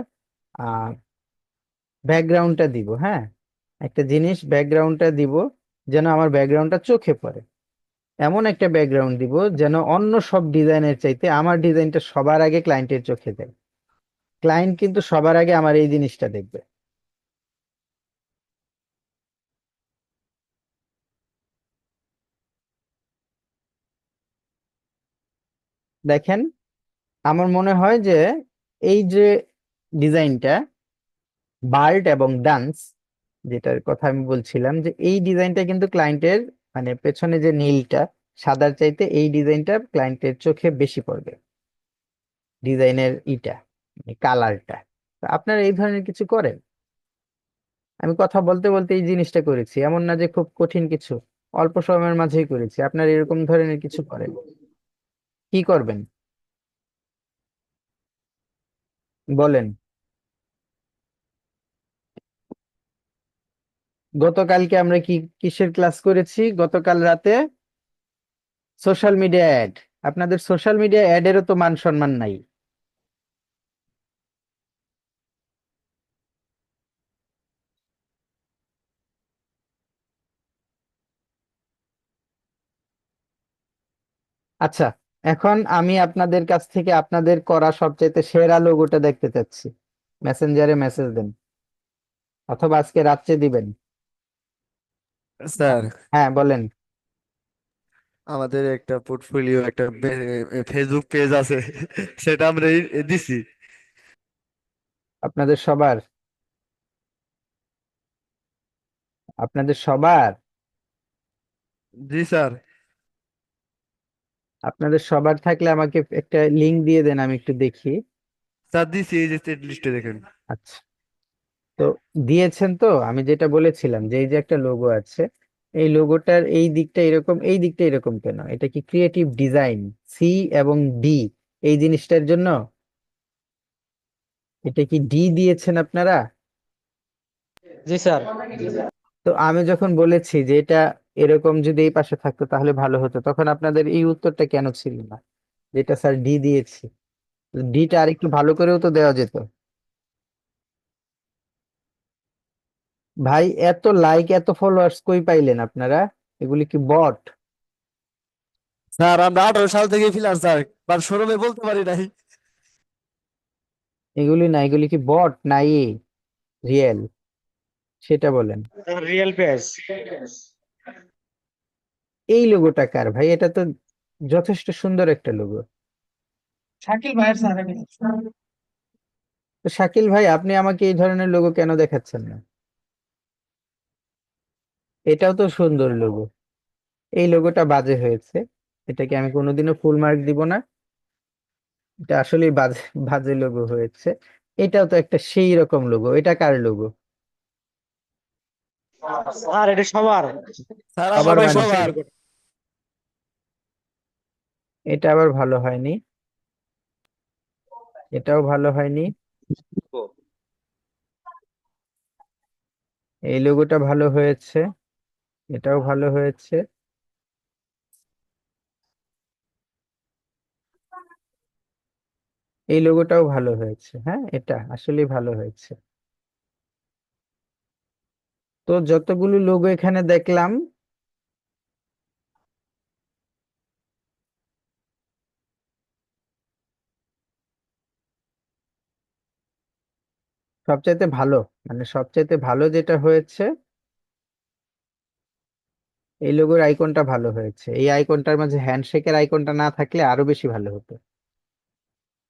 ব্যাকগ্রাউন্ডটা দিব, হ্যাঁ, একটা জিনিস ব্যাকগ্রাউন্ডটা দিব যেন আমার ব্যাকগ্রাউন্ডটা চোখে পড়ে, এমন একটা ব্যাকগ্রাউন্ড দিব যেন অন্য সব ডিজাইনের চাইতে আমার ডিজাইনটা সবার আগে ক্লায়েন্টের চোখে যায়। ক্লায়েন্ট কিন্তু সবার আগে আমার এই জিনিসটা দেখবে। দেখেন, আমার মনে হয় যে এই যে ডিজাইনটা বার্ড এবং ডান্স, যেটার কথা আমি বলছিলাম, যে এই ডিজাইনটা কিন্তু ক্লায়েন্টের মানে পেছনে যে নীলটা সাদার চাইতে এই ডিজাইনটা ক্লায়েন্টের চোখে বেশি পড়বে, ডিজাইনের ইটা কালারটা। আপনারা এই ধরনের কিছু করেন? আমি কথা বলতে বলতে এই জিনিসটা করেছি, এমন না যে খুব কঠিন কিছু, অল্প সময়ের মাঝেই করেছি। আপনারা এরকম ধরনের কিছু করেন? কি করবেন বলেন? গতকালকে আমরা কি কিসের ক্লাস করেছি গতকাল রাতে? Social media ad. আপনাদের সোশ্যাল মিডিয়া অ্যাডেরও তো মান সম্মান নাই। আচ্ছা, এখন আমি আপনাদের কাছ থেকে আপনাদের করা সবচেয়ে সেরা লোগোটা দেখতে চাচ্ছি। মেসেঞ্জারে মেসেজ দেন, অথবা আজকে রাত্রে দিবেন। স্যার, হ্যাঁ বলেন। আমাদের একটা পোর্টফোলিও, একটা ফেসবুক পেজ আছে, সেটা আমরা দিছি। আপনাদের সবার? আপনাদের সবার? জি স্যার। আপনাদের সবার থাকলে আমাকে একটা লিংক দিয়ে দেন, আমি একটু দেখি। স্যার দিছি, এই যে সেট লিস্টে দেখেন। আচ্ছা, তো দিয়েছেন তো? আমি যেটা বলেছিলাম যে এই যে একটা লোগো আছে, এই লোগোটার এই দিকটা এরকম, এই দিকটা এরকম কেন? এটা কি ক্রিয়েটিভ ডিজাইন সি এবং ডি এই জিনিসটার জন্য? এটা কি ডি দিয়েছেন আপনারা? জি স্যার। তো আমি যখন বলেছি যে এটা এরকম যদি এই পাশে থাকতো তাহলে ভালো হতো, তখন আপনাদের এই উত্তরটা কেন ছিল না, যেটা স্যার ডি দিয়েছি? ডিটা আরেকটু ভালো করেও তো দেওয়া যেত। ভাই, এত লাইক এত ফলোয়ার্স কই পাইলেন আপনারা? এগুলি কি বট? স্যার আমরা 18 সাল থেকে ফ্রিল্যান্সার, বাট শোরুমে বলতে পারি নাই। এগুলি না, এগুলি কি বট না রিয়েল, সেটা বলেন। Real page. এই লোগোটা কার ভাই? এটা তো যথেষ্ট সুন্দর একটা লোগো। শাকিল ভাইয়ের স্যার। তো শাকিল ভাই, আপনি আমাকে এই ধরনের লোগো কেন দেখাচ্ছেন না? এটাও তো সুন্দর লোগো। এই লোগোটা বাজে হয়েছে, এটাকে আমি কোনোদিনও ফুল মার্ক দিব না। এটা আসলে বাজে বাজে লোগো হয়েছে। এটাও তো একটা সেই রকম লোগো। এটা কার লোগো? আর এটা সবার। স্যার আবার আমাদের মানে কি? সবার। এটা আবার ভালো হয়নি, এটাও ভালো হয়নি। এই লোগোটা ভালো হয়েছে, এটাও ভালো হয়েছে। এই লোগোটাও ভালো হয়েছে, হ্যাঁ এটা আসলে ভালো হয়েছে। তো যতগুলো লোগো এখানে দেখলাম, সবচাইতে ভালো মানে সবচাইতে ভালো যেটা হয়েছে, এই লোগোর আইকনটা ভালো হয়েছে। এই আইকনটার মাঝে হ্যান্ডশেকের আইকনটা না থাকলে আরো বেশি ভালো হতো।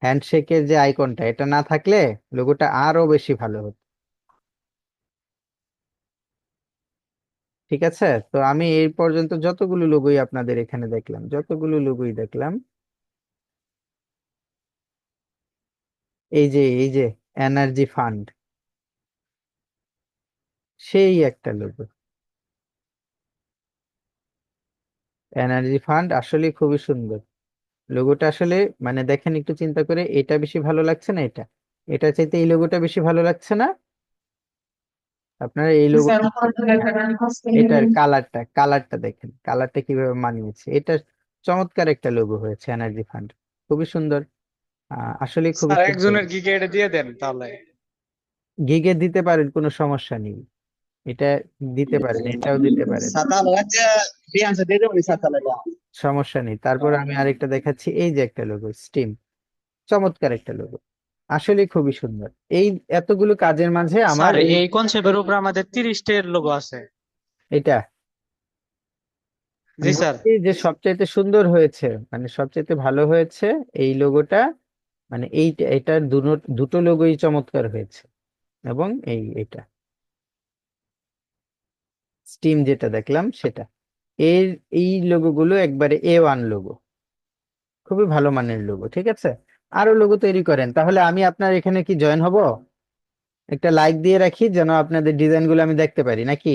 হ্যান্ডশেকের যে আইকনটা, এটা না থাকলে লোগোটা আরো বেশি ভালো হতো। ঠিক আছে, তো আমি এই পর্যন্ত যতগুলো লোগোই আপনাদের এখানে দেখলাম, যতগুলো লোগোই দেখলাম, এই যে এনার্জি ফান্ড, সেই একটা লোগো। এনার্জি ফান্ড আসলে খুবই সুন্দর লোগোটা। আসলে মানে দেখেন, একটু চিন্তা করে, এটা বেশি ভালো লাগছে না এটা? এটা চাইতে এই লোগোটা বেশি ভালো লাগছে না? আপনারা এই লোগো, এটার কালারটা দেখেন, কালারটা কিভাবে মানিয়েছে। এটা চমৎকার একটা লোগো হয়েছে এনার্জি ফান্ড, খুবই সুন্দর। আসলে খুবই স্যার সুন্দর। একজনের কি এটা দিয়ে দেন তাহলে। গিগে দিতে পারেন, কোনো সমস্যা নেই। এটা দিতে পারেন, এটাও দিতে পারেন, ছাতা লাগছে বি আনসার দিয়ে দেবো ছাতা লাগা সমস্যা নেই। তারপর আমি আরেকটা দেখাচ্ছি, এই যে একটা লোগো স্টিম, চমৎকার একটা লোগো, আসলে খুবই সুন্দর। এই এতগুলো কাজের মাঝে আমার স্যার এই এই কনসেপ্টের উপর আমাদের 30টের লোগো আছে। এটা জি আমি স্যার। বলছি যে সবচাইতে সুন্দর হয়েছে, মানে সবচাইতে ভালো হয়েছে এই লোগোটা, মানে এটা দুটো লোগোই চমৎকার হয়েছে। এবং এটা স্টিম যেটা দেখলাম সেটা, এর এই লোগোগুলো একবারে A1 লোগো, খুবই ভালো মানের লোগো। ঠিক আছে, আরো লোগো তৈরি করেন, তাহলে আমি আপনার এখানে কি জয়েন হব? একটা লাইক দিয়ে রাখি যেন আপনাদের ডিজাইন গুলো আমি দেখতে পারি, নাকি?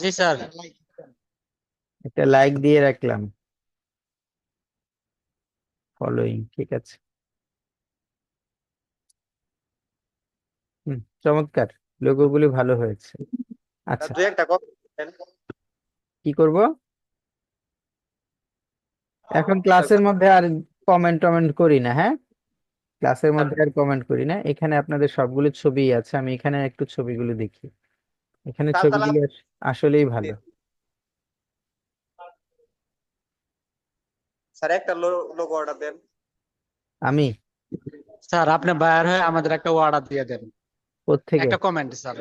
জি স্যার। একটা লাইক দিয়ে রাখলাম, ফলোইং, ঠিক আছে। চমৎকার, লোগোগুলি ভালো হয়েছে। আচ্ছা, দুই একটা কথা কি করব এখন? ক্লাসের মধ্যে আর কমেন্ট টমেন্ট করি না, হ্যাঁ, ক্লাসের মধ্যে আর কমেন্ট করি না। এখানে আপনাদের সবগুলো ছবি আছে, আমি এখানে একটু ছবিগুলো দেখি। এখানে ছবিগুলো আসলেই ভালো। স্যার একটা লোগো অর্ডার দেন আমি স্যার আপনি বাইর হয়ে আমাদের একটা অর্ডার দিয়ে দেন, কোত্থেকে একটা কমেন্ট স্যার।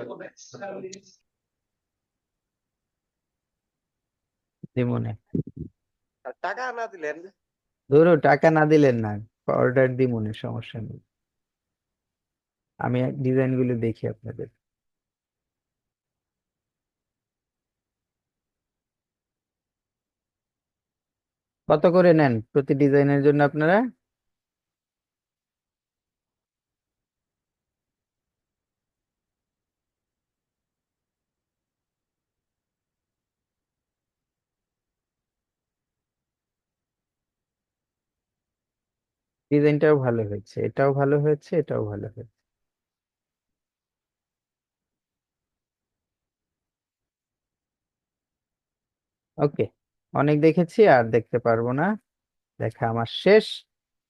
দিমুনে? টাকা না দিলেন ধরো টাকা না দিলেন না, অর্ডার দিমুনে, সমস্যা নেই। আমি ডিজাইন গুলো দেখি আপনাদের। কত করে নেন প্রতি ডিজাইনের জন্য আপনারা? ডিজাইনটাও ভালো হয়েছে, এটাও ভালো হয়েছে, এটাও ভালো হয়েছে। ওকে, অনেক দেখেছি, আর দেখতে পারবো না, দেখা আমার শেষ।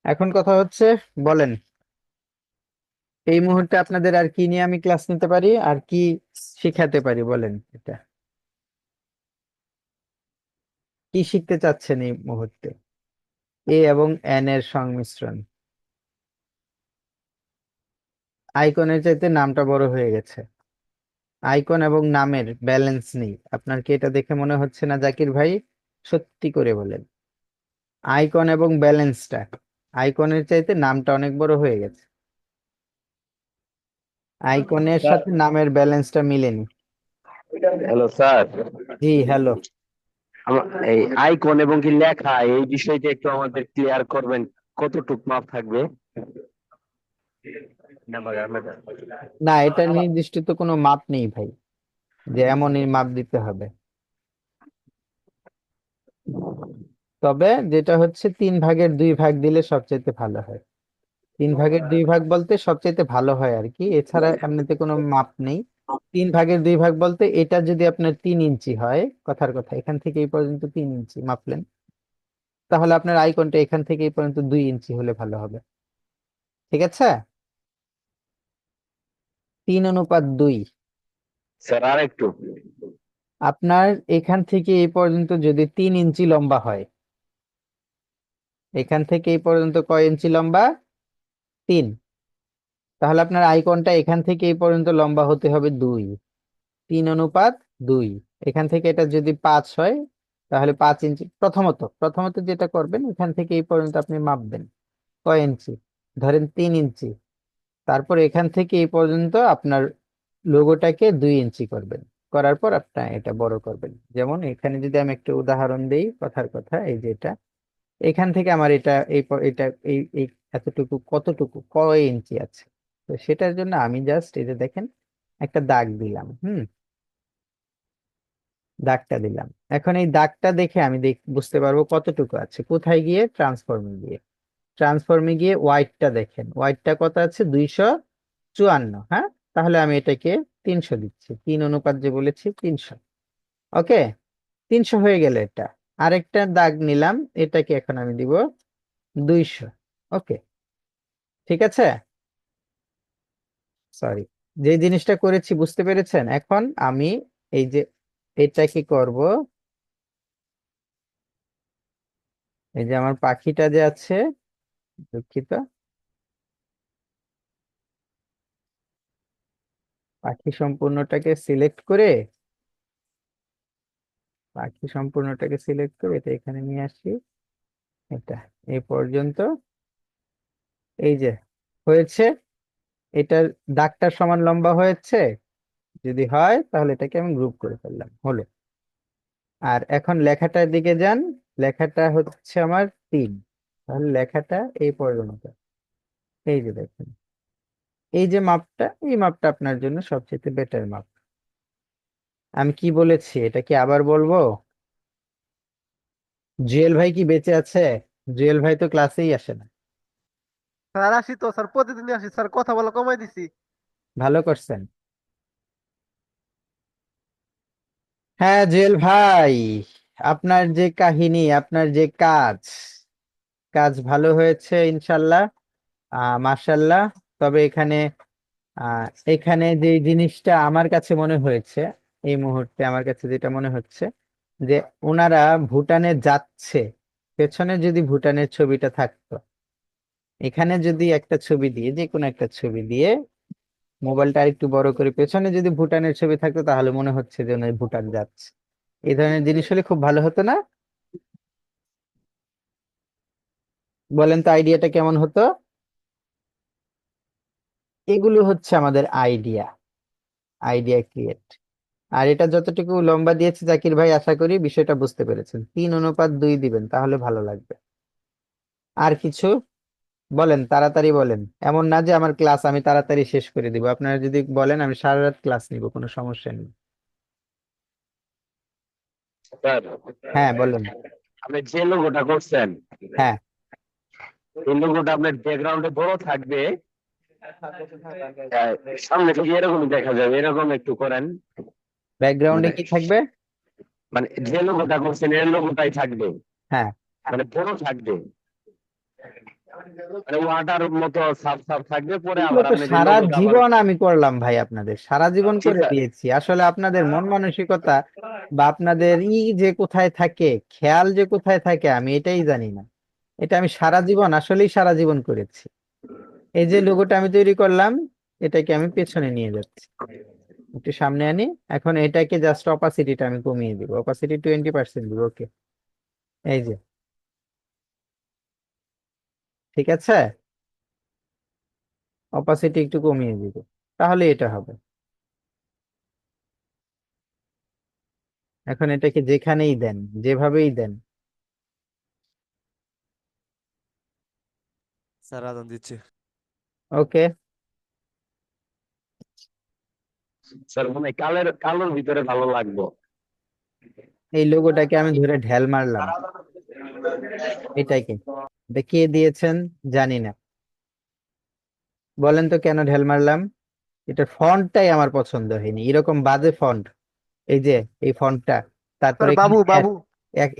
এখন কথা হচ্ছে, বলেন এই মুহূর্তে আপনাদের আর কি নিয়ে আমি ক্লাস নিতে পারি, আর কি শিখাতে পারি, বলেন এটা কি শিখতে চাচ্ছেন এই মুহূর্তে? এবং এন এর সংমিশ্রণ, আইকনের চাইতে নামটা বড় হয়ে গেছে, আইকন এবং নামের ব্যালেন্স নেই। আপনার কি এটা দেখে মনে হচ্ছে না জাকির ভাই? সত্যি করে বলেন, আইকন এবং ব্যালেন্সটা, আইকনের চাইতে নামটা অনেক বড় হয়ে গেছে, আইকনের সাথে নামের ব্যালেন্সটা মিলেনি। হ্যালো স্যার, জি হ্যালো। এই আইকন এবং কি লেখা এই বিষয়টা একটু আমাদের ক্লিয়ার করবেন, কতটুক মাপ থাকবে? না, এটা নির্দিষ্ট তো কোনো মাপ নেই ভাই, যে এমনই মাপ দিতে হবে। তবে যেটা হচ্ছে 3/2 ভাগ দিলে সবচেয়ে ভালো হয়। 3/2 ভাগ বলতে সবচেয়ে ভালো হয় আর কি, এছাড়া এমনিতে কোনো মাপ নেই। 3/2 বলতে এটা যদি আপনার 3 ইঞ্চি হয়, কথার কথা, এখান থেকে এই পর্যন্ত 3 ইঞ্চি মাপলেন, তাহলে আপনার আইকনটা এখান থেকে এই পর্যন্ত 2 ইঞ্চি হলে ভালো হবে। ঠিক আছে, 3:2। স্যার আর একটু। আপনার এখান থেকে এই পর্যন্ত যদি 3 ইঞ্চি লম্বা হয়, এখান থেকে এই পর্যন্ত কয় ইঞ্চি লম্বা? 3। তাহলে আপনার আইকনটা এখান থেকে এই পর্যন্ত লম্বা হতে হবে 2, 3:2। এখান থেকে এটা যদি 5 হয়, তাহলে 5 ইঞ্চি। প্রথমত যেটা করবেন, এখান থেকে এই পর্যন্ত আপনি মাপবেন কয় ইঞ্চি, ধরেন 3 ইঞ্চি। তারপর এখান থেকে এই পর্যন্ত আপনার লোগোটাকে 2 ইঞ্চি করবেন, করার পর আপনার এটা বড় করবেন। যেমন এখানে যদি আমি একটা উদাহরণ দেই, কথার কথা, এই যে এটা, এখান থেকে আমার এটা এটা এই এতটুকু, কতটুকু কয় ইঞ্চি আছে, তো সেটার জন্য আমি জাস্ট এই যে দেখেন একটা দাগ দিলাম, দাগটা দিলাম। এখন এই দাগটা দেখে আমি বুঝতে পারবো কতটুকু আছে, কোথায় গিয়ে? ট্রান্সফর্মে গিয়ে ওয়াইডটা দেখেন, ওয়াইডটা কত আছে? 254। হ্যাঁ, তাহলে আমি এটাকে 300 দিচ্ছি, 3 অনুপাত যে বলেছি 300। ওকে, 300 হয়ে গেলে এটা আরেকটা দাগ নিলাম, এটাকে এখন আমি দিব 200। ওকে, ঠিক আছে, সরি, যে জিনিসটা করেছি বুঝতে পেরেছেন? এখন আমি এই যে এটা কি করব, এই যে আমার পাখিটা যে আছে, দুঃখিত, পাখি সম্পূর্ণটাকে সিলেক্ট করে, এটা এখানে নিয়ে আসি, এটা এই পর্যন্ত, এই যে হয়েছে, এটার দাগটার সমান লম্বা হয়েছে, যদি হয় তাহলে এটাকে আমি গ্রুপ করে ফেললাম, হলো। আর এখন লেখাটার দিকে যান, লেখাটা হচ্ছে আমার 3, তাহলে লেখাটা এই পর্যন্ত, এই যে দেখুন, এই যে মাপটা, এই মাপটা আপনার জন্য সবচেয়ে বেটার মাপ। আমি কি বলেছি এটা কি আবার বলবো? জুয়েল ভাই কি বেঁচে আছে? জুয়েল ভাই তো ক্লাসেই আসে না। স্যার আসি তো স্যার, প্রতিদিনই আসি স্যার, কথা বলা কমাই দিছি। ভালো করছেন। হ্যাঁ জুয়েল ভাই, আপনার যে কাহিনী, আপনার যে কাজ, কাজ ভালো হয়েছে ইনশাল্লাহ, মাশাল্লাহ। তবে এখানে আহ এখানে যে জিনিসটা আমার কাছে মনে হয়েছে, এই মুহূর্তে আমার কাছে যেটা মনে হচ্ছে, যে ওনারা ভুটানে যাচ্ছে, পেছনে যদি ভুটানের ছবিটা থাকতো, এখানে যদি একটা ছবি দিয়ে, যে কোনো একটা ছবি দিয়ে, মোবাইলটা আরেকটু বড় করে পেছনে যদি ভুটানের ছবি থাকতো, তাহলে মনে হচ্ছে যে উনি ভুটান যাচ্ছে। এই ধরনের জিনিস হলে খুব ভালো হতো না? বলেন তো আইডিয়াটা কেমন হতো? এগুলো হচ্ছে আমাদের আইডিয়া, আইডিয়া ক্রিয়েট। আর এটা যতটুকু লম্বা দিয়েছে জাকির ভাই, আশা করি বিষয়টা বুঝতে পেরেছেন। 3:2 দিবেন, তাহলে ভালো লাগবে। আর কিছু বলেন, তাড়াতাড়ি বলেন। এমন না যে আমার ক্লাস আমি তাড়াতাড়ি শেষ করে দিব, আপনারা যদি বলেন আমি সারা রাত ক্লাস নিব, কোনো সমস্যা নেই। স্যার, হ্যাঁ বলেন। আপনি যে লোগোটা করছেন, হ্যাঁ, এই লোগোটা আপনার ব্যাকগ্রাউন্ডে বড় থাকবে, সামনে থেকে এরকমই দেখা যাবে, এরকম একটু করেন। ব্যাকগ্রাউন্ডে মানে কি থাকবে? মানে যে লোগোটা করছেন এর লোগোটাই থাকবে, হ্যাঁ, মানে বড় থাকবে, মানে ওয়াটার মতো সাফ সাফ থাকবে, পরে এগুলো আবার তো আপনি যে সারা লোগোটা আবার জীবন আমি করলাম ভাই, আপনাদের সারা জীবন ঠিক করে আছে। দিয়েছি। আসলে আপনাদের মন মানসিকতা বা আপনাদের যে কোথায় থাকে, খেয়াল যে কোথায় থাকে, আমি এটাই জানি না। এটা আমি সারা জীবন, আসলেই সারা জীবন করেছি। এই যে লোগোটা আমি তৈরি করলাম, এটাকে আমি পেছনে নিয়ে যাচ্ছি, একটু সামনে আনি। এখন এটাকে জাস্ট অপাসিটিটা আমি কমিয়ে দিব, অপাসিটি 20% দিব, ওকে। এই যে, ঠিক আছে, অপাসিটি একটু কমিয়ে দিব, তাহলে এটা হবে। এখন এটাকে যেখানেই দেন, যেভাবেই দেন, স্যার আজান দিচ্ছে। ওকে। স্যার মনে হয় কালোর ভিতরে ভালো লাগবে। এই লোগোটাকে আমি ধরে ঢেল মারলাম, এটাকে, এটা কে দিয়েছেন জানি না, বলেন তো কেন ঢেল মারলাম? এটা ফন্টটাই আমার পছন্দ হয়নি, এরকম বাজে ফন্ট। এই যে এই ফন্টটা, তারপরে স্যার এখানে বাবু বাবু।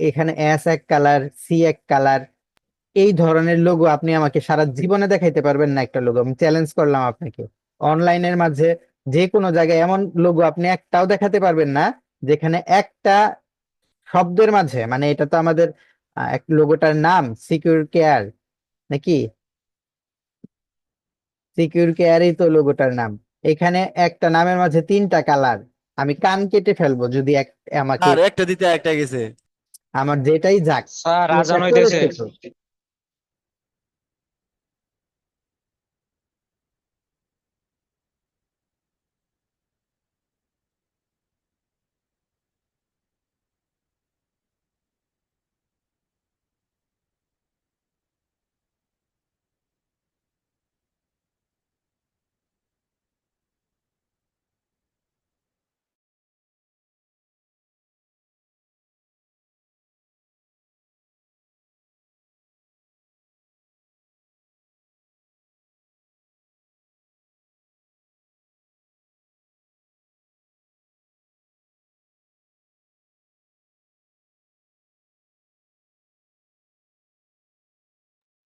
এখানে এস এক কালার, সি এক কালার, এই ধরনের লোগো আপনি আমাকে সারা জীবনে দেখাইতে পারবেন না একটা লোগো, আমি চ্যালেঞ্জ করলাম আপনাকে। অনলাইনের মাঝে যে কোনো জায়গায় এমন লোগো আপনি একটাও দেখাতে পারবেন না, যেখানে একটা শব্দের মাঝে, মানে এটা তো আমাদের এক লোগোটার নাম সিকিউর কেয়ার নাকি, সিকিউর কেয়ারই তো লোগোটার নাম। এখানে একটা নামের মাঝে 3টা কালার, আমি কান কেটে ফেলবো যদি আমাকে, আর একটা দিতে একটা গেছে। আমার যেটাই যাক, স্যার তুমি এটা আজান হইতেছে। করেছো তো।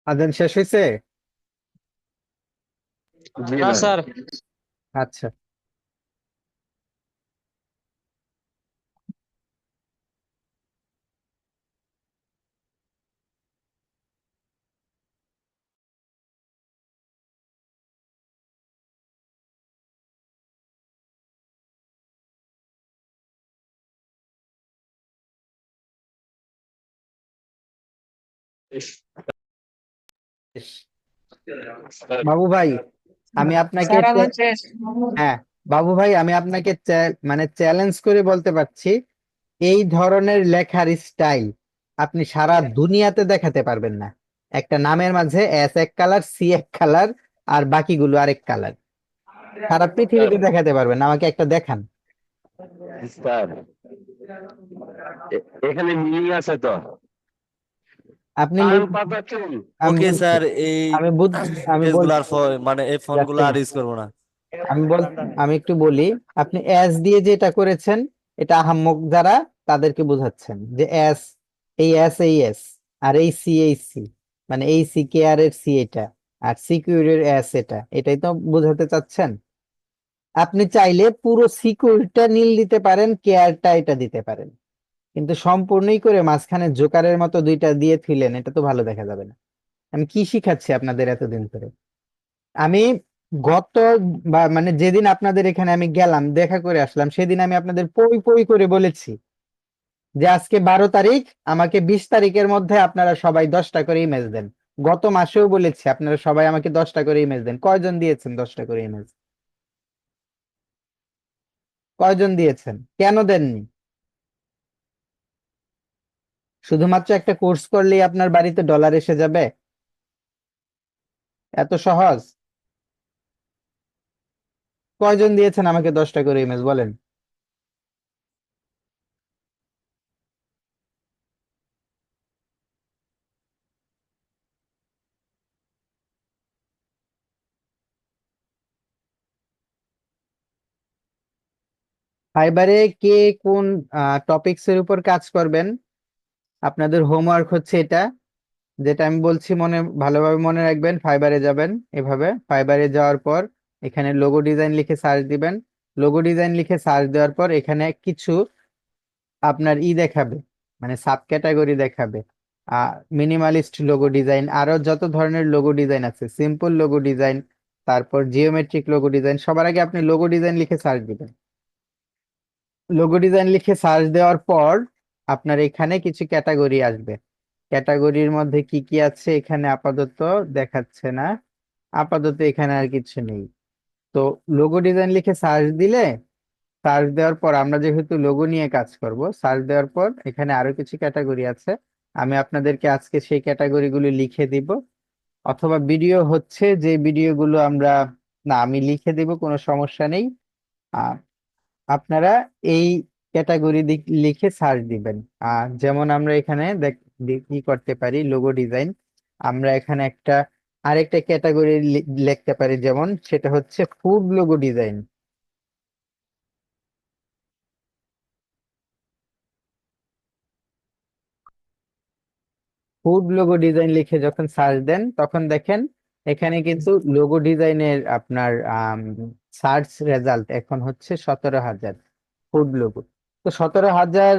আজান শেষ হয়েছে? জি হ্যাঁ ভাই। স্যার। আচ্ছা, বেশ। বাবু ভাই, আমি আপনাকে স্যার আমার শেষ। হ্যাঁ, বাবু ভাই, আমি আপনাকে মানে চ্যালেঞ্জ করে বলতে পারছি, এই ধরনের লেখার স্টাইল আপনি সারা দুনিয়াতে দেখাতে পারবেন না। একটা নামের মাঝে এস এক কালার, সি এক কালার, আর বাকিগুলো আরেক কালার, সারা পৃথিবীতে দেখাতে পারবেন না। আমাকে একটা দেখান। স্যার এখানে মিলিং আছে তো, আপনি টান পাতা চুন। আমি ওকে বলছি, স্যার, এই আমি বুঝ আমি পেজগুলো বলছি, আর মানে এই ফন্টগুলো আর ইউজ করবো না। আমি বল আমি একটু বলি। আপনি এস দিয়ে যেটা করেছেন, এটা আহাম্মক যারা তাদেরকে বোঝাচ্ছেন যে এস, এই এস, আর এই সি, মানে এই সি কে আর এর সি এটা, আর সিকিউরিটির এস এটা, এটাই তো বোঝাতে চাচ্ছেন। আপনি চাইলে পুরো সিকিউরিটিটা নীল দিতে পারেন, কেয়ারটা এটা দিতে পারেন, কিন্তু সম্পূর্ণই করে মাঝখানে জোকারের মতো দুইটা দিয়ে থুইলেন, এটা তো ভালো দেখা যাবে না। আমি কি শিখাচ্ছি আপনাদের এতদিন ধরে? আমি গত মানে যেদিন আপনাদের এখানে আমি গেলাম, দেখা করে আসলাম, সেদিন আমি আপনাদের পই পই করে বলেছি যে আজকে 12 তারিখ, আমাকে 20 তারিখের মধ্যে আপনারা সবাই 10টা করে ইমেজ দেন। গত মাসেও বলেছি আপনারা সবাই আমাকে 10টা করে ইমেজ দেন। কয়জন দিয়েছেন 10টা করে ইমেজ? কয়জন দিয়েছেন? কেন দেননি? শুধুমাত্র একটা কোর্স করলেই আপনার বাড়িতে ডলার এসে যাবে? এত সহজ? কয়জন দিয়েছেন আমাকে 10টা করে ইমেজ বলেন? ফাইবারে কে কোন টপিকস এর উপর কাজ করবেন? আপনাদের হোমওয়ার্ক হচ্ছে এটা, যেটা আমি বলছি মনে ভালোভাবে মনে রাখবেন। ফাইবারে যাবেন, এভাবে ফাইবারে যাওয়ার পর এখানে লোগো ডিজাইন লিখে সার্চ দিবেন। লোগো ডিজাইন লিখে সার্চ দেওয়ার পর এখানে কিছু আপনার দেখাবে, মানে সাব ক্যাটাগরি দেখাবে। মিনিমালিস্ট লোগো ডিজাইন, আরো যত ধরনের লোগো ডিজাইন আছে, সিম্পল লোগো ডিজাইন, তারপর জিওমেট্রিক লোগো ডিজাইন। সবার আগে আপনি লোগো ডিজাইন লিখে সার্চ দিবেন। লোগো ডিজাইন লিখে সার্চ দেওয়ার পর আপনার এখানে কিছু ক্যাটাগরি আসবে। ক্যাটাগরির মধ্যে কি কি আছে এখানে আপাতত দেখাচ্ছে না, আপাতত এখানে আর কিছু নেই। তো লোগো ডিজাইন লিখে সার্চ দিলে, সার্চ দেওয়ার পর আমরা যেহেতু লোগো নিয়ে কাজ করব, সার্চ দেওয়ার পর এখানে আরো কিছু ক্যাটাগরি আছে। আমি আপনাদেরকে আজকে সেই ক্যাটাগরিগুলো লিখে দিব, অথবা ভিডিও হচ্ছে যে ভিডিওগুলো আমরা, না আমি লিখে দিব, কোনো সমস্যা নেই। আপনারা এই ক্যাটাগরি লিখে সার্চ দিবেন। যেমন আমরা এখানে কি করতে পারি, লোগো ডিজাইন, আমরা এখানে আরেকটা ক্যাটাগরি লিখতে পারি, যেমন সেটা হচ্ছে food logo design. Food logo design লিখে যখন সার্চ দেন, তখন দেখেন এখানে কিন্তু লোগো ডিজাইনের আপনার সার্চ রেজাল্ট এখন হচ্ছে 17,000 ফুড লোগো। তো 17,000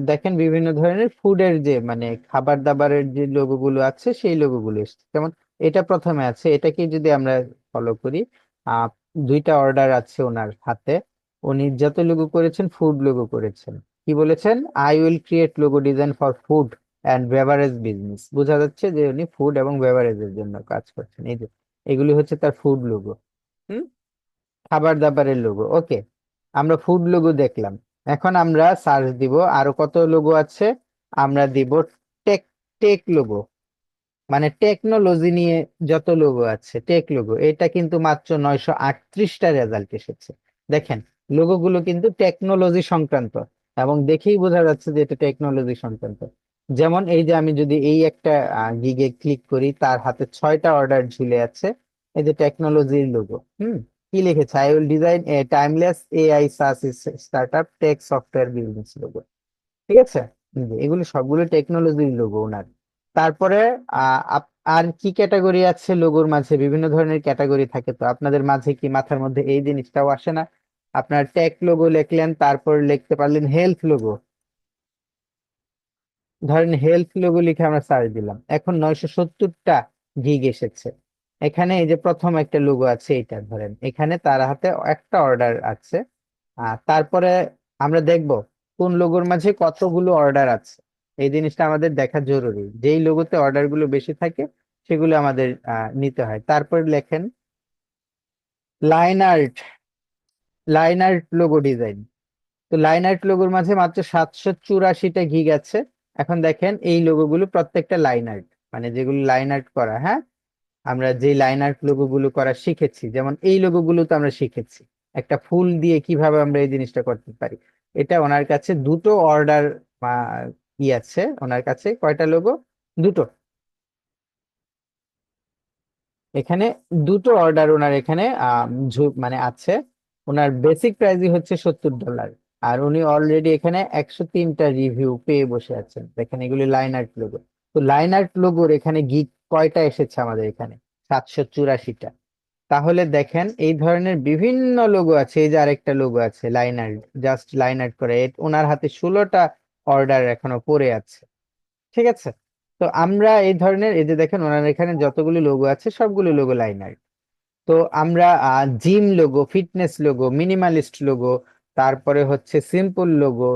দেখেন বিভিন্ন ধরনের ফুডের যে মানে খাবার দাবারের যে লোগো গুলো আছে, সেই লোগো গুলো এসছে। যেমন এটা প্রথমে আছে, এটাকে যদি আমরা ফলো করি, আহ দুইটা অর্ডার আছে ওনার হাতে, উনি যত লোগো করেছেন ফুড লোগো করেছেন। কি বলেছেন? I will create logo design for food and beverage business. বোঝা যাচ্ছে যে উনি ফুড এবং বেভারেজের জন্য কাজ করছেন। এই যে এগুলি হচ্ছে তার ফুড লোগো, হুম, খাবার দাবারের লোগো। ওকে, আমরা ফুড লোগো দেখলাম। এখন আমরা সার্চ দিব, আরো কত লোগো আছে, আমরা দিব টেক, টেক লোগো, মানে টেকনোলজি নিয়ে যত লোগো আছে, টেক লোগো। এটা কিন্তু মাত্র 938টা রেজাল্ট এসেছে। দেখেন লোগো গুলো কিন্তু টেকনোলজি সংক্রান্ত, এবং দেখেই বোঝা যাচ্ছে যে এটা টেকনোলজি সংক্রান্ত। যেমন এই যে আমি যদি এই একটা গিগে ক্লিক করি, তার হাতে 6টা অর্ডার ঝুলে আছে, এই যে টেকনোলজির লোগো। কি লিখেছে? I will design a timeless AI SaaS startup tech software business logo. ঠিক আছে, এগুলো সবগুলো টেকনোলজির লোগো ওনার। তারপরে আর কি ক্যাটাগরি আছে লোগোর মাঝে? বিভিন্ন ধরনের ক্যাটাগরি থাকে, তো আপনাদের মাঝে কি মাথার মধ্যে এই জিনিসটাও আসে না? আপনার টেক লোগো লিখলেন, তারপর লিখতে পারলেন হেলথ লোগো। ধরেন হেলথ লোগো লিখে আমরা সার্চ দিলাম, এখন 970টা গিগ এসেছে। এখানে এই যে প্রথম একটা লোগো আছে, এটা ধরেন এখানে তার হাতে একটা অর্ডার আছে। তারপরে আমরা দেখব কোন লোগোর মাঝে কতগুলো অর্ডার আছে। এই জিনিসটা আমাদের দেখা জরুরি, যেই লোগোতে অর্ডার গুলো বেশি থাকে সেগুলো আমাদের নিতে হয়। তারপর লেখেন line art, line art logo design. তো লাইন আর্ট লোগোর মাঝে মাত্র 784টা গিগ আছে। এখন দেখেন এই লোগোগুলো প্রত্যেকটা লাইন আর্ট, মানে যেগুলো লাইন আর্ট করা। হ্যাঁ, আমরা যে লাইন আর্ট লোগো গুলো করা শিখেছি, যেমন এই লোগো গুলো তো আমরা শিখেছি একটা ফুল দিয়ে কিভাবে আমরা এই জিনিসটা করতে পারি। এটা ওনার কাছে দুটো অর্ডার ই আছে, ওনার কাছে কয়টা লোগো? দুটো। এখানে দুটো অর্ডার ওনার এখানে মানে আছে। ওনার বেসিক প্রাইসই হচ্ছে $70, আর উনি অলরেডি এখানে 103টা রিভিউ পেয়ে বসে আছেন। দেখেন এগুলি লাইন আর্ট লোগো। তো লাইন আর্ট লোগোর এখানে গিগ কয়টা এসেছে আমাদের এখানে? 784টা। তাহলে দেখেন এই ধরনের বিভিন্ন লোগো আছে। এই যে আরেকটা লোগো আছে line art, just line art করে, ওনার হাতে 16টা অর্ডার এখনো পড়ে আছে। ঠিক আছে, তো আমরা এই ধরনের, এই যে দেখেন ওনার এখানে যতগুলো লোগো আছে সবগুলো লোগো লাইন আর্ট। তো আমরা gym logo, fitness logo, minimalist logo, তারপরে হচ্ছে সিম্পল লোগো,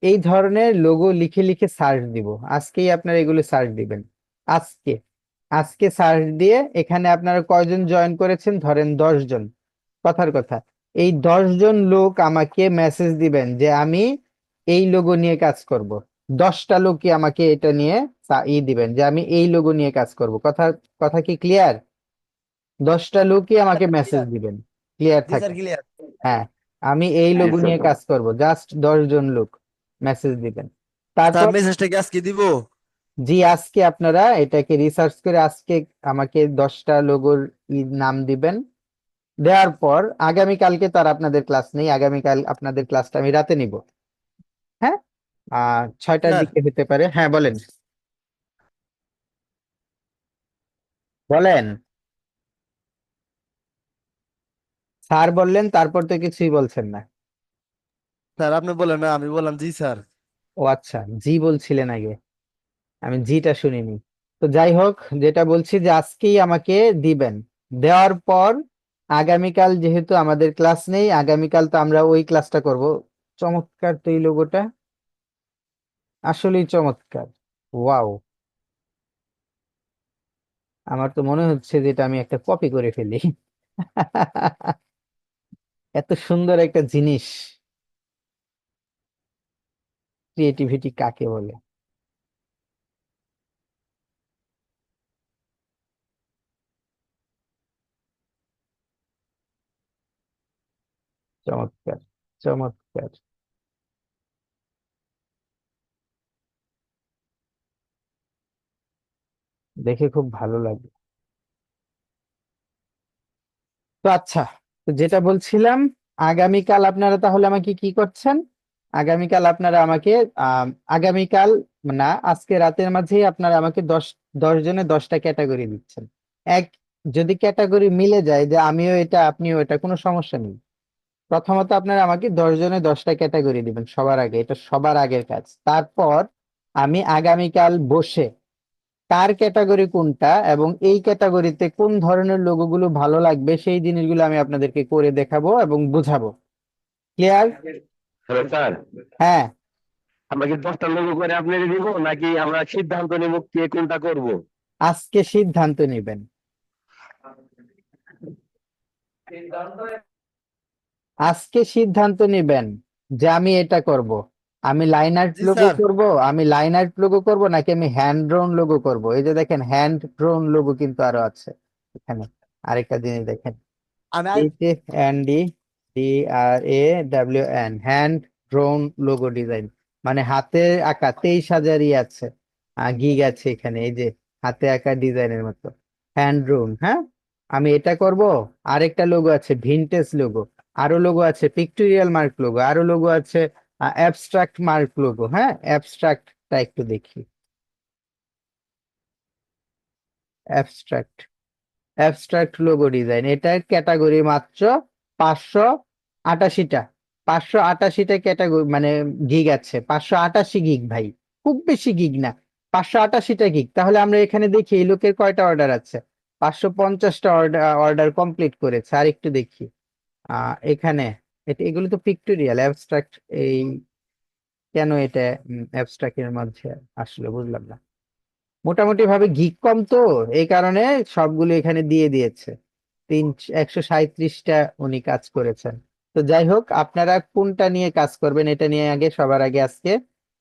এই ধরনের লোগো লিখে লিখে সার্চ দিব। আজকেই আপনারা এগুলো সার্চ দিবেন। আজকে আজকে সার্চ দিয়ে এখানে আপনারা কয়জন জয়েন করেছেন? ধরেন 10 জন। কথার কথা, এই 10 জন লোক আমাকে মেসেজ দিবেন যে আমি এই লোগো নিয়ে কাজ করব। 10টা লোকই আমাকে এটা নিয়ে দিবেন যে আমি এই লোগো নিয়ে কাজ করব। কথা কথা কি ক্লিয়ার? 10টা লোকই আমাকে মেসেজ দিবেন। ক্লিয়ার জি থাকে? Sir, clear. হ্যাঁ, আমি এই জি লোগো স্যার। নিয়ে কাজ করব, জাস্ট 10 জন লোক মেসেজ দিবেন। স্যার তারপর মেসেজটা কি আজকে দিব? জি, আজকে আপনারা এটাকে রিসার্চ করে আজকে আমাকে 10টা লোগোর নাম দিবেন। দেওয়ার পর আগামীকালকে তো আর আপনাদের ক্লাস নেই, আগামীকাল আপনাদের ক্লাসটা আমি রাতে নিব। হ্যাঁ, 6টার স্যার দিকে হতে পারে। হ্যাঁ বলেন, বলেন। স্যার বললেন, তারপর তো কিছুই বলছেন না। স্যার আপনি বলেন না, আমি বললাম জি স্যার। ও আচ্ছা, জি বলছিলেন আগে, আমি জিটা শুনিনি। তো যাই হোক, যেটা বলছি যে আজকেই আমাকে দিবেন। দেওয়ার পর আগামীকাল যেহেতু আমাদের ক্লাস নেই, আগামীকাল তো আমরা ওই ক্লাসটা করব। চমৎকার তো এই লোগোটা, আসলেই চমৎকার। ওয়াও, আমার তো মনে হচ্ছে যে এটা আমি একটা কপি করে ফেলি। এত সুন্দর একটা জিনিস, ক্রিয়েটিভিটি কাকে বলে! চমৎকার, চমৎকার। দেখে খুব ভালো লাগে। তো আচ্ছা, তো যেটা বলছিলাম, আগামীকাল আপনারা তাহলে আমাকে কি করছেন? আগামীকাল আপনারা আমাকে আগামীকাল না, আজকে রাতের মাঝেই আপনারা আমাকে 10 জনে 10টা ক্যাটাগরি দিচ্ছেন। এক, যদি ক্যাটাগরি মিলে যায় যে আমিও এটা আপনিও এটা, কোনো সমস্যা নেই। প্রথমত আপনারা আমাকে 10 জনে 10টা ক্যাটাগরি দিবেন সবার আগে, এটা সবার আগের কাজ। তারপর আমি আগামীকাল বসে কার ক্যাটাগরি কোনটা এবং এই ক্যাটাগরিতে কোন ধরনের লোগোগুলো ভালো লাগবে সেই জিনিসগুলো আমি আপনাদেরকে করে দেখাবো এবং বুঝাবো। ক্লিয়ার? হ্যালো স্যার, হ্যাঁ, আমরা কি 10টা লোগো করে আপনাদের দিব, নাকি আমরা সিদ্ধান্ত নিব কে কোনটা করব? আজকে সিদ্ধান্ত নেবেন। আজকে সিদ্ধান্ত নেবেন যে আমি এটা করব। আমি লাইন আর্ট জি লোগো স্যার। করব, আমি লাইন আর্ট লোগো করব, নাকি আমি হ্যান্ড ড্রোন লোগো করব। এই যে দেখেন হ্যান্ড ড্রোন লোগো কিন্তু আরো আছে এখানে। আরেকটা জিনিস দেখেন, আমি এই যে HANDDRAWN, hand drone logo design, মানে হাতে আঁকা 23,000ই আছে, গিগ আছে এখানে। এই যে হাতে আঁকা ডিজাইনের মতো হ্যান্ড ড্রোন। হ্যাঁ, আমি এটা করব। আরেকটা লোগো আছে ভিনটেজ লোগো, আরো লোগো আছে পিক্টোরিয়াল মার্ক লোগো, আরো লোগো আছে অ্যাবস্ট্রাক্ট মার্ক লোগো। হ্যাঁ, অ্যাবস্ট্রাক্টটা একটু দেখি। অ্যাবস্ট্রাক্ট অ্যাবস্ট্রাক্ট লোগো ডিজাইন, এটার ক্যাটাগরি মাত্র 588টা। 588টা ক্যাটাগরি মানে গিগ আছে, 588 গিগ ভাই, খুব বেশি গিগ না, 588টা গিগ। তাহলে আমরা এখানে দেখি এই লোকের কয়টা অর্ডার আছে। 550টা অর্ডার কমপ্লিট করেছে। আর একটু দেখি এখানে, এগুলো তো পিক্টোরিয়াল অ্যাবস্ট্রাক্ট, এই কেন এটা অ্যাবস্ট্রাক্ট এর মধ্যে আসলে বুঝলাম না। মোটামুটি ভাবে গিগ কম তো, এই কারণে সবগুলো এখানে দিয়ে দিয়েছে। 137টা উনি কাজ করেছেন। তো যাই হোক, আপনারা কোনটা নিয়ে কাজ করবেন এটা নিয়ে আগে সবার আগে আজকে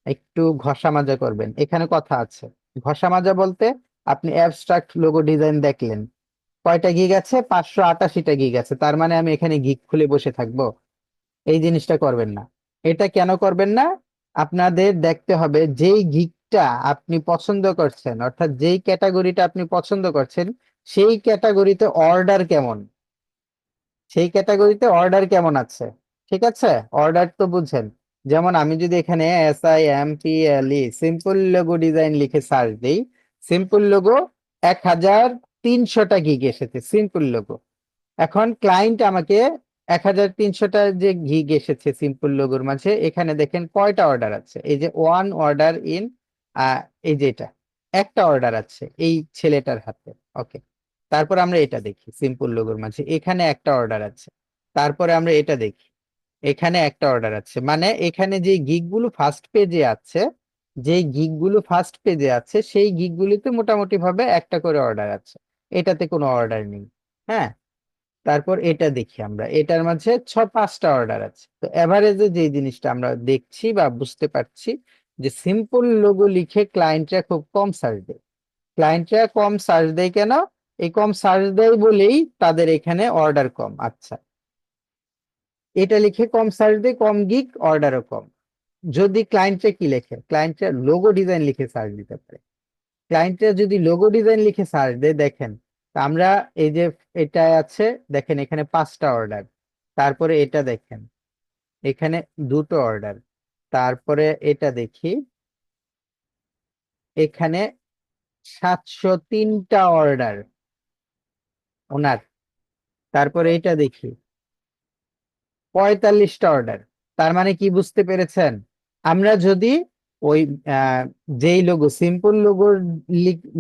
একটু ঘষা মাজা করবেন। এখানে কথা আছে, ঘষা মাজা বলতে আপনি অ্যাবস্ট্রাক্ট লোগো ডিজাইন দেখলেন, কয়টা গিগ আছে? 588টা গিগ আছে। তার মানে আমি এখানে গিগ খুলে বসে থাকবো? এই জিনিসটা করবেন না। এটা কেন করবেন না? আপনাদের দেখতে হবে যেই গিগটা আপনি পছন্দ করছেন, অর্থাৎ যেই ক্যাটাগরিটা আপনি পছন্দ করছেন, সেই ক্যাটাগরিতে অর্ডার কেমন, সেই ক্যাটাগরিতে অর্ডার কেমন আছে। ঠিক আছে, অর্ডার তো বুঝছেন। যেমন আমি যদি এখানে SIMPLE সিম্পল লোগো ডিজাইন লিখে সার্চ দিই, সিম্পল লোগো 1300টা গিগ এসেছে সিম্পল লোগো। এখন ক্লায়েন্ট আমাকে 1300টা যে গিগ এসেছে সিম্পল লোগোর মাঝে, এখানে দেখেন কয়টা অর্ডার আছে। এই যে ওয়ান অর্ডার ইন, এই যে এটা একটা অর্ডার আছে এই ছেলেটার হাতে। ওকে, তারপর আমরা এটা দেখি সিম্পল লোগোর মাঝে, এখানে একটা অর্ডার আছে। তারপরে আমরা এটা দেখি, এখানে একটা অর্ডার আছে। মানে এখানে যে গিগগুলো ফার্স্ট পেজে আছে, যেই গিগগুলো ফার্স্ট পেজে আছে সেই গিগগুলিতে মোটামুটি ভাবে একটা করে অর্ডার আছে, এটাতে কোনো অর্ডার নেই। হ্যাঁ, তারপর এটা দেখি আমরা, এটার মাঝে 5টা অর্ডার আছে। তো এভারেজে যে জিনিসটা আমরা দেখছি বা বুঝতে পারছি, যে সিম্পল লোগো লিখে ক্লায়েন্টরা খুব কম সার্চ দেয়। ক্লায়েন্টরা কম সার্চ দেয় কেন? এই কম সার্চ দেয় বলেই তাদের এখানে অর্ডার কম। আচ্ছা, এটা লিখে কম সার্চ দেয়, কম গিগ, অর্ডারও কম। যদি ক্লায়েন্টরা কি লেখে, ক্লায়েন্টরা লোগো ডিজাইন লিখে সার্চ দিতে পারে। ক্লায়েন্টরা যদি লোগো ডিজাইন লিখে সার্চ দেয়, দেখেন তা আমরা এই যে এটা আছে, দেখেন এখানে 5টা অর্ডার। তারপরে এটা দেখেন এখানে 2টো অর্ডার। তারপরে এটা দেখি এখানে 703টা অর্ডার ওনার। তারপরে এটা দেখি 45টা অর্ডার। তার মানে কি বুঝতে পেরেছেন? আমরা যদি ওই যেই লোগো সিম্পল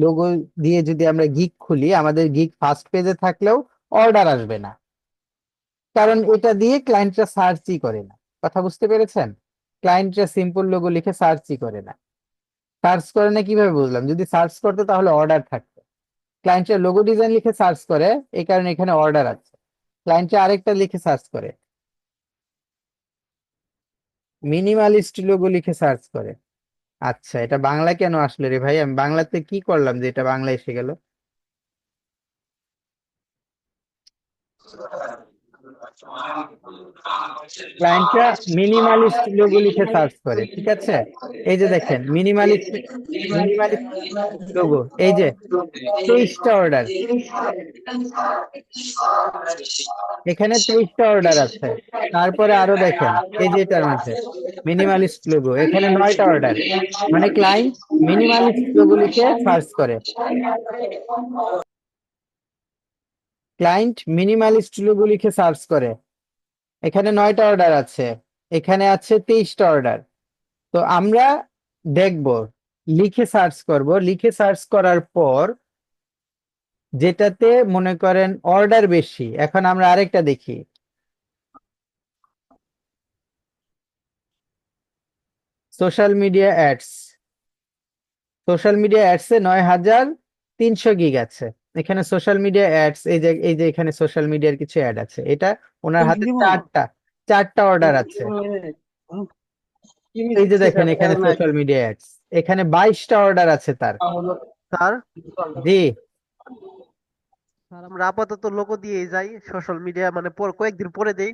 লোগো দিয়ে যদি আমরা গিগ খুলি, আমাদের গিগ ফার্স্ট পেজে থাকলেও অর্ডার আসবে না, কারণ এটা দিয়ে ক্লায়েন্টরা সার্চই করে না। কথা বুঝতে পেরেছেন? ক্লায়েন্টরা সিম্পল লোগো লিখে সার্চই করে না। সার্চ করে না কিভাবে বুঝলাম? যদি সার্চ করতো তাহলে অর্ডার থাকতো। ক্লায়েন্টরা লোগো ডিজাইন লিখে সার্চ করে, এই কারণে এখানে অর্ডার আছে। ক্লায়েন্টরা আরেকটা লিখে সার্চ করে, মিনিমালিস্ট লোগো লিখে সার্চ করে। আচ্ছা, এটা বাংলা কেন আসলো রে ভাই? আমি বাংলাতে কি করলাম যে এটা বাংলা এসে গেল? ক্লায়েন্টরা মিনিমালিস্ট লোগো লিখে সার্চ করে, ঠিক আছে। এই যে দেখেন মিনিমালিস্ট মিনিমালিস্ট লোগো, এই যে 23টা অর্ডার, এখানে 23টা অর্ডার আছে। তারপরে আরো দেখেন এই যে এটার মাঝে মিনিমালিস্ট লোগো, এখানে 9টা অর্ডার। মানে ক্লায়েন্ট মিনিমালিস্ট লোগো লিখে সার্চ করে, ক্লায়েন্ট মিনিমালিস্ট লোগো লিখে সার্চ করে। এখানে 9টা অর্ডার আছে, এখানে আছে 23টা অর্ডার। তো আমরা দেখব, লিখে সার্চ করব, লিখে সার্চ করার পর যেটাতে মনে করেন অর্ডার বেশি। এখন আমরা আরেকটা দেখি, social media ads. Social media ads এ 9300 গিগ আছে। এখানে সোশ্যাল মিডিয়া অ্যাডস, এই যে এখানে সোশ্যাল মিডিয়ার কিছু অ্যাড আছে। এটা ওনার হাতে চারটা অর্ডার আছে। এই যে দেখেন এখানে সোশ্যাল মিডিয়া অ্যাডস, এখানে 22টা অর্ডার আছে তার। স্যার, জি, আমরা আপাতত লোগো দিয়েই যাই, সোশ্যাল মিডিয়া মানে কয়েকদিন পরে দেই।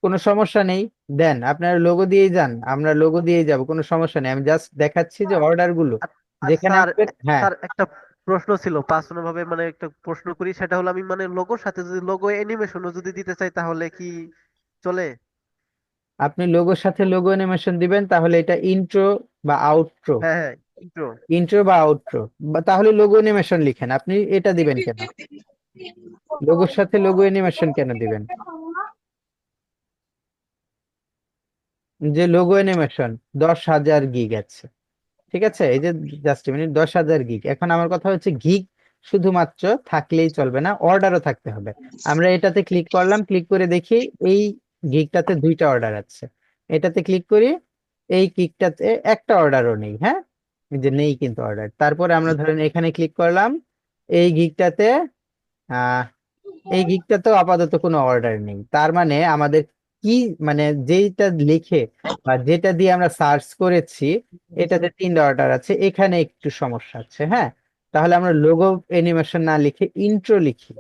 কোনো সমস্যা নেই, দেন আপনারা লোগো দিয়েই যান, আমরা লোগো দিয়েই যাব, কোনো সমস্যা নেই। আমি জাস্ট দেখাচ্ছি যে অর্ডার গুলো আর আর যেখানে স্যার, আমাদের, হ্যাঁ। স্যার একটা প্রশ্ন ছিল, পার্সোনাল ভাবে মানে একটা প্রশ্ন করি। সেটা হলো, আমি মানে লোগোর সাথে যদি লোগো অ্যানিমেশনও যদি দিতে চাই তাহলে কি চলে? আপনি লোগোর সাথে লোগো অ্যানিমেশন দিবেন, তাহলে এটা ইন্ট্রো বা আউট্রো, হ্যাঁ, হ্যাঁ। ইন্ট্রো। ইন্ট্রো বা আউট্রো, তাহলে লোগো অ্যানিমেশন লিখেন। আপনি এটা দিবেন কেন? লোগোর সাথে লোগো অ্যানিমেশন কেন দিবেন? যে লোগো অ্যানিমেশন 10,000 গিগ আছে, ঠিক আছে, এই যে জাস্ট মিনিট, 10,000 গিগ। এখন আমার কথা হচ্ছে গিগ শুধুমাত্র থাকলেই চলবে না, অর্ডারও থাকতে হবে। আমরা এটাতে ক্লিক করলাম, ক্লিক করে দেখি এই গিগটাতে 2টা অর্ডার আছে। এটাতে ক্লিক করি, এই গিগটাতে একটা অর্ডারও নেই। হ্যাঁ, এই যে নেই কিন্তু অর্ডার। তারপরে আমরা ধরেন এখানে ক্লিক করলাম, এই গিগটাতে আহ এই গিগটাতেও আপাতত কোনো অর্ডার নেই। তার মানে আমাদের কি, মানে যেটা লিখে বা যেটা দিয়ে আমরা সার্চ করেছি এটাতে 3টা অর্ডার আছে, এখানে একটু সমস্যা আছে। হ্যাঁ, তাহলে আমরা লোগো অ্যানিমেশন না লিখে ইন্ট্রো লিখি।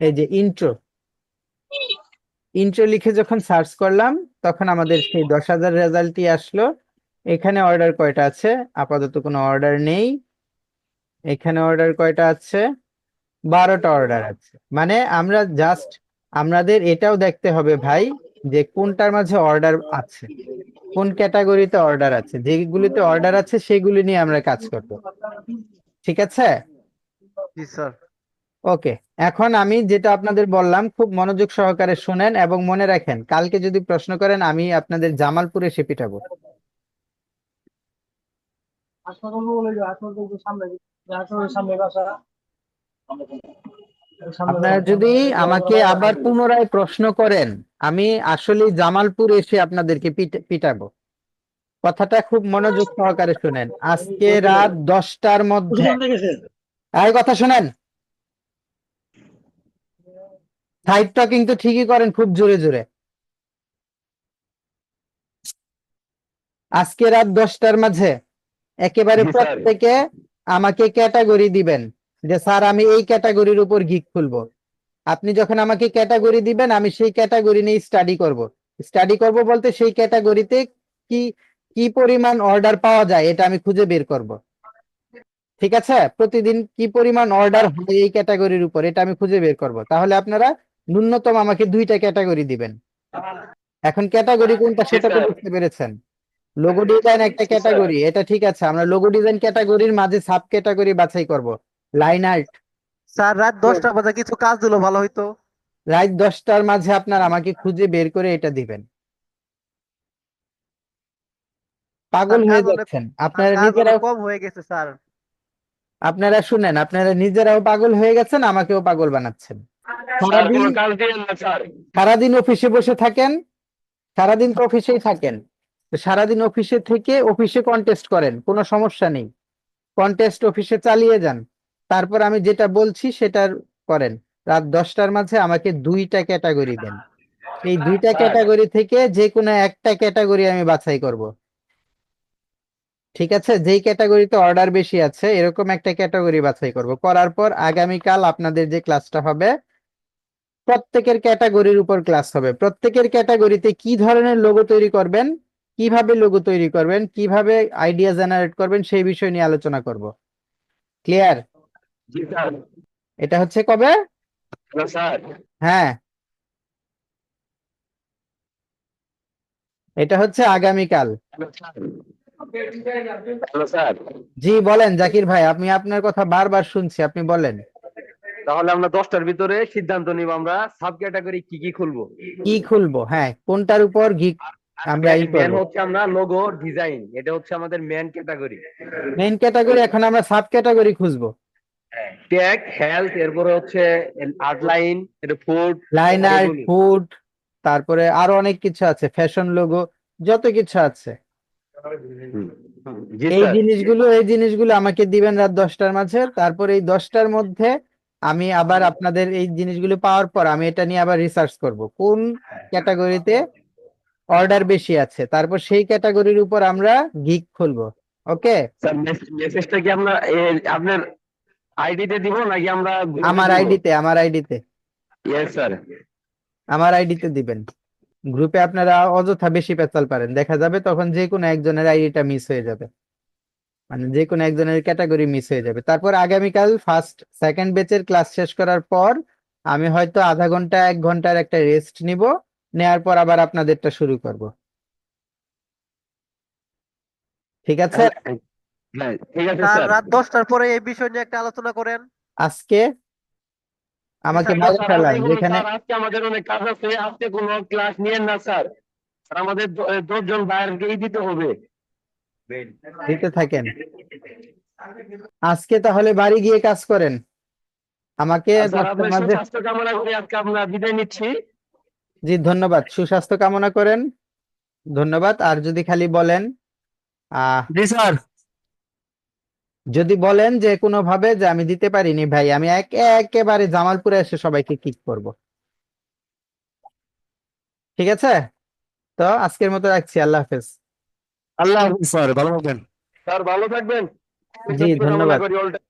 এই যে ইন্ট্রো, ইন্ট্রো লিখে যখন সার্চ করলাম তখন আমাদের সেই 10,000 রেজাল্টই আসলো। এখানে অর্ডার কয়টা আছে? আপাতত কোনো অর্ডার নেই। এখানে অর্ডার কয়টা আছে? 12টা অর্ডার আছে। মানে আমরা জাস্ট, আমাদের এটাও দেখতে হবে ভাই যে কোনটার মাঝে অর্ডার আছে, কোন ক্যাটাগরিতে অর্ডার আছে। যেগুলিতে অর্ডার আছে সেগুলি নিয়ে আমরা কাজ করব, ঠিক আছে? জি স্যার। ওকে, এখন আমি যেটা আপনাদের বললাম খুব মনোযোগ সহকারে শুনেন এবং মনে রাখেন, কালকে যদি প্রশ্ন করেন আমি আপনাদের জামালপুরে এসে পিটাবো। আপনারা যদি আমাকে আবার পুনরায় প্রশ্ন করেন, আমি আসলে জামালপুর এসে আপনাদেরকে পিটাবো। কথাটা খুব মনোযোগ সহকারে শুনেন। আজকে রাত 10টার মধ্যে, এই কথা শুনেন, সাইডটা কিন্তু ঠিকই করেন খুব জোরে জোরে। আজকে রাত 10টার মাঝে একেবারে জি স্যার। প্রত্যেকে আমাকে ক্যাটাগরি দিবেন যে স্যার আমি এই ক্যাটাগরির উপর গিগ খুলবো। আপনি যখন আমাকে ক্যাটাগরি দিবেন আমি সেই ক্যাটাগরি নিয়ে স্টাডি করব। স্টাডি করব বলতে সেই ক্যাটাগরিতে কি কি পরিমাণ অর্ডার পাওয়া যায় এটা আমি খুঁজে বের করব, ঠিক আছে? প্রতিদিন কি পরিমাণ অর্ডার হয় এই ক্যাটাগরির উপর এটা আমি খুঁজে বের করব। তাহলে আপনারা ন্যূনতম আমাকে 2টা ক্যাটাগরি দিবেন। এখন ক্যাটাগরি কোনটা জি সেটা তো স্যার। বুঝতে পেরেছেন। লোগো ডিজাইন একটা জি স্যার। ক্যাটাগরি, এটা ঠিক আছে, আমরা লোগো ডিজাইন ক্যাটাগরির মাঝে সাব ক্যাটাগরি বাছাই করব। লাইন আর্ট, স্যার রাত 10টা বাজে কিছু কাজ দিলো ভালো হইতো। রাত 10টার মাঝে আপনার আমাকে খুঁজে বের করে এটা দিবেন। পাগল স্যার হয়ে যাচ্ছেন আপনারা কাজ অনেক নিজেরাও। কম হয়ে গেছে স্যার। আপনারা শুনেন, আপনারা নিজেরাও পাগল হয়ে গেছেন, আমাকেও পাগল বানাচ্ছেন। স্যার সারাদিন কোনো কাজ দিবেন না স্যার। সারাদিন অফিসে বসে থাকেন, সারাদিন তো অফিসেই থাকেন। তো সারাদিন অফিসে থেকে অফিসে কন্টেস্ট করেন, কোনো সমস্যা নেই, কন্টেস্ট অফিসে চালিয়ে যান। তারপর আমি যেটা বলছি সেটার করেন। রাত 10টার মাঝে আমাকে 2টা ক্যাটাগরি দেন। এই 2টা স্যার। ক্যাটাগরি থেকে যে কোনো একটা ক্যাটাগরি আমি বাছাই করব, ঠিক আছে? যেই ক্যাটাগরিতে অর্ডার বেশি আছে এরকম একটা ক্যাটাগরি বাছাই করব। করার পর আগামীকাল আপনাদের যে ক্লাসটা হবে প্রত্যেকের ক্যাটাগরির উপর ক্লাস হবে। প্রত্যেকের ক্যাটাগরিতে কি ধরনের লোগো তৈরি করবেন, কিভাবে লোগো তৈরি করবেন, কিভাবে আইডিয়া জেনারেট করবেন সেই বিষয় নিয়ে আলোচনা করব। ক্লিয়ার? জি স্যার। এটা হচ্ছে কবে? Hello sir. হ্যাঁ, এটা হচ্ছে আগামীকাল। Hello sir. Hello sir. জি বলেন জাকির ভাই, আমি আপনার কথা বারবার শুনছি, আপনি বলেন। তাহলে আমরা 10টার ভিতরে সিদ্ধান্ত নিব আমরা সাব ক্যাটাগরি কি কি খুলবো। কি খুলবো, হ্যাঁ, কোনটার উপর গিক আমরা ই মেন করবো। হচ্ছে আমরা লোগো ডিজাইন, এটা হচ্ছে আমাদের মেন ক্যাটাগরি। মেইন ক্যাটাগরি, এখন আমরা সাব ক্যাটাগরি খুঁজবো। ট্যাগ, হেলথ, এরপরে হচ্ছে আর্ট লাইন, এটা ফুড, লাইন আর্ট, এগুলি। ফুড, তারপরে আরো অনেক কিছু আছে, ফ্যাশন লোগো, যত কিছু আছে। হুম। জি এই স্যার। জিনিসগুলো এই জিনিসগুলো আমাকে দিবেন রাত 10টার মাঝে। তারপর এই 10টার মধ্যে আমি আবার আপনাদের এই জিনিসগুলো পাওয়ার পর আমি এটা নিয়ে আবার রিসার্চ করব কোন ক্যাটাগরিতে অর্ডার বেশি আছে, তারপর সেই ক্যাটাগরির উপর আমরা গিগ খুলবো। ওকে, স্যার মেসেজটা কি আমরা আপনার আইডিতে দিব নাকি আমরা গ্রুপে আমার দিব? আইডিতে, আমার আইডিতে, ইয়েস স্যার। আমার আইডিতে দিবেন। গ্রুপে আপনারা অযথা বেশি পেঁচাল পারেন, দেখা যাবে তখন যে কোনো একজনের আইডিটা মিস হয়ে যাবে, মানে যে কোনো একজনের ক্যাটাগরি মিস হয়ে যাবে। তারপর আগামীকাল ফার্স্ট সেকেন্ড ব্যাচের ক্লাস শেষ করার পর আমি হয়তো আধা ঘন্টা 1 ঘন্টার একটা রেস্ট নিব, নেয়ার পর আবার আপনাদেরটা শুরু করব। ঠিক আছে? হ্যাঁ ঠিক আছে স্যার স্যার। রাত 10টার পরে এই বিষয় নিয়ে একটা আলোচনা করেন। আজকে আমাকে স্যার বাইরে স্যার ফেলান, আজকে কোনো যেখানে স্যার আজকে আমাদের অনেক কাজ আছে, আজকে কোনো ক্লাস নিয়েন না স্যার। স্যার আমাদের 10 জন বাইরেই দিতে হবে। দিতে থাকেন। আজকে তাহলে বাড়ি গিয়ে কাজ করেন, আমাকে আর স্যার 10টার আপনার মাঝে। সুস্বাস্থ্য কামনা করে আজকে আমরা বিদায় নিচ্ছি। জি ধন্যবাদ, সুস্বাস্থ্য কামনা করেন। ধন্যবাদ। আর যদি খালি বলেন, আহ জি স্যার। যদি বলেন যে কোনো ভাবে যে আমি দিতে পারিনি ভাই, আমি একেবারে জামালপুরে এসে সবাইকে কিক করব। ঠিক আছে? তো আজকের মতো রাখছি, আল্লাহ হাফেজ। আল্লাহ হাফিজ স্যার, ভালো থাকবেন। স্যার ভালো থাকবেন, জি সুস্বাস্থ্য কামনা ধন্যবাদ। করি all time।